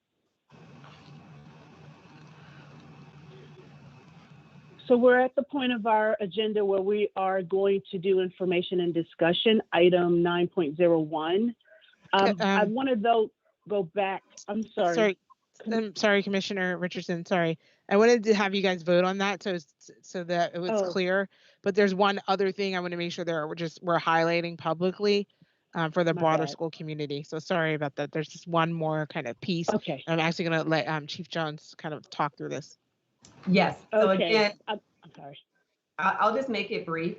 So we're at the point of our agenda where we are going to do information and discussion, item 9.01. I want to though go back. I'm sorry. I'm sorry, Commissioner Richardson, sorry. I wanted to have you guys vote on that so that it was clear. But there's one other thing I want to make sure we're highlighting publicly for the broader school community. So sorry about that. There's just one more kind of piece. Okay. I'm actually going to let Chief Jones kind of talk through this. Yes. So Okay. again, I'm sorry. I'll just make it brief.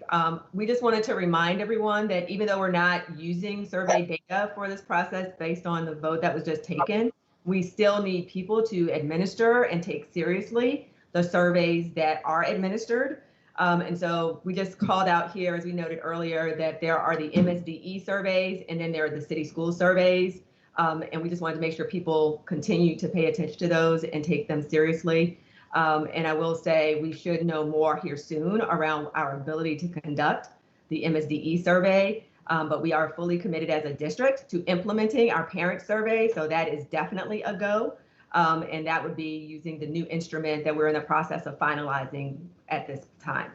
We just wanted to remind everyone that even though we're not using survey data for this process based on the vote that was just taken, we still need people to administer and take seriously the surveys that are administered. And so we just called out here, as we noted earlier, that there are the MSDE surveys and then there are the city school surveys. And we just wanted to make sure people continue to pay attention to those and take them seriously. And I will say we should know more here soon around our ability to conduct the MSDE survey, but we are fully committed as a district to implementing our parent survey. So that is definitely a go. And that would be using the new instrument that we're in the process of finalizing at this time.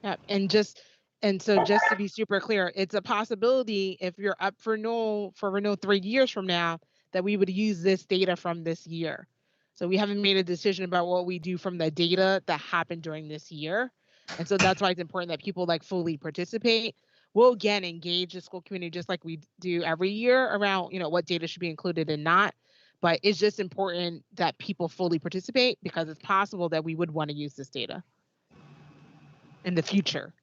Yeah, and so just to be super clear, it's a possibility if you're up for renewal 3 years from now that we would use this data from this year. So we haven't made a decision about what we do from the data that happened during this year. And so that's why it's important that people like fully participate. We'll again engage the school community just like we do every year around, what data should be included and not. But it's just important that people fully participate because it's possible that we would want to use this data in the future.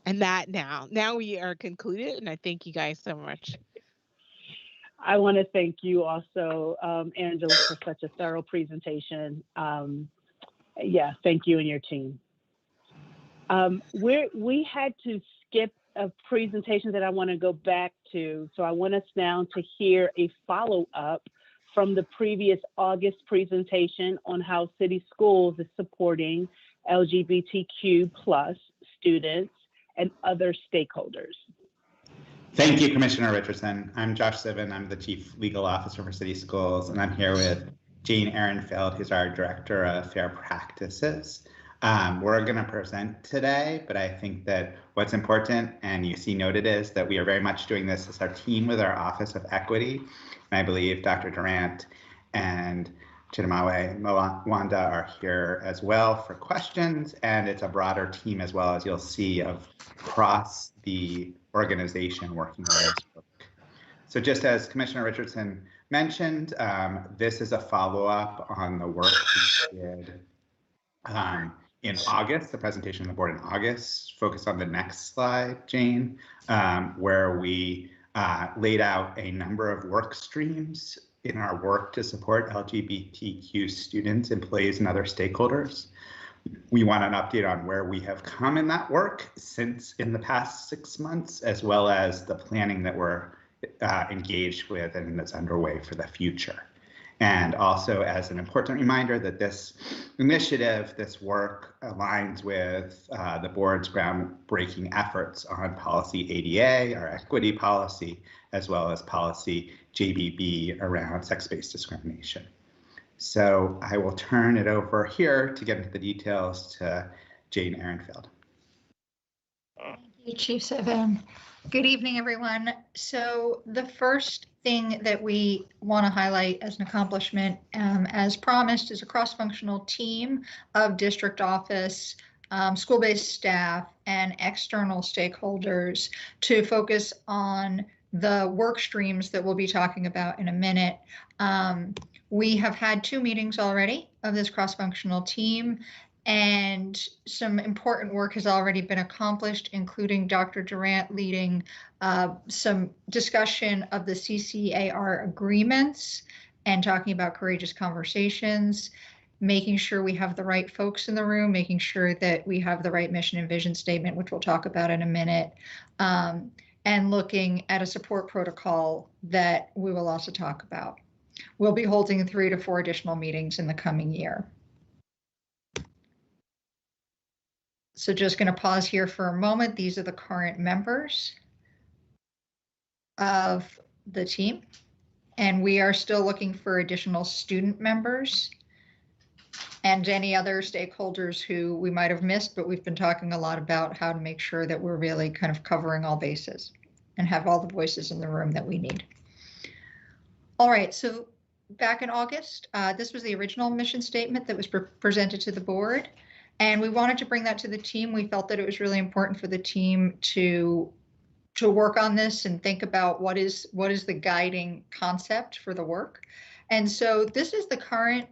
And that now we are concluded, and I thank you guys so much. I want to thank you also, Angela, for such a thorough presentation. Yeah, thank you and your team. We had to skip a presentation that I want to go back to, so I want us now to hear a follow-up from the previous August presentation on how City Schools is supporting LGBTQ+ students and other stakeholders. Thank you, Commissioner Richardson. I'm Josh Sivan. I'm the Chief Legal Officer for City Schools, and I'm here with Jane Ehrenfeld, who's our Director of Fair Practices. We're going to present today, but I think that what's important, and you see noted, is that we are very much doing this as our team with our Office of Equity. And I believe Dr. Durant and Chidamawe Mwanda are here as well for questions, and it's a broader team as well, as you'll see, of across the organization working on this work. So just as Commissioner Richardson mentioned, this is a follow-up on the work we did in August, the presentation of the board in August, focused on the next slide, Jane, where we laid out a number of work streams in our work to support LGBTQ students, employees, and other stakeholders. We want an update on where we have come in that work since in the past 6 months, as well as the planning that we're engaged with and that's underway for the future. And also as an important reminder that this initiative, this work aligns with the board's groundbreaking efforts on policy ADA, our equity policy, as well as policy JBB around sex-based discrimination. So I will turn it over here to get into the details to Jane Ehrenfeld. Thank you, Chief Sivan. Good evening, everyone. So the first thing that we want to highlight as an accomplishment, as promised, is a cross-functional team of district office, school-based staff, and external stakeholders to focus on the work streams that we'll be talking about in a minute. We have had 2 meetings already of this cross-functional team, and some important work has already been accomplished, including Dr. Durant leading some discussion of the CCAR agreements and talking about courageous conversations, making sure we have the right folks in the room, making sure that we have the right mission and vision statement, which we'll talk about in a minute, and looking at a support protocol that we will also talk about. We'll be holding 3 to 4 additional meetings in the coming year. So just going to pause here for a moment. These are the current members of the team, and we are still looking for additional student members and any other stakeholders who we might have missed, but we've been talking a lot about how to make sure that we're really kind of covering all bases and have all the voices in the room that we need. All right, so back in August, this was the original mission statement that was presented to the board. And we wanted to bring that to the team. We felt that it was really important for the team to work on this and think about what is the guiding concept for the work. And so this is the current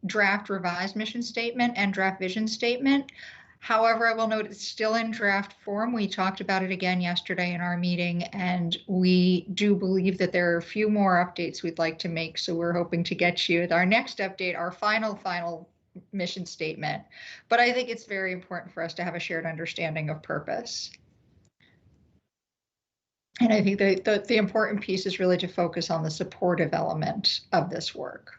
draft revised mission statement and draft vision statement. However, I will note it's still in draft form. We talked about it again yesterday in our meeting, and we do believe that there are a few more updates we'd like to make. So we're hoping to get you our next update, our final mission statement. But I think it's very important for us to have a shared understanding of purpose. And I think the important piece is really to focus on the supportive element of this work.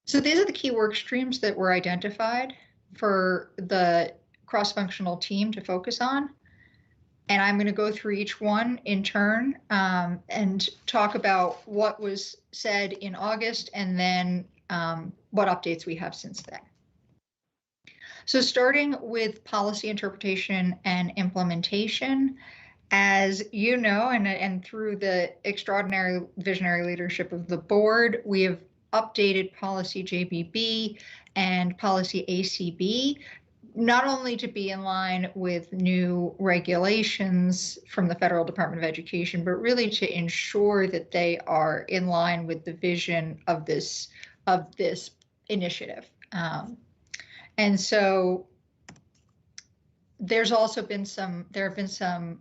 So these are the key work streams that were identified for the cross-functional team to focus on. And I'm going to go through each one in turn and talk about what was said in August and then what updates we have since then. So starting with policy interpretation and implementation, as you know, and through the extraordinary visionary leadership of the board, we have updated policy JBB and policy ACB, not only to be in line with new regulations from the Federal Department of Education, but really to ensure that they are in line with the vision of this initiative. And so there have been some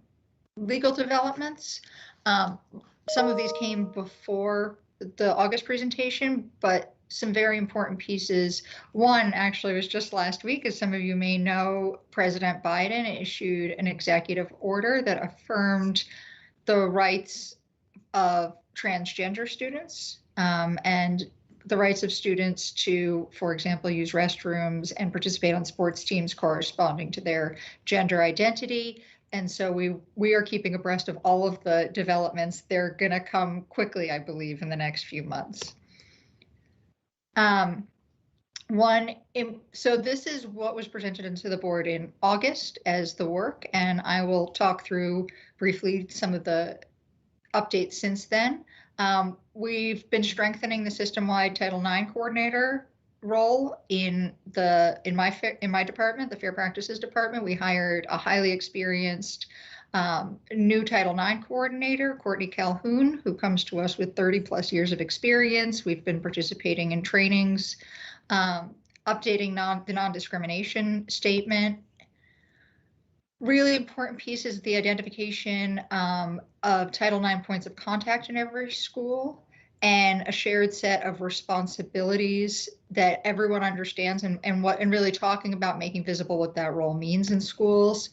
legal developments. Some of these came before the August presentation, but some very important pieces. One actually was just last week, as some of you may know, President Biden issued an executive order that affirmed the rights of transgender students and the rights of students to, for example, use restrooms and participate on sports teams corresponding to their gender identity. And so we are keeping abreast of all of the developments. They're going to come quickly, I believe, in the next few months. So this is what was presented into the board in August as the work, and I will talk through briefly some of the updates since then. We've been strengthening the system-wide Title IX coordinator role in my department, the Fair Practices Department. We hired a highly experienced new Title IX coordinator, Courtney Calhoun, who comes to us with 30+ years of experience. We've been participating in trainings, updating the non-discrimination statement. Really important piece is the identification of Title IX points of contact in every school and a shared set of responsibilities that everyone understands and really talking about making visible what that role means in schools.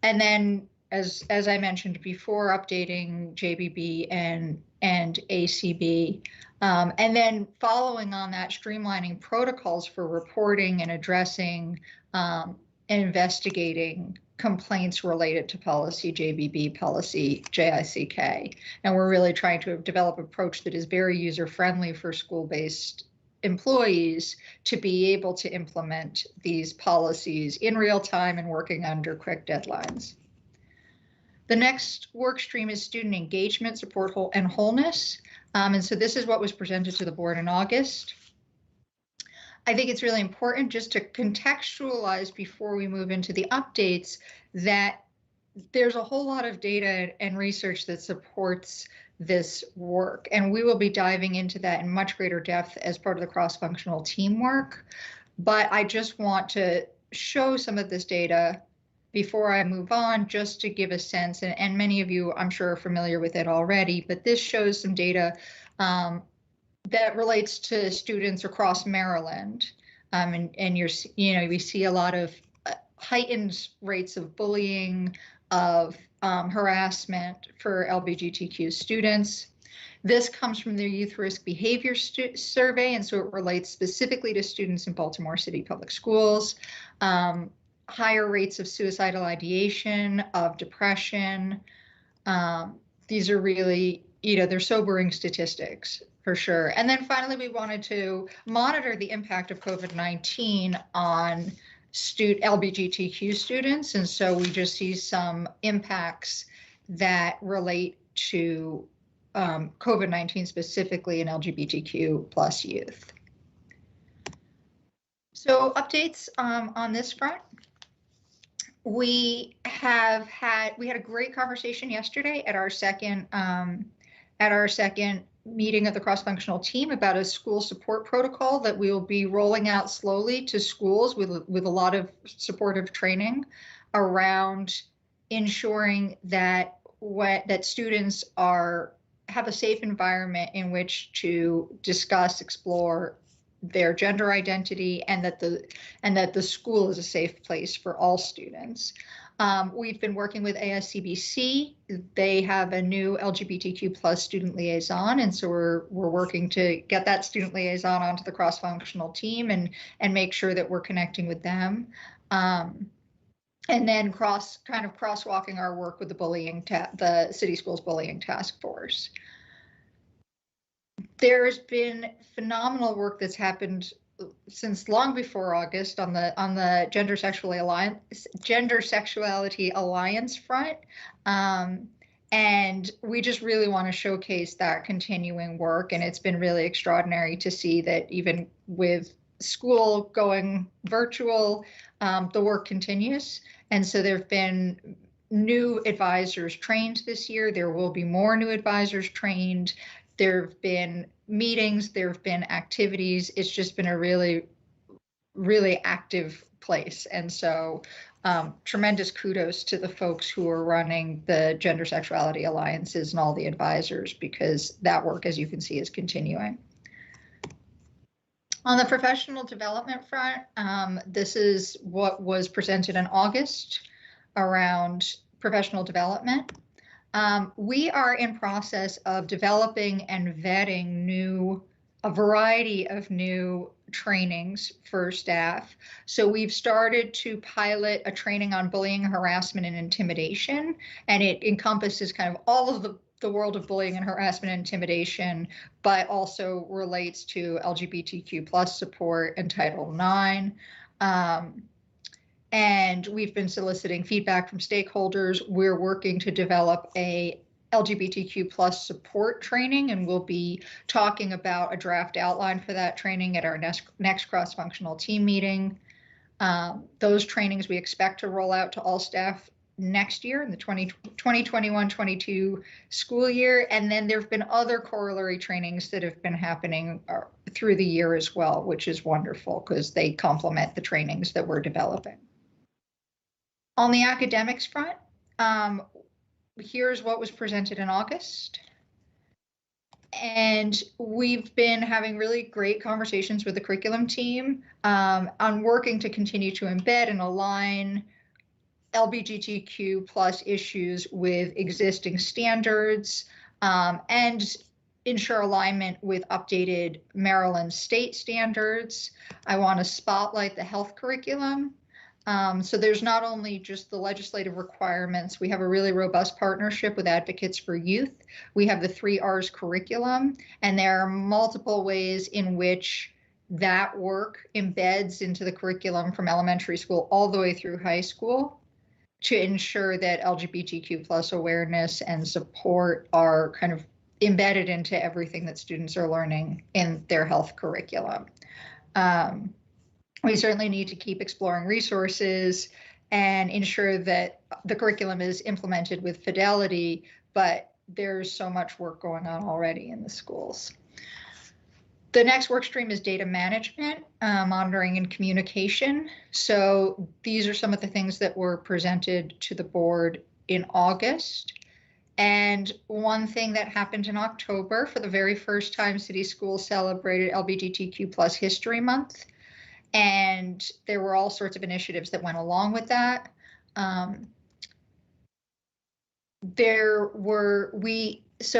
And then, as I mentioned before, updating JBB and ACB. And then following on that, streamlining protocols for reporting and addressing and investigating complaints related to policy JBB, policy JICK. And we're really trying to develop an approach that is very user-friendly for school-based employees to be able to implement these policies in real time and working under quick deadlines. The next work stream is student engagement, support, and wholeness. And so this is what was presented to the board in August. I think it's really important just to contextualize before we move into the updates that there's a whole lot of data and research that supports this work. And we will be diving into that in much greater depth as part of the cross-functional teamwork. But I just want to show some of this data before I move on, just to give a sense, and many of you I'm sure are familiar with it already, but this shows some data that relates to students across Maryland. And we see a lot of heightened rates of bullying, of harassment for LGBTQ students. This comes from the Youth Risk Behavior Survey, and so it relates specifically to students in Baltimore City Public Schools. Higher rates of suicidal ideation, of depression. These are really, they're sobering statistics for sure. And then finally, we wanted to monitor the impact of COVID-19 on LGBTQ students. And so we just see some impacts that relate to COVID-19 specifically in LGBTQ plus youth. So updates on this front. We had a great conversation yesterday at our second meeting of the cross-functional team about a school support protocol that we will be rolling out slowly to schools with a lot of supportive training around ensuring that students have a safe environment in which to discuss, explore their gender identity, and that the school is a safe place for all students. We've been working with ASCBC. They have a new LGBTQ plus student liaison, and so we're working to get that student liaison onto the cross-functional team and make sure that we're connecting with them. And then crosswalking our work with the City Schools Bullying Task Force. There's been phenomenal work that's happened since long before August on the Gender Sexuality Alliance front. And we just really want to showcase that continuing work. And it's been really extraordinary to see that even with school going virtual, the work continues. And so there have been new advisors trained this year. There will be more new advisors trained. There have been meetings, there have been activities. It's just been a really, really active place. And so tremendous kudos to the folks who are running the Gender Sexuality Alliances and all the advisors, because that work, as you can see, is continuing. On the professional development front, this is what was presented in August around professional development. We are in process of developing and vetting a variety of new trainings for staff. So we've started to pilot a training on bullying, harassment, and intimidation, and it encompasses kind of all of the world of bullying and harassment and intimidation, but also relates to LGBTQ plus support and Title IX. And we've been soliciting feedback from stakeholders. We're working to develop a LGBTQ plus support training, and we'll be talking about a draft outline for that training at our next cross-functional team meeting. Those trainings we expect to roll out to all staff next year in the 2021-22 school year. And then there have been other corollary trainings that have been happening through the year as well, which is wonderful because they complement the trainings that we're developing. On the academics front, here's what was presented in August. And we've been having really great conversations with the curriculum team on working to continue to embed and align LGBTQ plus issues with existing standards and ensure alignment with updated Maryland state standards. I want to spotlight the health curriculum. So there's not only just the legislative requirements, we have a really robust partnership with Advocates for Youth. We have the 3 R's curriculum, and there are multiple ways in which that work embeds into the curriculum from elementary school all the way through high school to ensure that LGBTQ plus awareness and support are kind of embedded into everything that students are learning in their health curriculum. We certainly need to keep exploring resources and ensure that the curriculum is implemented with fidelity, but there's so much work going on already in the schools. The next work stream is data management, monitoring, and communication. So these are some of the things that were presented to the board in August. And one thing that happened in October, for the very first time, City Schools celebrated LGBTQ plus History Month. And there were all sorts of initiatives that went along with that.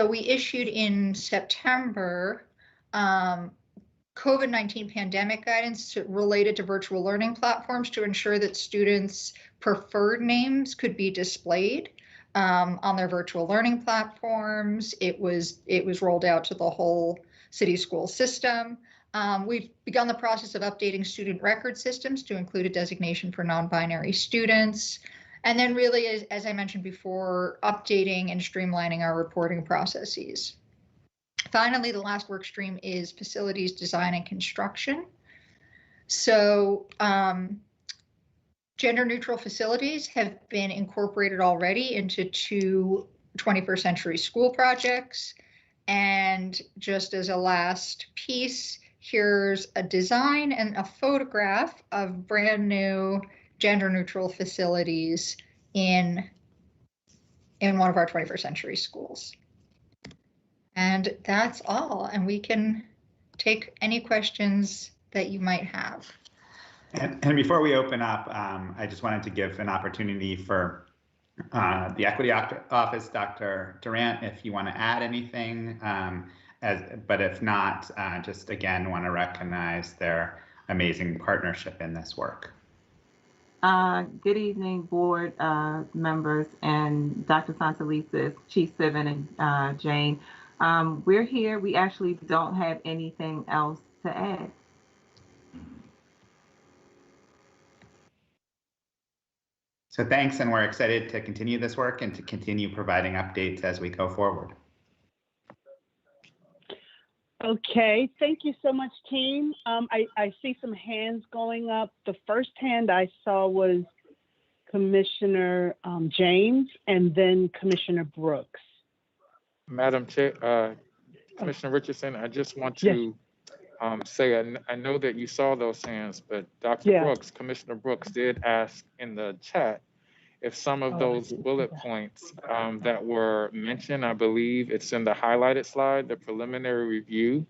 We issued in September COVID-19 pandemic guidance related to virtual learning platforms to ensure that students' preferred names could be displayed on their virtual learning platforms. It was rolled out to the whole city school system. We've begun the process of updating student record systems to include a designation for non-binary students. And then really, as I mentioned before, updating and streamlining our reporting processes. finally, the last work stream is facilities design and construction. So gender neutral facilities have been incorporated already into 2 21st century school projects. And just as a last piece, here's a design and a photograph of brand new gender neutral facilities in one of our 21st century schools. And that's all. And we can take any questions that you might have. And before we open up, I just wanted to give an opportunity for the Equity Office, Dr. Durant, if you want to add anything. But if not, just again want to recognize their amazing partnership in this work. Good evening, board members and Dr. Santelises, Chief Sivan, and Jane. We're here. We actually don't have anything else to add. So thanks, and we're excited to continue this work and to continue providing updates as we go forward. Okay, thank you so much, team. I see some hands going up. The first hand I saw was Commissioner James and then Commissioner Brooks. Madam Chair, Commissioner Richardson, I just want to say I know that you saw those hands, but Dr. Brooks, Commissioner Brooks did ask in the chat if some of those bullet points that were mentioned, I believe it's in the highlighted slide, the preliminary review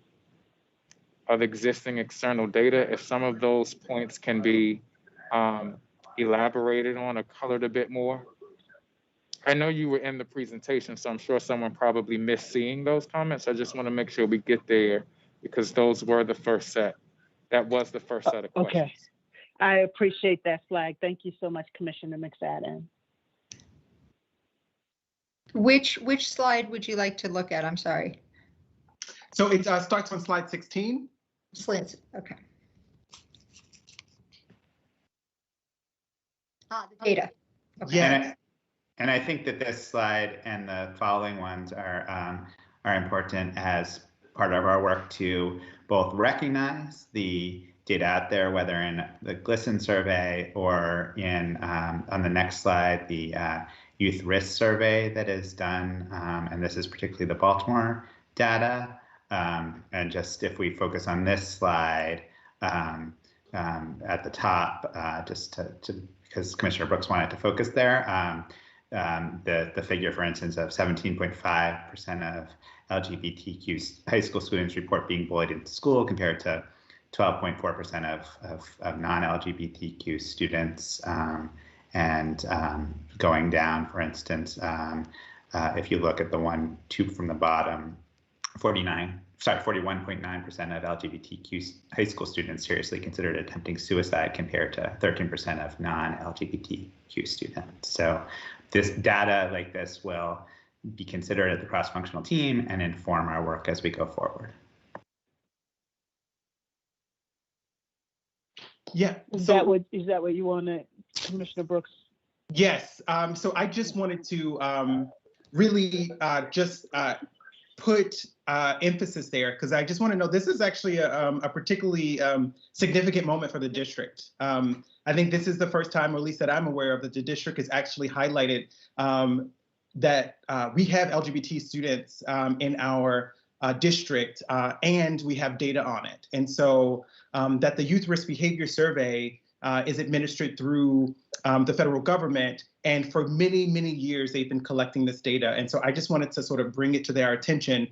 of existing external data, if some of those points can be elaborated on or colored a bit more. I know you were in the presentation, so I'm sure someone probably missed seeing those comments. I just want to make sure we get there because those were the first set. That was the first set of questions. Okay. I appreciate that flag. Thank you so much, Commissioner McFadden. Which slide would you like to look at? I'm sorry. So it starts on slide 16. Slides, okay. The data. Okay. Yeah. And I think that this slide and the following ones are important as part of our work to both recognize the data out there, whether in the GLSEN survey or in on the next slide, the youth risk survey that is done, and this is particularly the Baltimore data. And just if we focus on this slide at the top, just because Commissioner Brooks wanted to focus there, the figure, for instance, of 17.5% of LGBTQ high school students report being bullied in school compared to 12.4% of non-LGBTQ students, and going down, for instance, if you look at the 2 from the bottom, 41.9% of LGBTQ high school students seriously considered attempting suicide compared to 13% of non-LGBTQ students. So this data like this will be considered at the cross-functional team and inform our work as we go forward. Yeah. Is that what you wanted, Commissioner Brooks? Yes. So I just wanted to really just put emphasis there because I just want to know this is actually a particularly significant moment for the district. I think this is the first time, or at least that I'm aware of, that the district has actually highlighted that we have LGBT students in our district and we have data on it. And so that the Youth Risk Behavior Survey is administered through the federal government. And for many, many years, they've been collecting this data. And so I just wanted to sort of bring it to their attention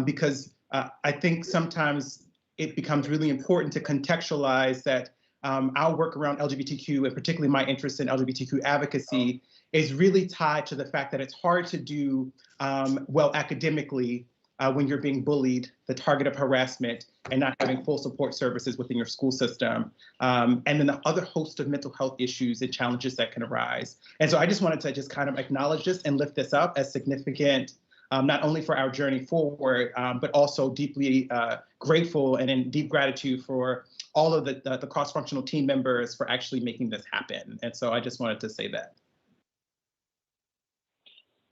because I think sometimes it becomes really important to contextualize that our work around LGBTQ, and particularly my interest in LGBTQ advocacy, is really tied to the fact that it's hard to do well academically when you're being bullied, the target of harassment, and not having full support services within your school system, and then the other host of mental health issues and challenges that can arise. And so I just wanted to just kind of acknowledge this and lift this up as significant, not only for our journey forward, but also deeply grateful and in deep gratitude for all of the cross-functional team members for actually making this happen. And so I just wanted to say that.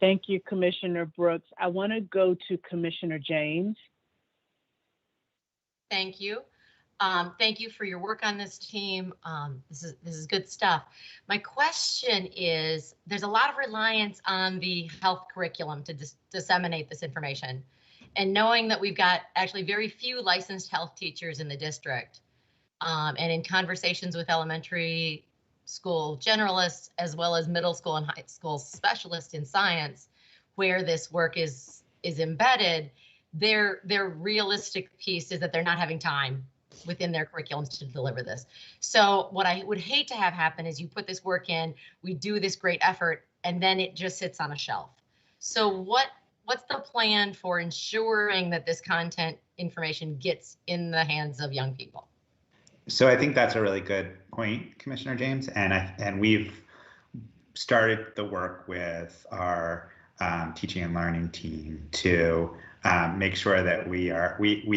Thank you, Commissioner Brooks. I want to go to Commissioner James. thank you. Thank you for your work on this team. This is good stuff. My question is, there's a lot of reliance on the health curriculum to disseminate this information. And knowing that we've got actually very few licensed health teachers in the district, and in conversations with elementary school generalists, as well as middle school and high school specialists in science, where this work is embedded, their realistic piece is that they're not having time within their curriculums to deliver this. So what I would hate to have happen is you put this work in, we do this great effort, and then it just sits on a shelf. So what's the plan for ensuring that this content information gets in the hands of young people? So I think that's a really good point, Commissioner James, and we've started the work with our teaching and learning team to make sure that we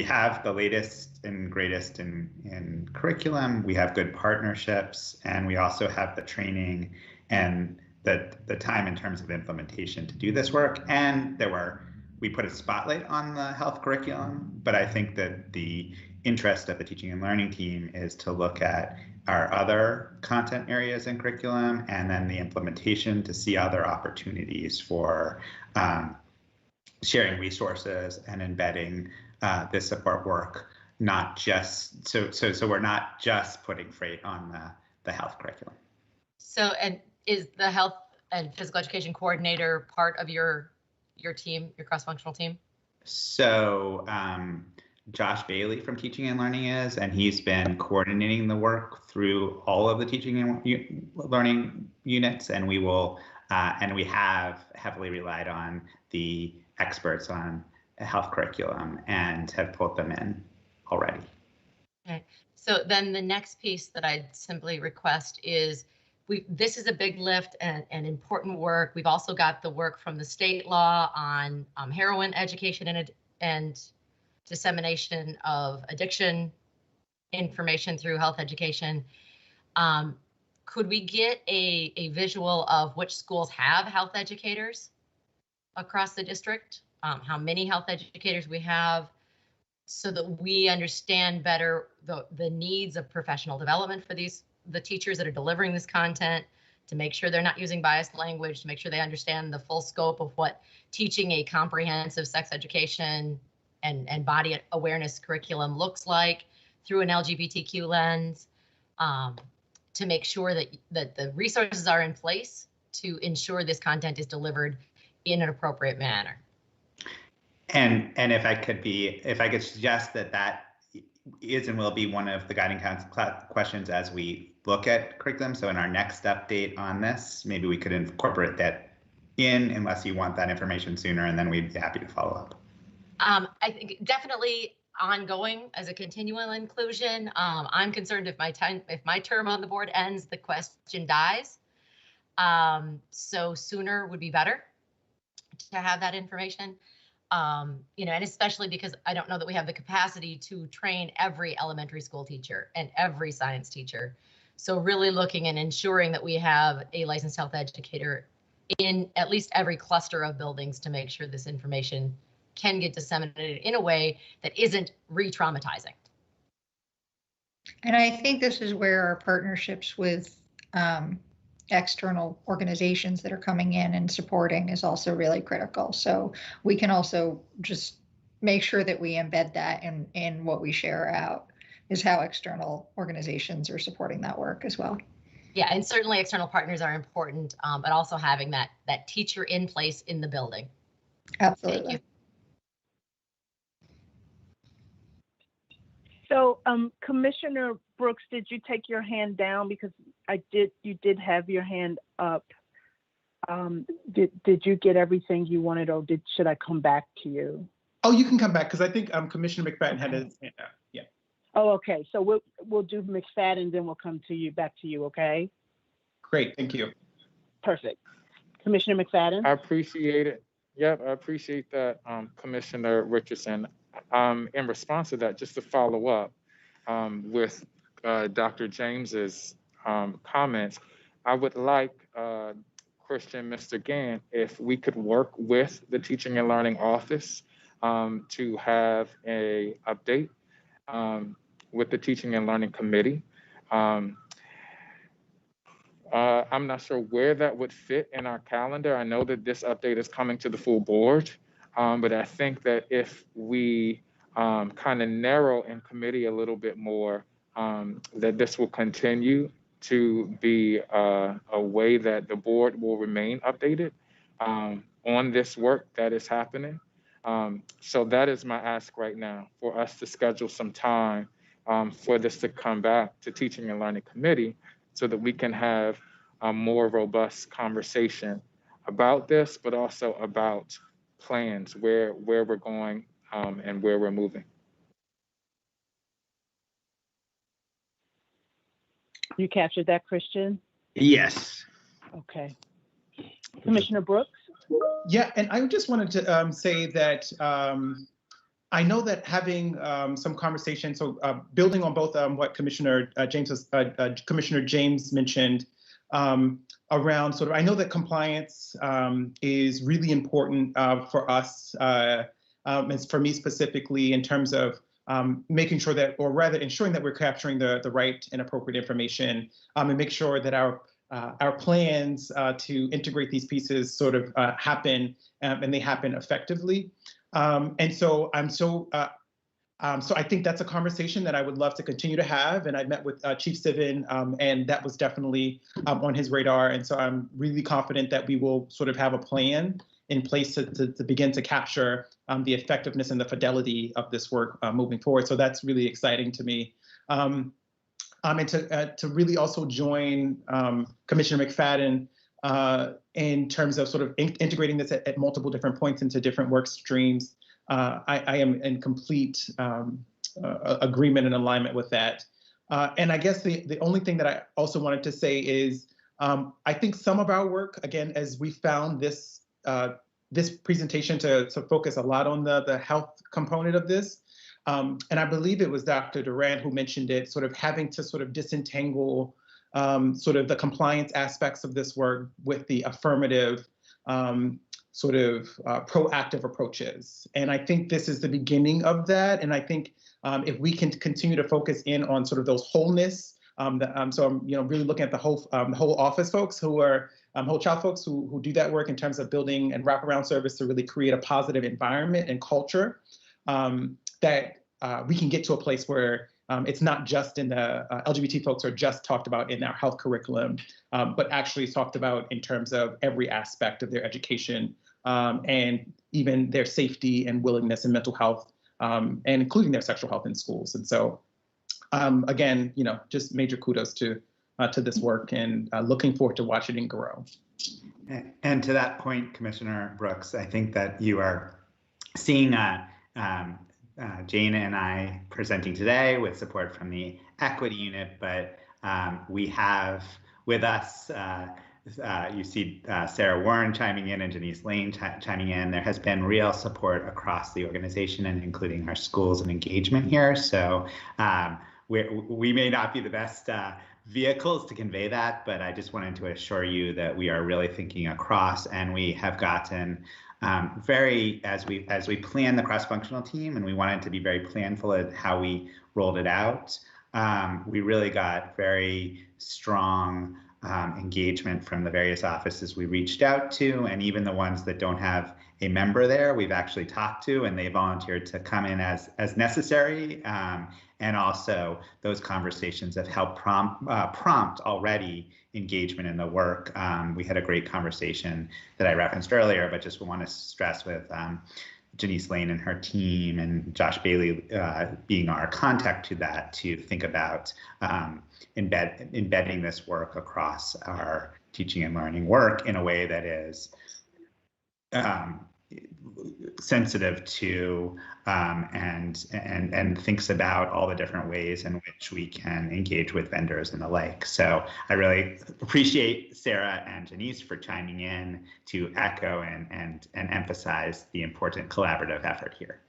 have the latest and greatest in curriculum. We have good partnerships, and we also have the training and the time in terms of implementation to do this work. And we put a spotlight on the health curriculum, but I think that the interest of the teaching and learning team is to look at our other content areas in curriculum and then the implementation to see other opportunities for sharing resources and embedding this support work, not just so we're not just putting freight on the health curriculum. So, and is the health and physical education coordinator part of your team, your cross-functional team? So Josh Bailey from Teaching and Learning is, and he's been coordinating the work through all of the teaching and learning units, and we have heavily relied on the experts on health curriculum and have pulled them in already. Okay, so then the next piece that I'd simply request is, this is a big lift and important work. We've also got the work from the state law on heroin education and dissemination of addiction information through health education. Could we get a visual of which schools have health educators across the district? How many health educators we have, so that we understand better the needs of professional development for the teachers that are delivering this content, to make sure they're not using biased language, to make sure they understand the full scope of what teaching a comprehensive sex education and body awareness curriculum looks like through an LGBTQ lens, to make sure that the resources are in place to ensure this content is delivered in an appropriate manner. And if I could suggest that is and will be one of the guiding questions as we look at curriculum. So in our next update on this, maybe we could incorporate that in, unless you want that information sooner, and then we'd be happy to follow up. I think definitely ongoing as a continual inclusion. I'm concerned if my term on the board ends, the question dies. So sooner would be better to have that information. And especially because I don't know that we have the capacity to train every elementary school teacher and every science teacher. So really looking and ensuring that we have a licensed health educator in at least every cluster of buildings to make sure this information can get disseminated in a way that isn't re-traumatizing. And I think this is where our partnerships with external organizations that are coming in and supporting is also really critical. So we can also just make sure that we embed that in what we share out, is how external organizations are supporting that work as well. Yeah, and certainly external partners are important, but also having that teacher in place in the building. Absolutely. Thank you. So, Commissioner Brooks, did you take your hand down? Because you did have your hand up. Did you get everything you wanted, or should I come back to you? Oh, you can come back, because I think Commissioner McFadden had his hand up. Yeah. Oh, okay. So we'll do McFadden, then we'll come to you, back to you, okay? Great, thank you. Perfect. Commissioner McFadden? I appreciate it. Yep, I appreciate that, Commissioner Richardson. In response to that, just to follow up with Dr. James's comments, I would like Christian, Mr. Gann, if we could work with the Teaching and Learning Office to have a update with the Teaching and Learning Committee. I'm not sure where that would fit in our calendar. I know that this update is coming to the full board, but I think that if we kind of narrow in committee a little bit more, that this will continue to be a way that the board will remain updated on this work that is happening. So that is my ask right now, for us to schedule some time for this to come back to Teaching and Learning Committee so that we can have a more robust conversation about this, but also about plans, where we're going and where we're moving. You captured that, Christian? Yes. Okay. Commissioner Brooks? Yeah, and I just wanted to say that I know that having some conversation, so building on both what Commissioner James mentioned around sort of, I know that compliance is really important for us, and for me specifically, in terms of making sure that, or rather ensuring that we're capturing the right and appropriate information, and make sure that our plans to integrate these pieces sort of happen and they happen effectively. And so so I think that's a conversation that I would love to continue to have. And I met with Chief Sivan, and that was definitely on his radar. And so I'm really confident that we will sort of have a plan in place to begin to capture the effectiveness and the fidelity of this work moving forward. So that's really exciting to me. And to really also join Commissioner McFadden in terms of sort of integrating this at multiple different points into different work streams. I am in complete agreement and alignment with that. And I guess the only thing that I also wanted to say is I think some of our work, again, as we found this this presentation to focus a lot on the health component of this. And I believe it was Dr. Duran who mentioned it, sort of having to sort of disentangle sort of the compliance aspects of this work with the affirmative sort of proactive approaches. And I think this is the beginning of that. And I think if we can continue to focus in on sort of those wholeness, so I'm really looking at the whole office folks who are whole child folks who do that work in terms of building and wraparound service to really create a positive environment and culture that we can get to a place where it's not just in the LGBT folks are just talked about in our health curriculum, but actually talked about in terms of every aspect of their education and even their safety and willingness and mental health, and including their sexual health in schools. And so, again, just major kudos to this work, and looking forward to watching it grow. And to that point, Commissioner Brooks, I think that you are seeing Jane and I presenting today with support from the Equity Unit, but we have with us, you see Sarah Warren chiming in and Janice Lane chiming in. There has been real support across the organization, and including our schools and engagement here. So we may not be the best vehicles to convey that, but I just wanted to assure you that we are really thinking across, and we have gotten as we plan the cross-functional team, and we wanted to be very planful at how we rolled it out. We really got very strong engagement from the various offices we reached out to, and even the ones that don't have a member there, we've actually talked to, and they volunteered to come in as necessary. And also those conversations have helped prompt already engagement in the work. We had a great conversation that I referenced earlier, but just want to stress with Janice Lane and her team, and Josh Bailey being our contact to that, to think about embedding this work across our teaching and learning work in a way that is sensitive to and thinks about all the different ways in which we can engage with vendors and the like. So I really appreciate Sarah and Janice for chiming in to echo and emphasize the important collaborative effort here.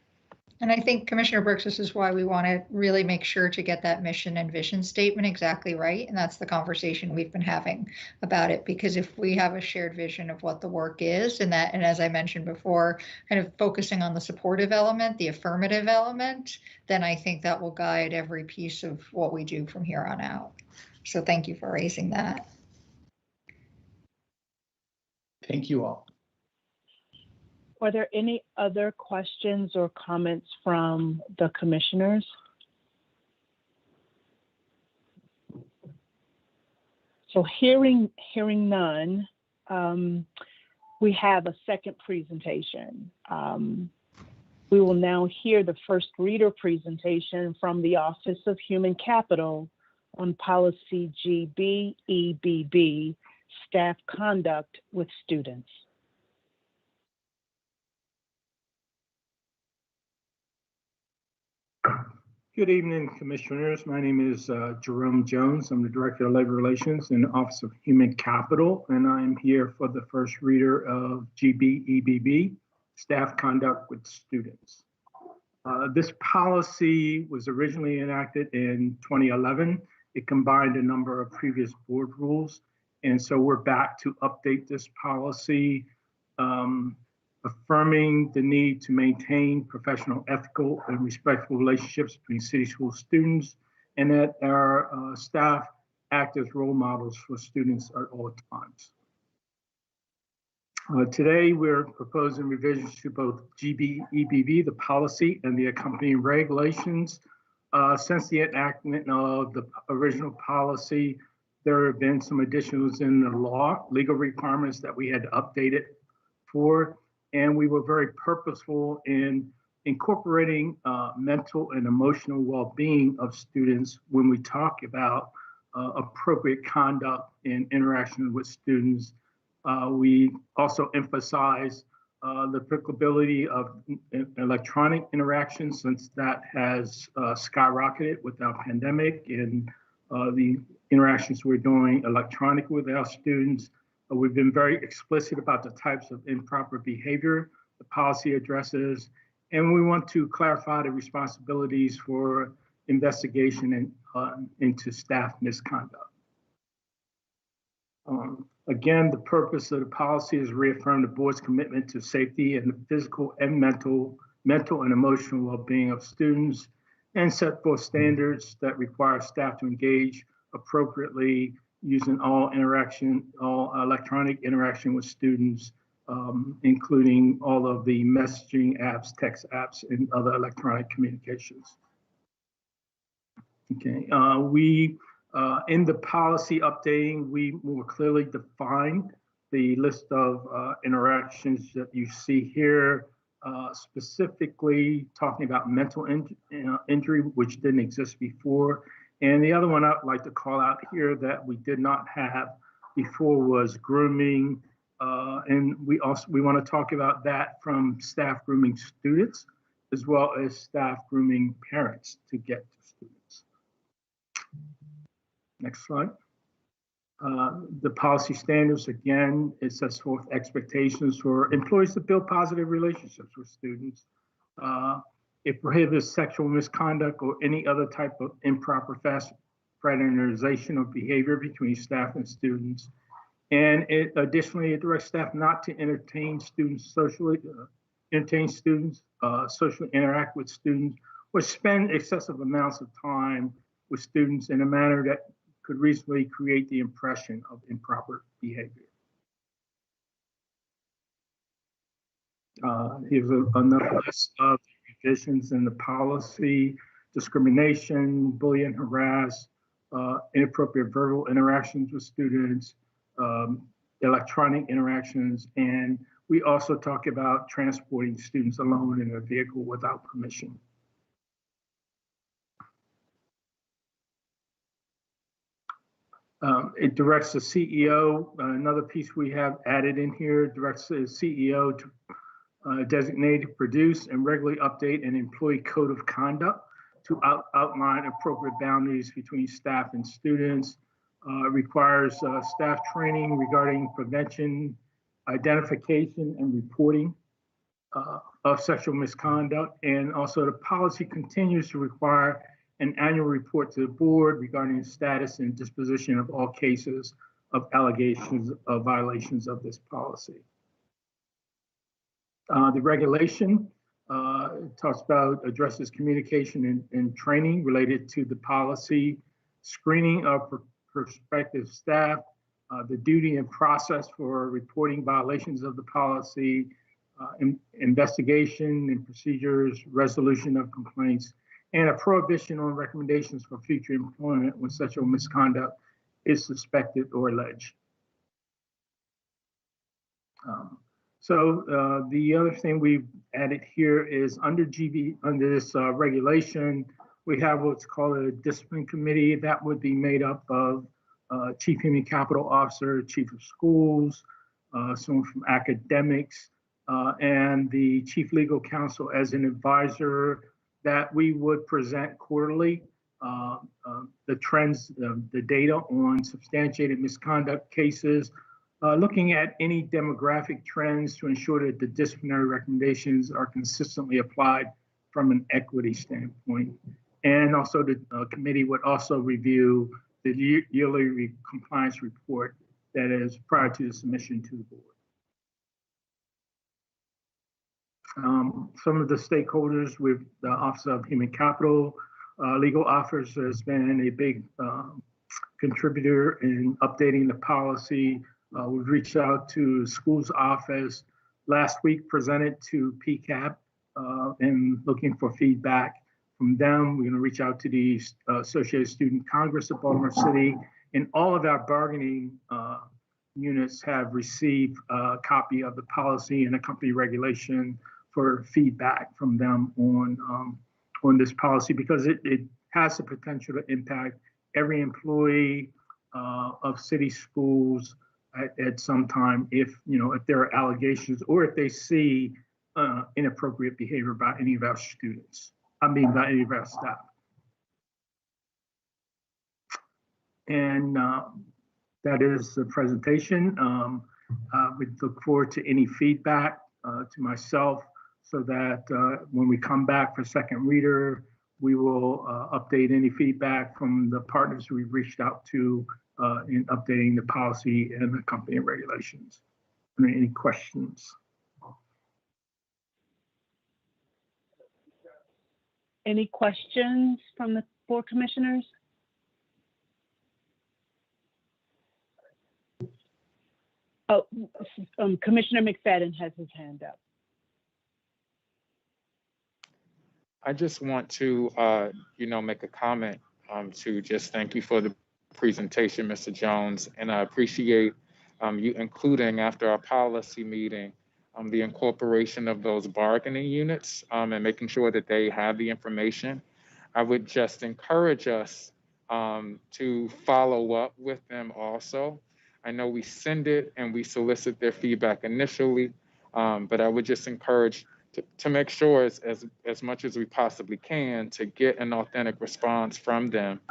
And I think Commissioner Brooks, this is why we want to really make sure to get that mission and vision statement exactly right. And that's the conversation we've been having about it, because if we have a shared vision of what the work is, and as I mentioned before, kind of focusing on the supportive element, the affirmative element, then I think that will guide every piece of what we do from here on out. So thank you for raising that. Thank you all. Are there any other questions or comments from the commissioners? So hearing none, we have a second presentation. We will now hear the first reader presentation from the Office of Human Capital on Policy GBEBB, Staff Conduct with Students. Good evening, Commissioners. My name is Jerome Jones. I'm the Director of Labor Relations in the Office of Human Capital, and I'm here for the first reader of GBEBB, Staff Conduct with Students. This policy was originally enacted in 2011. It combined a number of previous board rules, and so we're back to update this policy, affirming the need to maintain professional, ethical, and respectful relationships between city school students, and that our staff act as role models for students at all times. Today, we're proposing revisions to both GBEBB, the policy, and the accompanying regulations. Since the enactment of the original policy, there have been some additions in the law, legal requirements that we had to update it for. And we were very purposeful in incorporating mental and emotional well-being of students when we talk about appropriate conduct in interaction with students. We also emphasize the applicability of electronic interactions, since that has skyrocketed with our pandemic and the interactions we're doing electronically with our students. We've been very explicit about the types of improper behavior the policy addresses, and we want to clarify the responsibilities for investigation into staff misconduct. Again, the purpose of the policy is to reaffirm the board's commitment to safety and the physical and mental and emotional well-being of students, and set forth standards that require staff to engage appropriately using all electronic interaction with students, including all of the messaging apps, text apps, and other electronic communications. Okay, in the policy updating, we more clearly define the list of interactions that you see here, specifically talking about mental injury, which didn't exist before. And the other one I'd like to call out here that we did not have before was grooming. And we want to talk about that from staff grooming students, as well as staff grooming parents to get to students. Next slide. The policy standards, again, it sets forth expectations for employees to build positive relationships with students. It prohibits sexual misconduct or any other type of improper fraternization of behavior between staff and students. And it additionally, it directs staff not to entertain students socially, socially interact with students, or spend excessive amounts of time with students in a manner that could reasonably create the impression of improper behavior. Here's another list of revisions in the policy: discrimination, bully and harass, inappropriate verbal interactions with students, electronic interactions, and we also talk about transporting students alone in a vehicle without permission. It directs the CEO, another piece we have added in here, directs the CEO to designate, produce, and regularly update an employee code of conduct to outline appropriate boundaries between staff and students. Requires staff training regarding prevention, identification, and reporting of sexual misconduct. And also the policy continues to require an annual report to the board regarding the status and disposition of all cases of allegations of violations of this policy. The regulation talks about addresses communication and training related to the policy, screening of prospective staff, the duty and process for reporting violations of the policy, investigation and procedures, resolution of complaints, and a prohibition on recommendations for future employment when sexual misconduct is suspected or alleged. The other thing we've added here is under this regulation, we have what's called a discipline committee that would be made up of Chief Human Capital Officer, Chief of Schools, someone from academics, and the Chief Legal Counsel as an advisor that we would present quarterly the trends, the data on substantiated misconduct cases, looking at any demographic trends to ensure that the disciplinary recommendations are consistently applied from an equity standpoint. And also the committee would also review the yearly compliance report that is prior to the submission to the board. Some of the stakeholders with the Office of Human Capital, legal office has been a big contributor in updating the policy. We've reached out to schools office last week, presented to PCAP and looking for feedback from them. We're going to reach out to the Associated Student Congress of Baltimore City, and all of our bargaining units have received a copy of the policy and accompanying regulation for feedback from them on this policy, because it has the potential to impact every employee of city schools at some time if there are allegations or if they see inappropriate behavior by any of our students, by any of our staff. And that is the presentation. We look forward to any feedback to myself, so that when we come back for second reader, we will update any feedback from the partners we've reached out to in updating the policy and accompanying regulations. Are there any questions? Any questions from the board commissioners? Oh, Commissioner McFadden has his hand up. I just want to, make a comment to just thank you for the presentation, Mr. Jones, and I appreciate you including after our policy meeting the incorporation of those bargaining units and making sure that they have the information. I would just encourage us to follow up with them also. I know we send it and we solicit their feedback initially, but I would just encourage to make sure as much as we possibly can to get an authentic response from them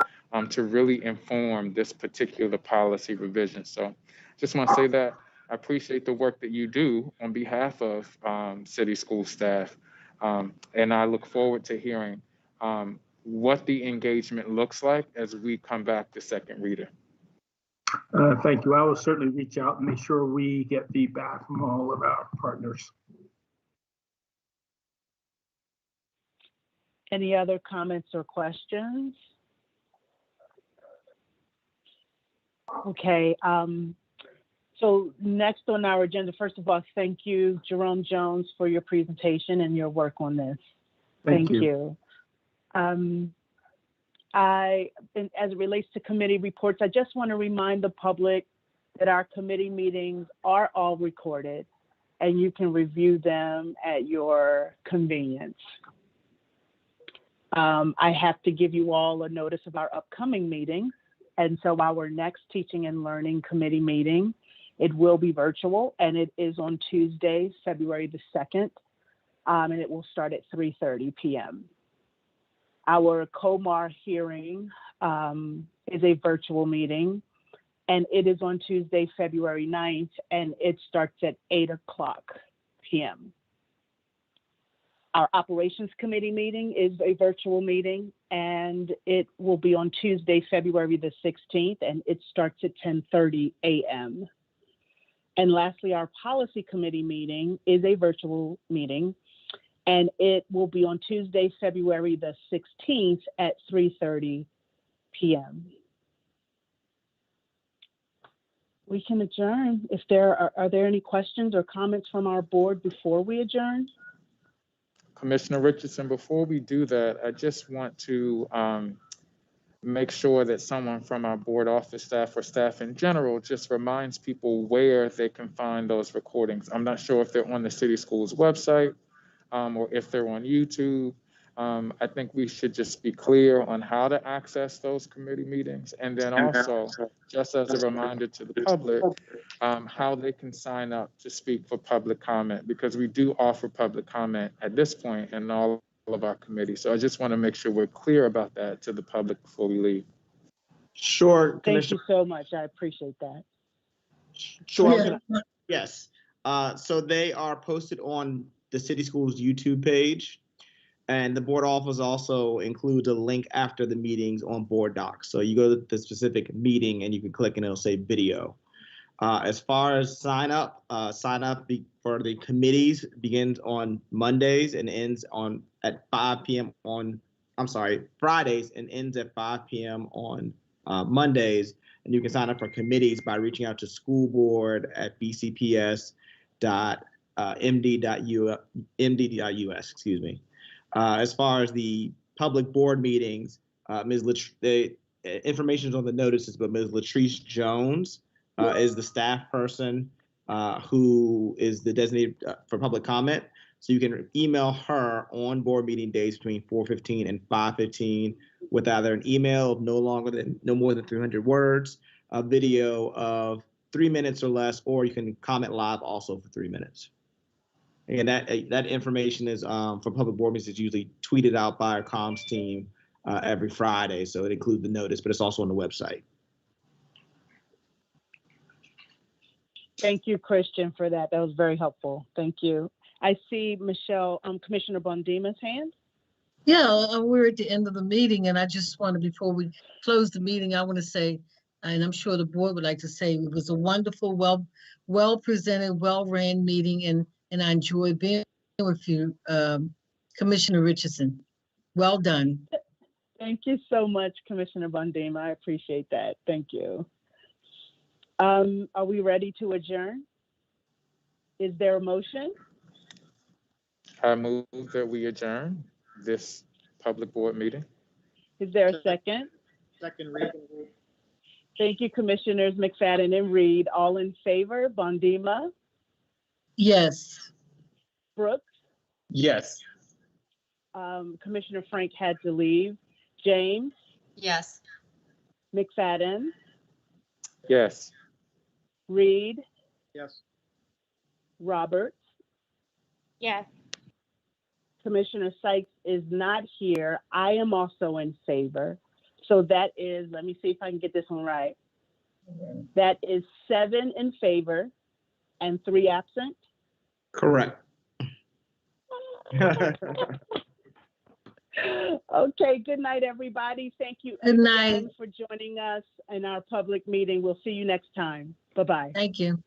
to really inform this particular policy revision. So just want to say that I appreciate the work that you do on behalf of city school staff. And I look forward to hearing what the engagement looks like as we come back to second reader. Thank you. I will certainly reach out and make sure we get feedback from all of our partners. Any other comments or questions? Okay, so next on our agenda, first of all, thank you, Jerome Jones, for your presentation and your work on this. Thank you. And as it relates to committee reports, I just want to remind the public that our committee meetings are all recorded and you can review them at your convenience. I have to give you all a notice of our upcoming meetings. And so our next Teaching and Learning Committee meeting, it will be virtual, and it is on Tuesday, February the 2nd, and it will start at 3:30 p.m. Our COMAR hearing is a virtual meeting, and it is on Tuesday, February 9th, and it starts at 8 o'clock p.m. Our operations committee meeting is a virtual meeting, and it will be on Tuesday, February the 16th, and it starts at 10:30 a.m. And lastly, our policy committee meeting is a virtual meeting, and it will be on Tuesday, February the 16th at 3:30 p.m. We can adjourn. If there are there any questions or comments from our board before we adjourn? Commissioner Richardson, before we do that, I just want to make sure that someone from our board office staff or staff in general just reminds people where they can find those recordings. I'm not sure if they're on the city schools website or if they're on YouTube. I think we should just be clear on how to access those committee meetings. And then also, just as a reminder to the public, how they can sign up to speak for public comment, because we do offer public comment at this point in all of our committees. So I just want to make sure we're clear about that to the public before we leave. Sure, Thank you so much. I appreciate that. Sure. Yes. So they are posted on the City Schools YouTube page. And the board office also includes a link after the meetings on board docs. So you go to the specific meeting and you can click and it'll say video. As far as sign up for the committees begins on Mondays and ends at 5 p.m. Fridays and ends at 5 p.m. on Mondays. And you can sign up for committees by reaching out to schoolboard at bcps.md.us, excuse me. As far as the public board meetings, the information is on the notices, but Ms. Latrice Jones is the staff person who is the designated for public comment. So you can email her on board meeting days between 4:15 and 5:15 with either an email of no more than 300 words, a video of 3 minutes or less, or you can comment live also for 3 minutes. And that information is for public board meetings is usually tweeted out by our comms team every Friday. So it includes the notice, but it's also on the website. Thank you, Christian, for that. That was very helpful. Thank you. I see Michelle, Commissioner Bondima's hand. Yeah, we're at the end of the meeting, and I just want to, before we close the meeting, I want to say, and I'm sure the board would like to say, it was a wonderful, well presented, well-ran meeting, and I enjoyed being with you, Commissioner Richardson. Well done. Thank you so much, Commissioner Bondima. I appreciate that. Thank you. Are we ready to adjourn? Is there a motion? I move that we adjourn this public board meeting. Is there a second? Second, Reed. Thank you, Commissioners McFadden and Reed. All in favor? Bondima? Yes. Brooks? Yes. Commissioner Frank had to leave. James? Yes. McFadden? Yes. Reed? Yes. Roberts? Yes. Commissioner Sykes is not here. I am also in favor. So that is, let me see if I can get this one right. That is 7 in favor and 3 absent. Correct. Okay, good night, everybody. Thank you Good night. again for joining us in our public meeting. We'll see you next time. Bye-bye. Thank you.